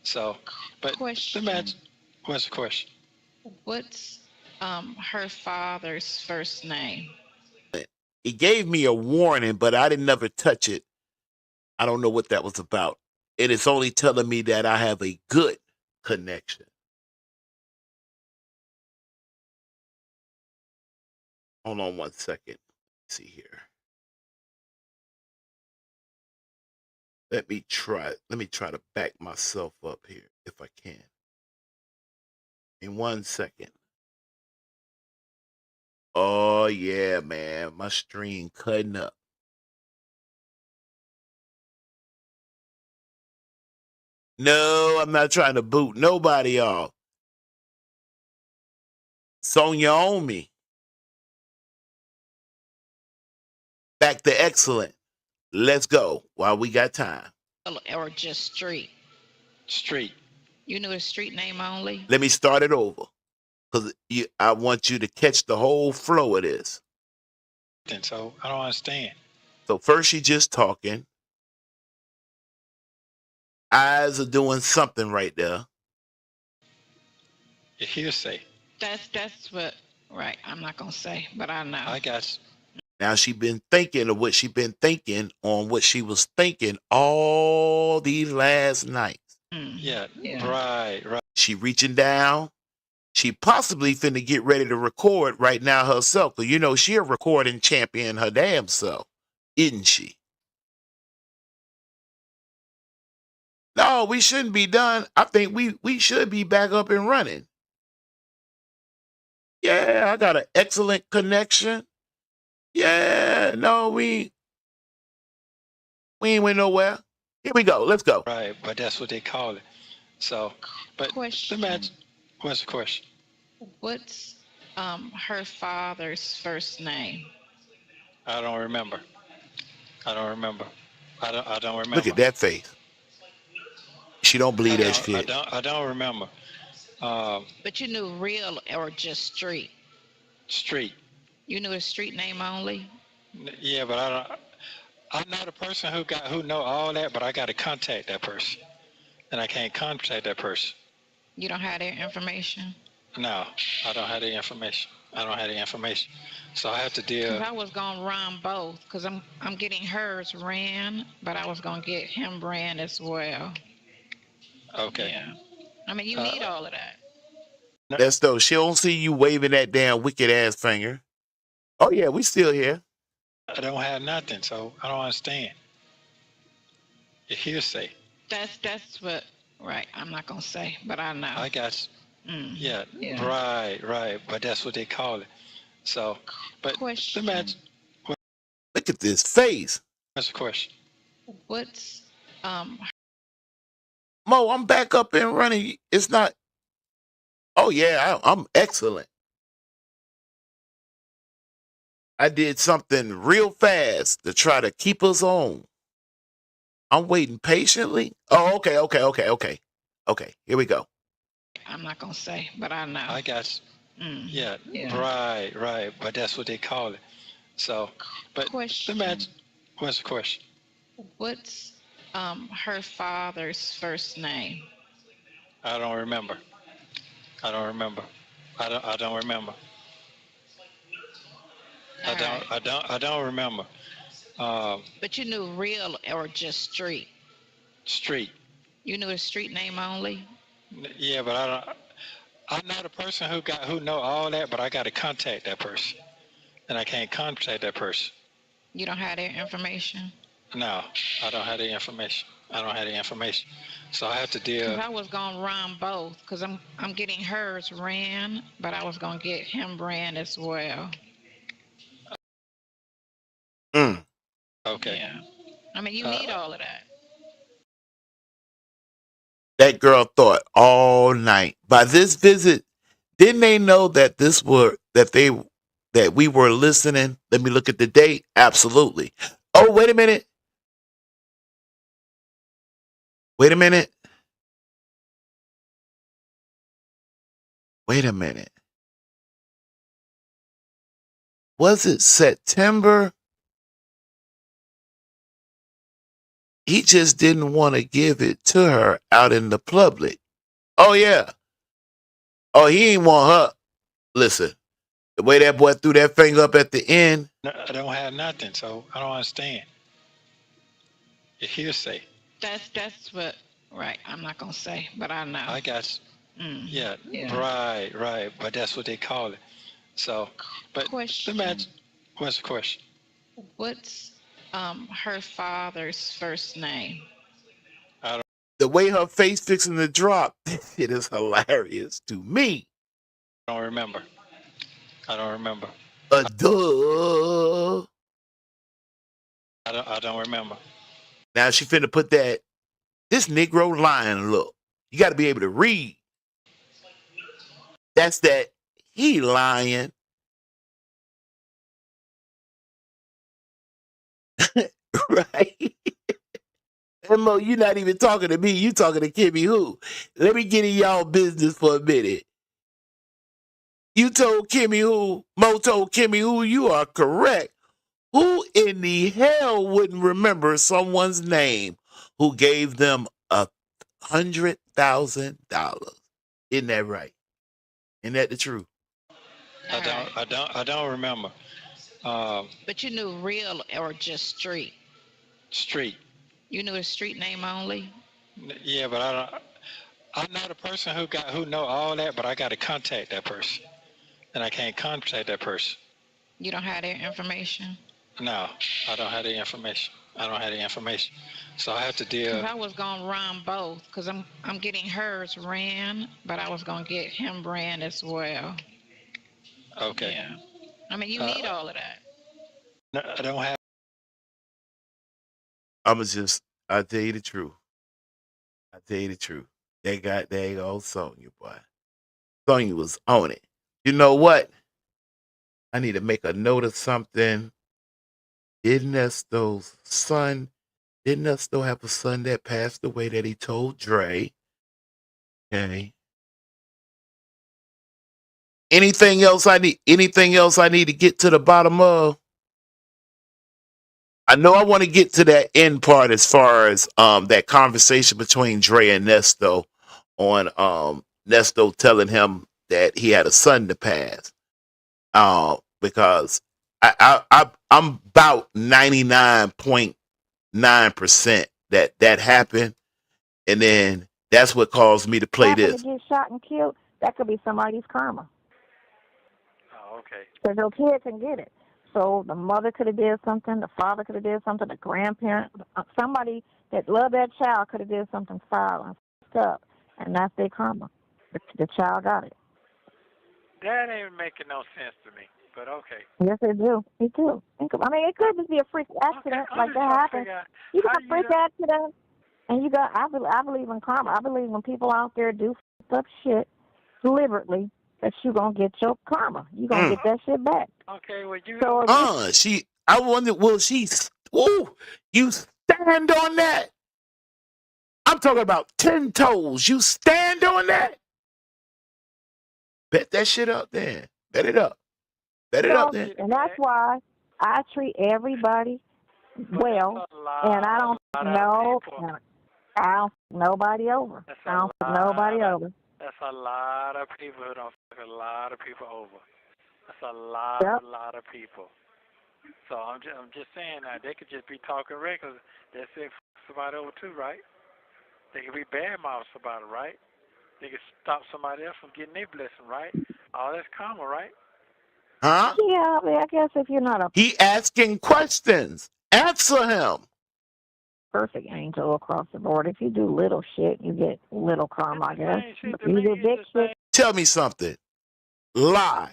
So, but Question. imagine. What's the question? What's her father's first name? He gave me a warning, but I didn't never touch it. I don't know what that was about. And it's only telling me that I have a good connection. Hold on one second. Let's see here. Let me try to back myself up here if I can. In 1 second. Oh yeah, man. My stream cutting up. No, I'm not trying to boot nobody off. Sonya on me. Back to excellent. Let's go while we got time. Or just street? Street. You knew the street name only? Let me start it over. Because I want you to catch the whole flow of this. So I don't understand. So first she just talking. Eyes are doing something right there. Your hearsay. That's what. Right. I'm not gonna say, but I know. I got you. Now she been thinking of what she been thinking on what she was thinking all these last nights. Yeah. Right. She reaching down. She possibly finna get ready to record right now herself. Because, you know, she a recording champion her damn self. Isn't she? No, we shouldn't be done. I think we should be back up and running. Yeah, I got an excellent connection. Yeah, no, we ain't went nowhere. Here we go. Let's go. Right, but that's what they call it. So, but imagine. What's the question? What's her father's first name? I don't remember. I don't remember. Look at that face. She don't believe that shit. I don't remember. But you knew real or just street? Street. You knew the street name only? Yeah, but I'm not a person who know all that, but I got to contact that person, and I can't contact that person. You don't have their information? No, I don't have the information. So I have to deal. Because I was gonna run both. Because I'm getting hers ran, but I was gonna get him ran as well. Okay. Yeah. I mean, you need all of that. That's though. She don't see you waving that damn wicked ass finger. Oh yeah, we still here. I don't have nothing, so I don't understand. Your hearsay. That's what. Right. I'm not gonna say, but I know. I got you. Yeah. Right. But that's what they call it. So, but imagine. Look at this face. What's the question? What's Mo, I'm back up and running. It's not. Oh yeah, I'm excellent. I did something real fast to try to keep us on. I'm waiting patiently. Oh, okay. Okay, here we go. I'm not gonna say, but I know. I got you. Yeah. Right. But that's what they call it. So, but imagine. What's the question? What's her father's first name? I don't remember. I don't remember. I don't remember. But you knew real or just street? Street. You knew his street name only? Yeah, but I don't. I'm not a person who know all that, but I got to contact that person, and I can't contact that person. You don't have their information? No, I don't have the information. I don't have the information, so I have to deal. Because I was gonna run both. Because I'm getting hers ran, but I was gonna get him ran as well. Okay. Yeah. I mean, you need all of that. That girl thought all night. By this visit, didn't they know that that we were listening? Let me look at the date. Absolutely. Oh, wait a minute. Wait a minute. Wait a minute. Was it September? He just didn't want to give it to her out in the public. Oh, yeah. Oh, he ain't want her. Listen, the way that boy threw that finger up at the end. No, I don't have nothing, so I don't understand. It's hearsay. That's what. Right. I'm not gonna say, but I know. I got you. Yeah, Yeah. right. But that's what they call it. So, but Question. imagine. What's the question? What's her father's first name? The way her face fixing to drop, it is hilarious to me. I don't remember. I don't remember. Duh. I don't remember. Now she finna put that. This Negro lying look. You got to be able to read. That's that he lying. Right? Mo, you're not even talking to me. You talking to Kimmy who? Let me get in y'all business for a minute. You told Kimmy who? Mo told Kimmy who? You are correct. Who in the hell wouldn't remember someone's name who gave them $100,000? Isn't that right? Isn't that the truth? I don't remember. But you knew real or just street? Street. You knew his street name only? Yeah, but I don't. I'm not a person who know all that, but I got to contact that person, and I can't contact that person. You don't have their information? No, I don't have the information. I don't have the information, so I have to deal. Because I was gonna run both. Because I'm getting hers ran, but I was gonna get him ran as well. Okay. Yeah. I mean, you need all of that. No, I don't have. I'll tell you the truth. I'll tell you the truth. They got that old Sonya, boy. Sonya was on it. You know what? I need to make a note of something. Didn't Ernesto's son, didn't Ernesto have a son that passed away that he told Dre? Okay. Anything else I need to get to the bottom of? I know I want to get to that end part as far as that conversation between Dre and Nesto on Nesto telling him that he had a son to pass. Because I'm about 99.9% that happened, and then that's what caused me to play this. To get shot and killed, that could be somebody's karma. Oh, okay. Because your kid can get it. So the mother could have did something, the father could have did something, the grandparent, somebody that loved that child could have did something foul and up, and that's their karma. The child got it. That ain't making no sense to me, but okay. Yes, it do. It do. I mean, it could just be a freak accident like that happens. You got a freak accident, and you got. I believe in karma. I believe when people out there do up shit deliberately, that you gonna get your karma. You gonna get that shit back. Okay, well you. So I wonder, will she? Ooh, you stand on that? I'm talking about 10 toes. You stand on that? Bet that shit up, then. Bet it up. Bet it up, then. And that's why I treat everybody well, and I don't know. I don't fuck nobody over. I don't fuck nobody over. That's a lot of people who don't fuck a lot of people over. That's a lot of people. So I'm just saying now they could just be talking regular. That's it. Somebody over too, right? They could be bad mouth somebody, right? They could stop somebody else from getting their blessing, right? All that's karma, right? Huh? Yeah, I mean, I guess if you're not a He asking questions. Answer him. perfect angel across the board, if you do little shit, you get little karma, I guess. Same shit But to you me. do It's big the shit. same. Tell me something. Lie.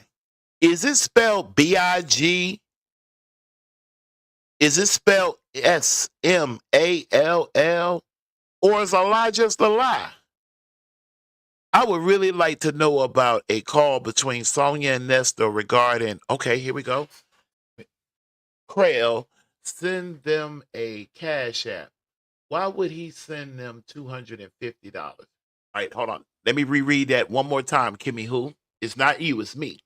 Is it spelled B-I-G? Is it spelled S-M-A-L-L? Or is a lie just a lie? I would really like to know about a call between Sonia and Nestor regarding, okay, here we go. Crail, send them a cash app. Why would he send them $250? All right, hold on. Let me reread that one more time, Kimmy Who. It's not you, it's me.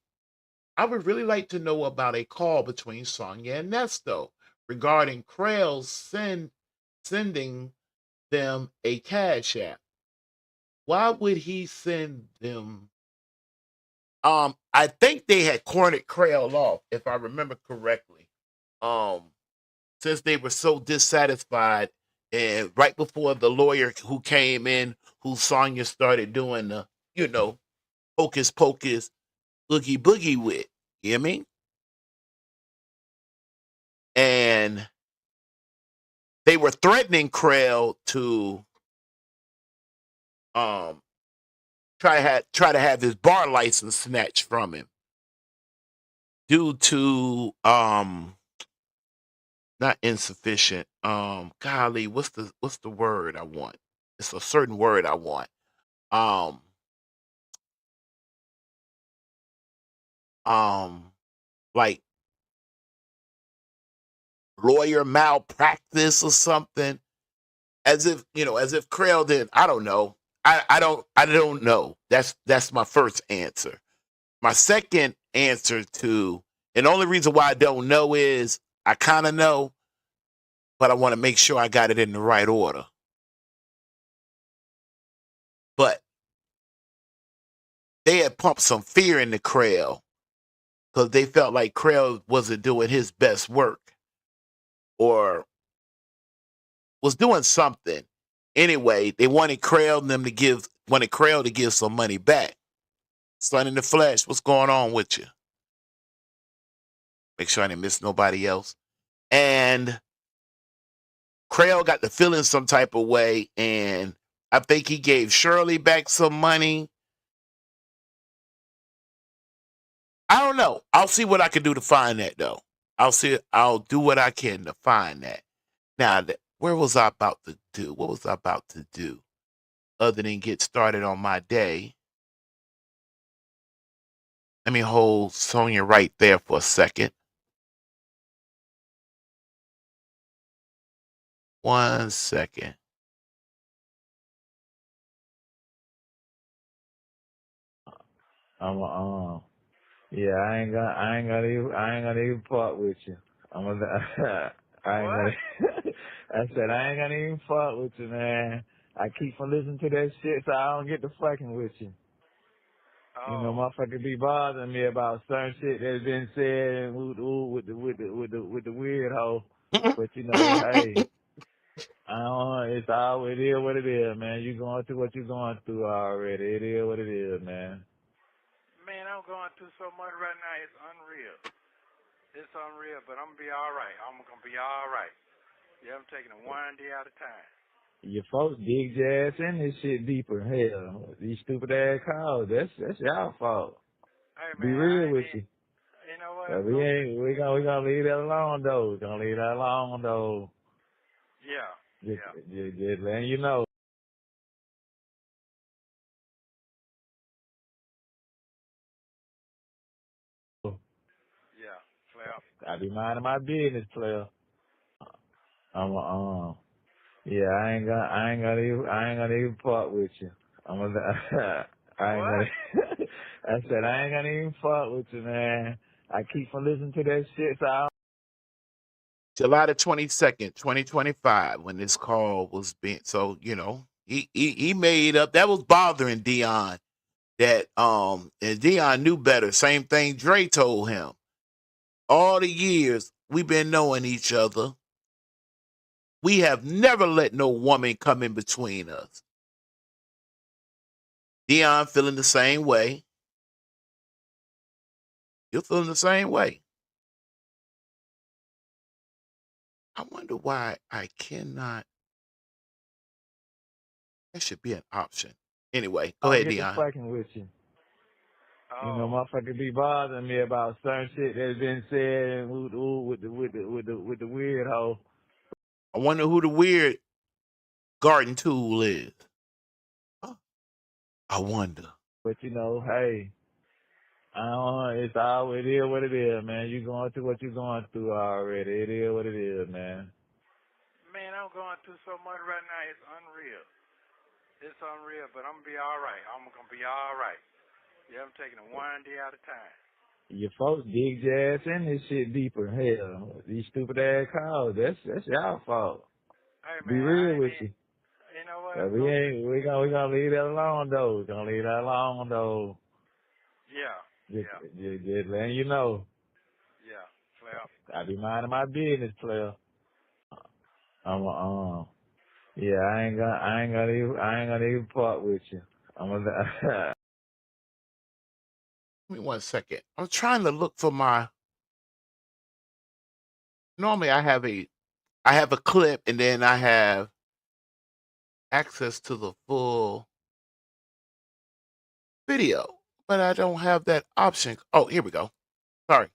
I would really like to know about a call between Sonia and Nestor regarding Crail sending them a cash app. Why would he send them? I think they had cornered Crail off, if I remember correctly. Since they were so dissatisfied, and right before the lawyer who came in, who Sonya started doing the, hocus pocus, boogie boogie with. You hear me? And they were threatening Crail to try to have his bar license snatched from him due to not insufficient. Golly, what's the word I want? It's a certain word I want. Um, like lawyer malpractice or something. As if Crail did. I don't know. I don't know. That's my first answer. My second answer to, and the only reason why I don't know is I kind of know, but I want to make sure I got it in the right order. But they had pumped some fear into Crail because they felt like Crail wasn't doing his best work or was doing something. Anyway, they wanted Crail to give some money back. Son in the flesh, what's going on with you? Make sure I didn't miss nobody else. And Crail got to feeling some type of way, and I think he gave Shirley back some money. I don't know. I'll see what I can do to find that, though. I'll do what I can to find that. Now, where was I about to do? What was I about to do other than get started on my day? Let me hold Sonia right there for a second. 1 second. Yeah, I ain't gonna even fuck with you. I ain't gonna, I said I ain't gonna even fuck with you, man. I keep on listening to that shit so I don't get to fucking with you. You know, motherfucker be bothering me about certain shit that's been said and with the weird hoe. But you know, hey, I don't. It is what it is, man. You going through what you going through already. It is what it is, man. Man, I'm going through so much right now. It's unreal. It's unreal, but I'm gonna be all right. I'm gonna be all right. Yeah, I'm taking it one day at a time. Your folks dig your ass in this shit deeper. Hell, these stupid ass calls. That's y'all fault. Hey Be man, real with you. you know what? But we gonna leave that alone though. We're gonna leave that alone though. Yeah. Just letting you know. Yeah, player. I be minding my business, player. Yeah, I ain't gonna even fuck with you. I ain't gonna. I said I ain't gonna even fuck with you, man. I keep on listening to that shit, so July the 22nd, 2025, when this call was being, so, he made up, that was bothering Dion, and Dion knew better. Same thing Dre told him. All the years, we've been knowing each other. We have never let no woman come in between us. Dion feeling the same way. You're feeling the same way. I wonder why I cannot. That should be an option. Anyway, go I don't ahead, get to Dion. fucking with you. You know, motherfuckers be bothering me about certain shit that's been said and with the weird hoe. I wonder who the weird garden tool is. I wonder. But you know, hey, I don't. It's all it is what it is, man. You going through what you're going through already. It is what it is, man. Man, I'm going through so much right now. It's unreal. It's unreal, but I'm gonna be all right. I'm gonna be all right. Yeah, I'm taking it one day at a time. Your folks dig your ass in this shit deeper. Hell, these stupid ass calls. That's y'all fault. Hey Be man, real with you. you know what? But we gonna leave that alone though. We gonna leave that alone though. Yeah. Just letting you know. Yeah. Player. I be minding my business, player. Yeah, I ain't gonna even part with you. I'm gonna. Give me 1 second. I'm trying to look for my. Normally, I have a clip, and then I have access to the full video, but I don't have that option. Oh, here we go. Sorry.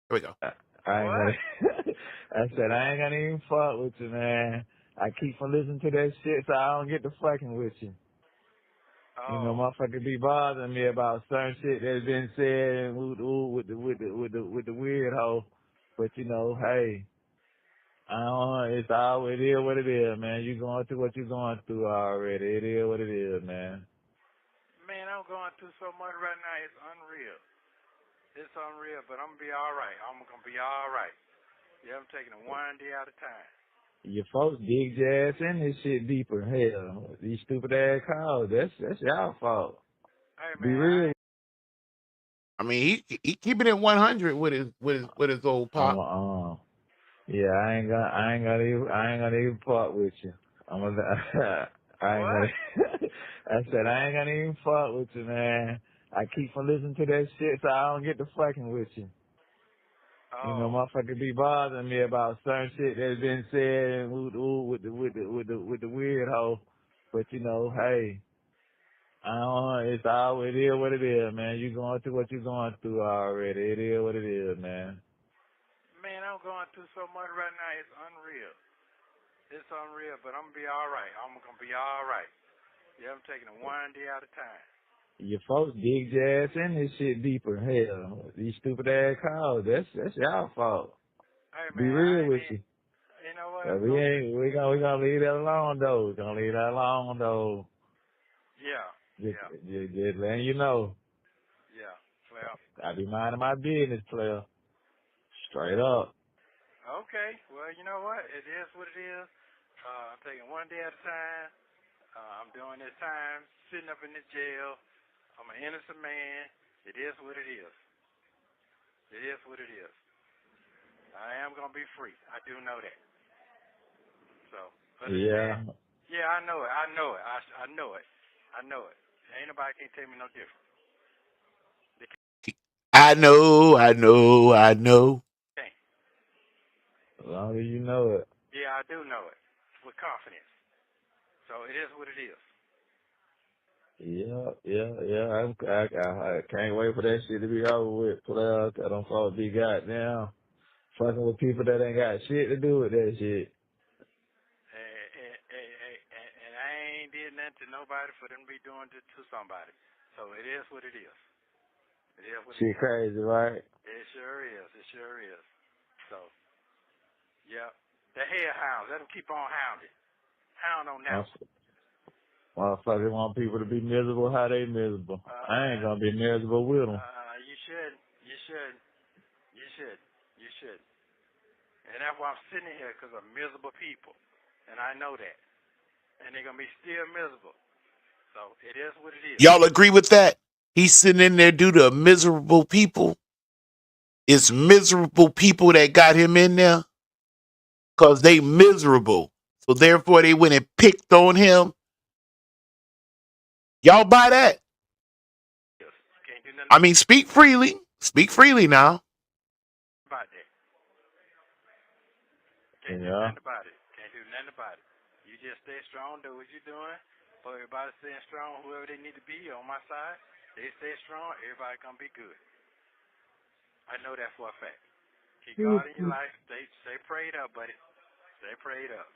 Here we go. I ain't gonna. I said I ain't gonna even fuck with you, man. I keep from listening to that shit, so I don't get to fucking with you. You know, motherfuckers be bothering me about certain shit that's been said and with the weird hoe. But you know, hey, I don't. It's all it is what it is, man. You going through what you're going through already. It is what it is, man. Man, I'm going through so much right now. It's unreal. It's unreal, but I'm gonna be all right. I'm gonna be all right. Yeah, I'm taking it one day at a time. Your folks dig your ass in this shit deeper. Hell, these stupid ass calls. That's y'all fault. Hey Be man, real. I mean, he keeping it 100 with his old pop. Yeah, I ain't gonna even part with you. I'm gonna. I ain't gonna. I said I ain't gonna even fuck with you, man. I keep from listening to that shit, so I don't get to fucking with you. You know, motherfuckers be bothering me about certain shit that's been said and with the weird hoe. But you know, hey, I don't. It's all it is what it is, man. You going through what you're going through already. It is what it is, man. Man, I'm going through so much right now. It's unreal. It's unreal, but I'm gonna be all right. I'm gonna be all right. Yeah, I'm taking it one day at a time. Your folks dig your ass in this shit deeper. Hell, these stupid ass calls. That's y'all fault. Hey Be man, real with you. you know what? But we gonna leave that alone though. We gonna leave that alone though. Yeah. Just letting you know. Yeah. Player. I be minding my business, player. Straight up. Okay. Well, you know what? It is what it is. I'm taking one day at a time. I'm doing this time sitting up in the jail. I'm an innocent man. It is what it is. It is what it is. I am gonna be free. I do know that. So. Yeah. Yeah, I know it. I know it. I know it. I know it. Ain't nobody can tell me no different. I know. Okay. As long as you know it. Yeah, I do know it with confidence. So it is what it is. Yeah. I can't wait for that shit to be over with, player. I don't fall be goddamn fucking with people that ain't got shit to do with that shit. And I ain't did nothing to nobody for them to be doing it to somebody. So it is what it is. It is what it is. Shit crazy, right? It sure is. It sure is. So, yeah. The hellhounds, let them keep on hounding. Hound on that one. Motherfuckers want people to be miserable how they miserable. I ain't gonna be miserable with them. You should. And that's why I'm sitting here, because of miserable people. And I know that. And they're going to be still miserable. So it is what it is. Y'all agree with that? He's sitting in there due to miserable people. It's miserable people that got him in there because they miserable. So therefore they went and picked on him. Y'all buy that? I mean, speak freely. Speak freely now. About that. Can't do Yeah. nothing about it. Can't do nothing about it. You just stay strong, do what you're doing. For everybody staying strong, whoever they need to be on my side, they stay strong, everybody gonna be good. I know that for a fact. Keep God in your life. Stay prayed up, buddy. Stay prayed up.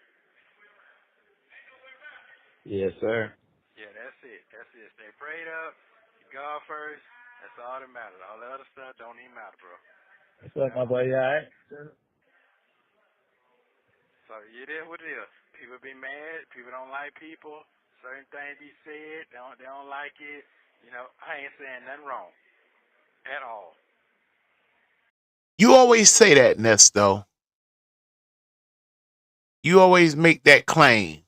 Yes, sir. Yeah, that's it. That's it. Stay prayed up. Keep God first. That's all that matters. All the other stuff don't even matter, bro. What's up, my boy? You all right? So it is what it is. People be mad. People don't like people. Certain things be said. They don't like it. You know, I ain't saying nothing wrong at all. You always say that, Nesto. You always make that claim.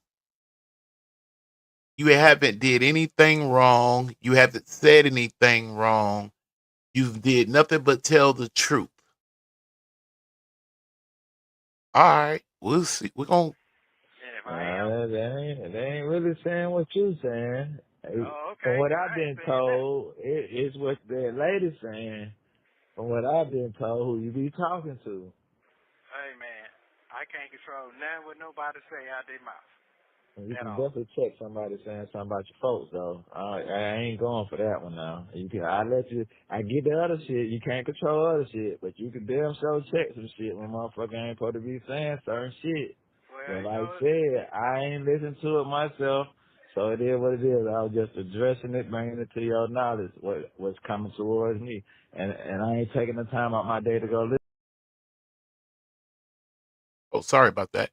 You haven't did anything wrong. You haven't said anything wrong. You did nothing but tell the truth. All right, we'll see. We're gonna. They ain't really saying what you saying. Oh, okay. From what I I've ain't been saying told, it's what that lady's saying. From what I've been told, who you be talking to. Hey, man, I can't control nothing what nobody say out their mouth. You can definitely check somebody saying something about your folks, though. I ain't going for that one now. I get the other shit. You can't control other shit, but you can damn sure check some shit when motherfucker ain't supposed to be saying certain shit. But like I said, I ain't listened to it myself, so it is what it is. I was just addressing it, bringing it to your knowledge, what's coming towards me. And I ain't taking the time out my day to go listen. Oh, sorry about that.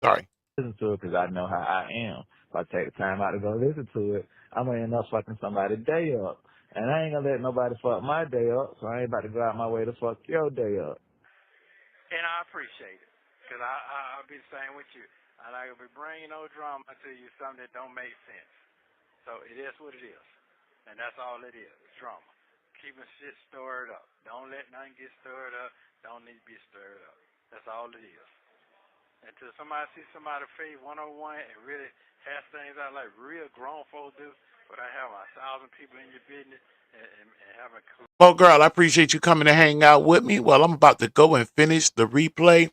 Sorry. Listen to it because I know how I am. If I take the time out to go listen to it, I'm gonna end up fucking somebody's day up, and I ain't gonna let nobody fuck my day up. So I ain't about to go out my way to fuck your day up. And I appreciate it, because I'll be the same with you. I like to be bringing no drama to you, something that don't make sense. So it is what it is, and that's all it is, drama. Keeping shit stirred up. Don't let nothing get stirred up. Don't need to be stirred up. That's all it is. Until somebody see somebody face 101 and really hash things out like real grown folks do, but I have 1,000 people in your business and have a cool. Well, girl, I appreciate you coming to hang out with me. Well, I'm about to go and finish the replay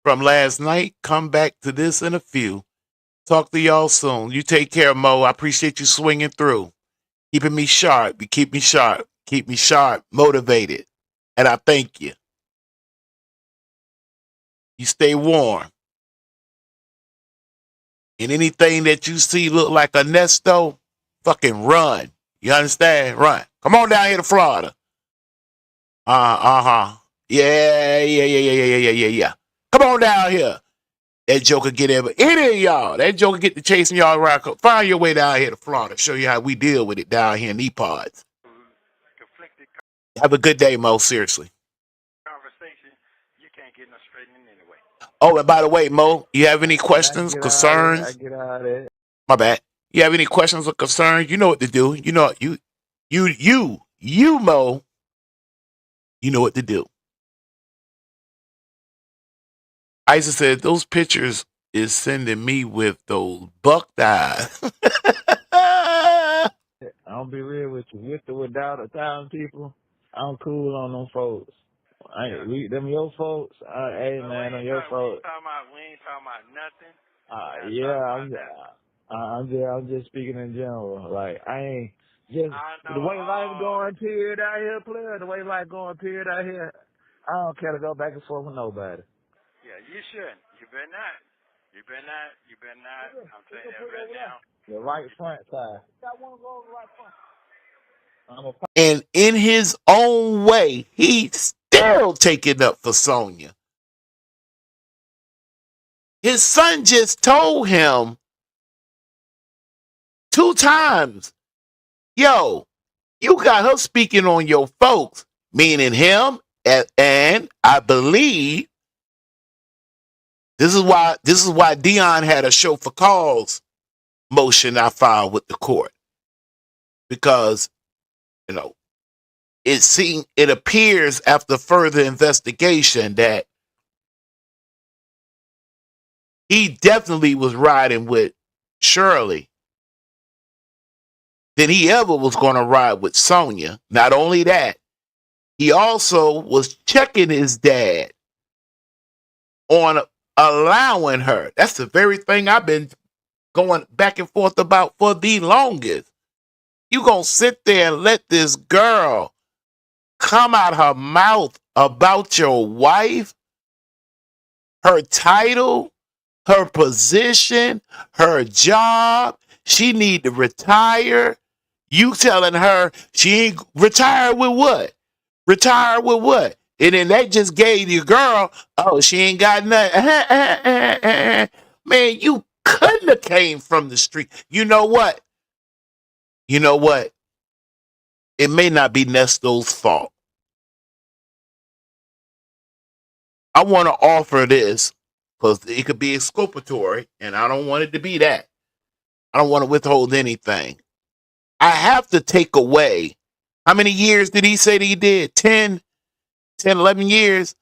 from last night. Come back to this in a few. Talk to y'all soon. You take care, Mo. I appreciate you swinging through. Keeping me sharp. You keep me sharp. Keep me sharp, motivated. And I thank you. You stay warm. And anything that you see look like a nesto, fucking run. You understand? Run. Come on down here to Florida. Uh-huh. Yeah. Come on down here. That joker get any of y'all. That joker get to chasing y'all around. Find your way down here to Florida. Show you how we deal with it down here in E-Pods. Have a good day, Mo. Seriously. Conversation, you can't get no straightening anyway. Oh, and by the way, Mo, you have any questions, I concerns? get out of there. My bad. You have any questions or concerns? You know what to do. You know you, Mo. You know what to do. Isa said those pictures is sending me with those buck eyes. I'll be real with you. With or without 1,000 people, I'm cool on them folks. Them your folks. Hey man, them your folks. We ain't talking about nothing. I'm just speaking in general. Like I ain't just the way life going period out here, player. The way life going period out here. I don't care to go back and forth with nobody. Yeah, you shouldn't. You better not. You better not. I'm saying that right now. The right front side. And in his own way, he's still taking up for Sonya. His son just told him 2 times, yo, you got her speaking on your folks, meaning him, and I believe this is why Dion had a show for cause motion I filed with the court. Because, it appears after further investigation that he definitely was riding with Shirley than he ever was going to ride with Sonia. Not only that, he also was checking his dad on allowing her. That's the very thing I've been going back and forth about for the longest. You gonna sit there and let this girl come out her mouth about your wife, her title, her position, her job? She need to retire. You telling her she ain't retired with what? Retired with what? And then that just gave your girl, oh, she ain't got nothing. Man, you couldn't have came from the street. You know what? You know what? It may not be Nesto's fault. I want to offer this because it could be exculpatory, and I don't want it to be that. I don't want to withhold anything. I have to take away, how many years did he say that he did? 10, 11 years?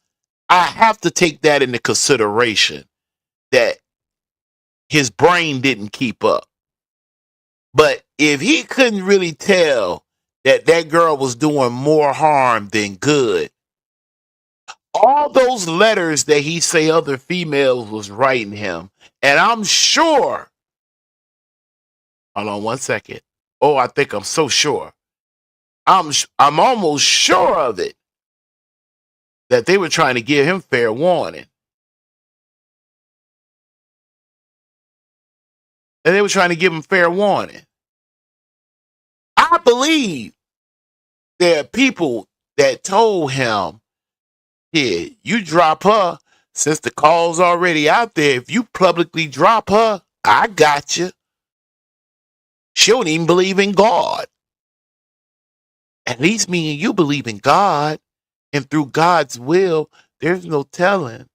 I have to take that into consideration, that his brain didn't keep up. But if he couldn't really tell that that girl was doing more harm than good, all those letters that he say other females was writing him, and I'm sure, hold on one second. Oh, I think I'm so sure. I'm almost sure of it, that they were trying to give him fair warning. And they were trying to give him fair warning. I believe there are people that told him, yeah, you drop her, since the call's already out there, if you publicly drop her, I got you. She don't even believe in God. At least me and you believe in God. And through God's will, there's no telling.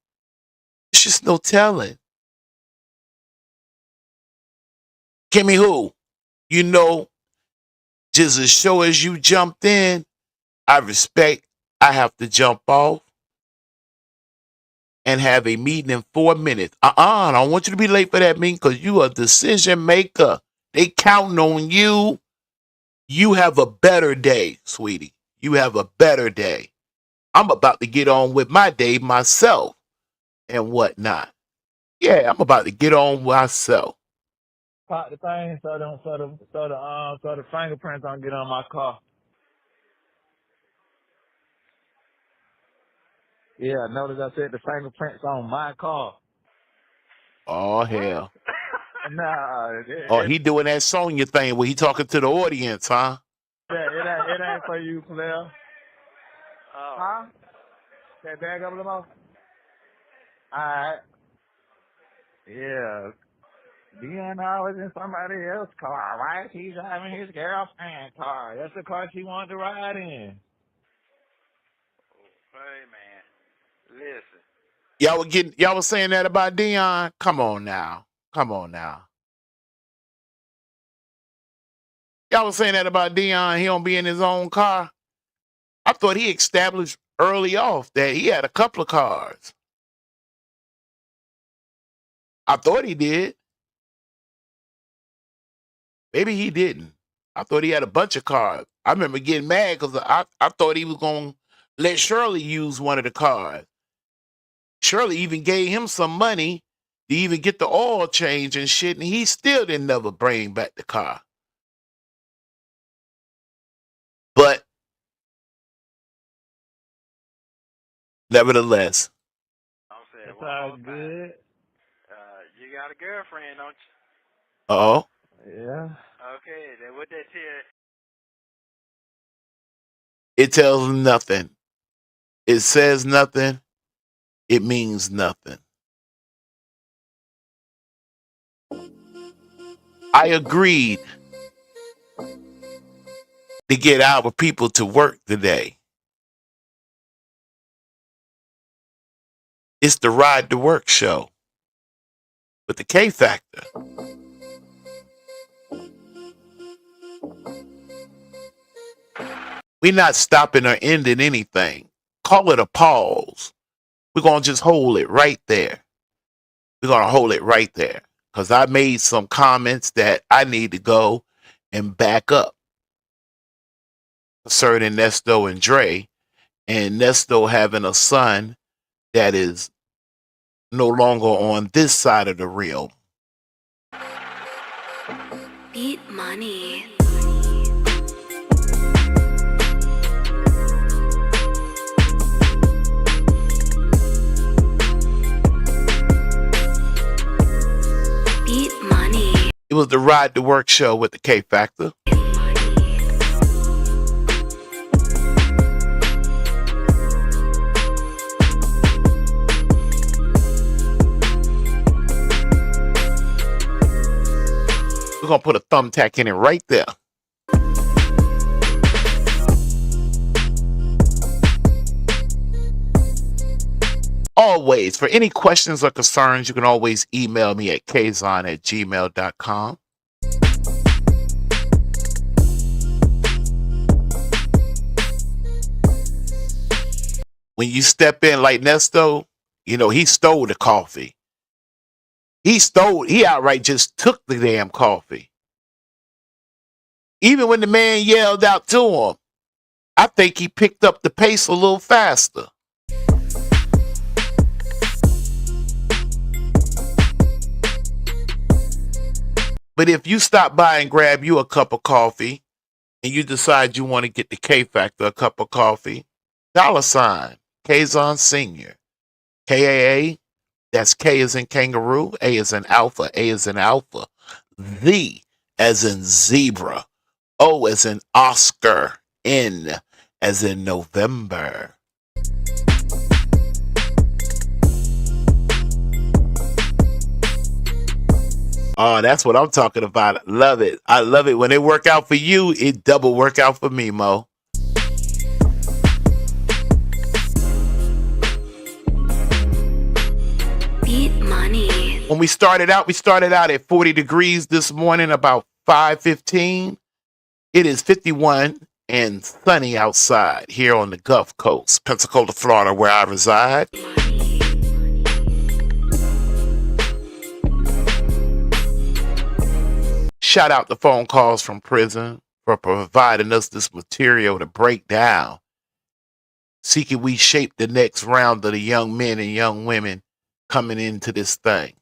There's just no telling. Kimmy who? You know, just as sure as you jumped in, I I have to jump off and have a meeting in 4 minutes. I don't want you to be late for that meeting because you a decision maker. They counting on you. You have a better day, sweetie. You have a better day. I'm about to get on with my day myself and whatnot. Yeah, I'm about to get on myself. Pop the thing so the fingerprints don't get on my car. Yeah, notice I said the fingerprints on my car. Oh, hell. Nah, Oh, he doing that Sonya thing where he talking to the audience, huh? it ain't for you, player. Huh? That bag up a little more? Alright. Yeah. Dion always in somebody else's car, right? He's driving his girlfriend's car. That's the car she wanted to ride in. Hey, man. Listen. Y'all was saying that about Dion? Come on now. Come on now. Y'all was saying that about Dion, he don't be in his own car. I thought he established early off that he had a couple of cars. I thought he did. Maybe he didn't. I thought he had a bunch of cars. I remember getting mad because I thought he was going to let Shirley use one of the cars. Shirley even gave him some money to even get the oil change and shit, and he still didn't never bring back the car. But nevertheless, It's all good. You got a girlfriend, don't you? uh-oh. Yeah. Okay, then what that tell? It tells nothing. It says nothing. It means nothing. I agreed to get our people to work today. It's the Ride to Work show with the K Factor. We're not stopping or ending anything. Call it a pause. We're going to just hold it right there. We're going to hold it right there. Because I made some comments that I need to go and back up concerning Nesto and Dre. And Nesto having a son that is no longer on this side of the realm. Beat money. Beat money. It was the Ride to Work show with the K Factor. We're going to put a thumbtack in it right there. Always, for any questions or concerns, you can always email me at Kaazon@gmail.com. When you step in like Nesto, you know, he stole the coffee. He outright just took the damn coffee. Even when the man yelled out to him, I think he picked up the pace a little faster. But if you stop by and grab you a cup of coffee and you decide you want to get the K Factor a cup of coffee, $ KaazonSr. KAA, that's K as in kangaroo, A as in alpha, A as in alpha, Z as in zebra, O as in Oscar, N as in November. Oh, that's what I'm talking about. Love it. I love it. When it work out for you, it double work out for me, Mo. Beat money. When we started out at 40 degrees this morning, about 5:15. It is 51 and sunny outside here on the Gulf Coast, Pensacola, Florida, where I reside. Shout out the phone calls from prison for providing us this material to break down. Seeking we shape the next round of the young men and young women coming into this thing.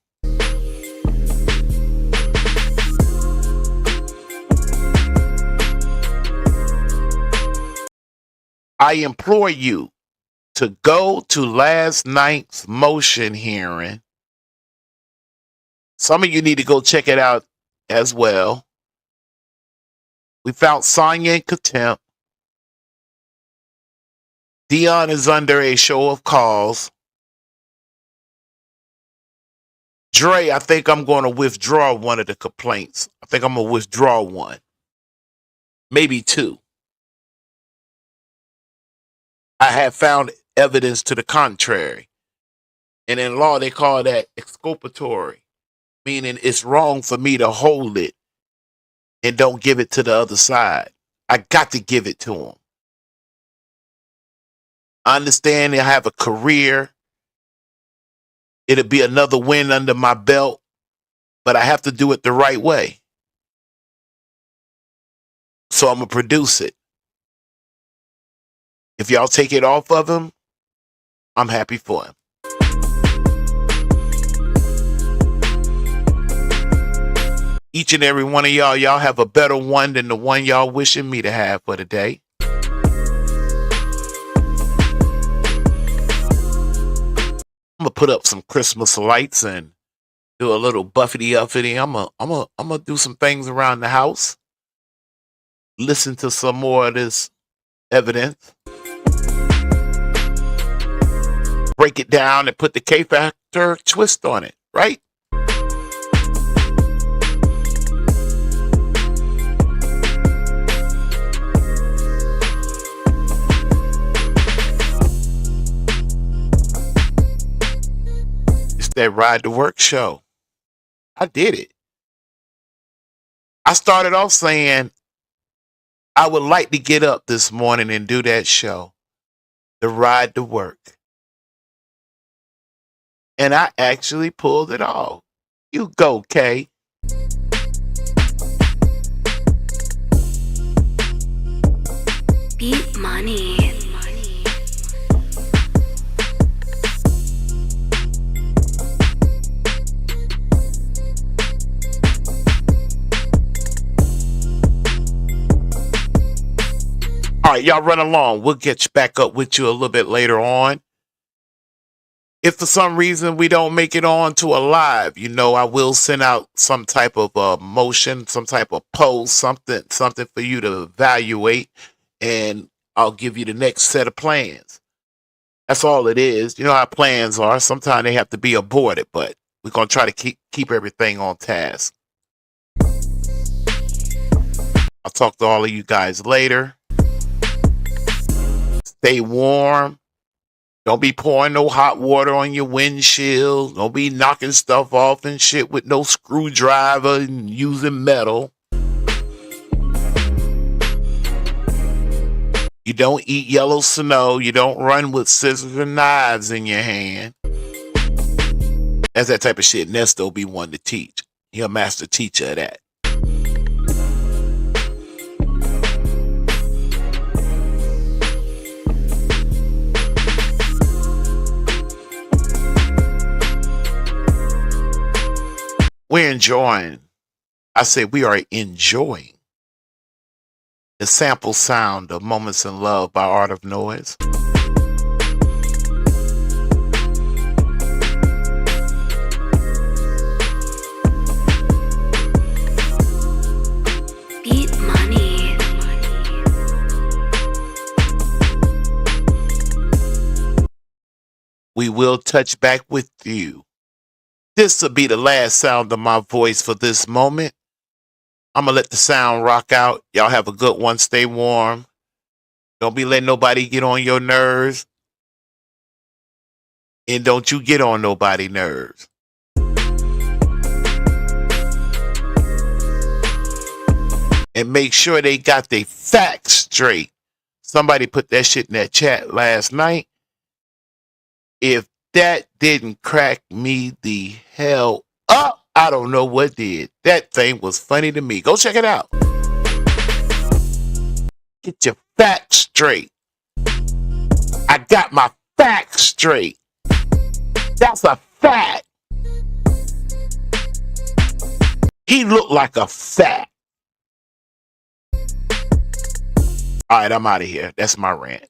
I implore you to go to last night's motion hearing. Some of you need to go check it out as well. We found Sonya in contempt. Dion is under a show of cause. Dre, I think I'm going to withdraw one of the complaints. I think I'm going to withdraw one. Maybe two. I have found evidence to the contrary. And in law, they call that exculpatory, meaning it's wrong for me to hold it and don't give it to the other side. I got to give it to them. I understand they have a career. It'll be another win under my belt, but I have to do it the right way. So I'm going to produce it. If y'all take it off of him, I'm happy for him. Each and every one of y'all have a better one than the one y'all wishing me to have for the day. I'm gonna put up some Christmas lights and do a little buffety-uppity. I'm gonna do some things around the house. Listen to some more of this evidence. Break it down and put the K Factor twist on it, right? That Ride to Work show. I did it. I started off saying I would like to get up this morning and do that show, the ride to work. And I actually pulled it off. You go, Kay. Beat money. All right, y'all run along. We'll get back up with you a little bit later on. If for some reason we don't make it on to a live, I will send out some type of motion, some type of post, something for you to evaluate, and I'll give you the next set of plans. That's all it is. You know how plans are. Sometimes they have to be aborted, but we're going to try to keep everything on task. I'll talk to all of you guys later. Stay warm. Don't be pouring no hot water on your windshield. Don't be knocking stuff off and shit with no screwdriver and using metal. You don't eat yellow snow. You don't run with scissors and knives in your hand. That's that type of shit Nesto be wanting to teach. You're a master teacher of that. We're enjoying. I say we are enjoying the sample sound of Moments in Love by Art of Noise. Beat money. We will touch back with you. This will be the last sound of my voice for this moment. I'm going to let the sound rock out. Y'all have a good one. Stay warm. Don't be letting nobody get on your nerves. And don't you get on nobody's nerves. And make sure they got their facts straight. Somebody put that shit in that chat last night. If that didn't crack me the hell up, I don't know what did. That thing was funny to me. Go check it out. Get your facts straight. I got my facts straight. That's a fact. He looked like a fact. All right, I'm out of here. That's my rant.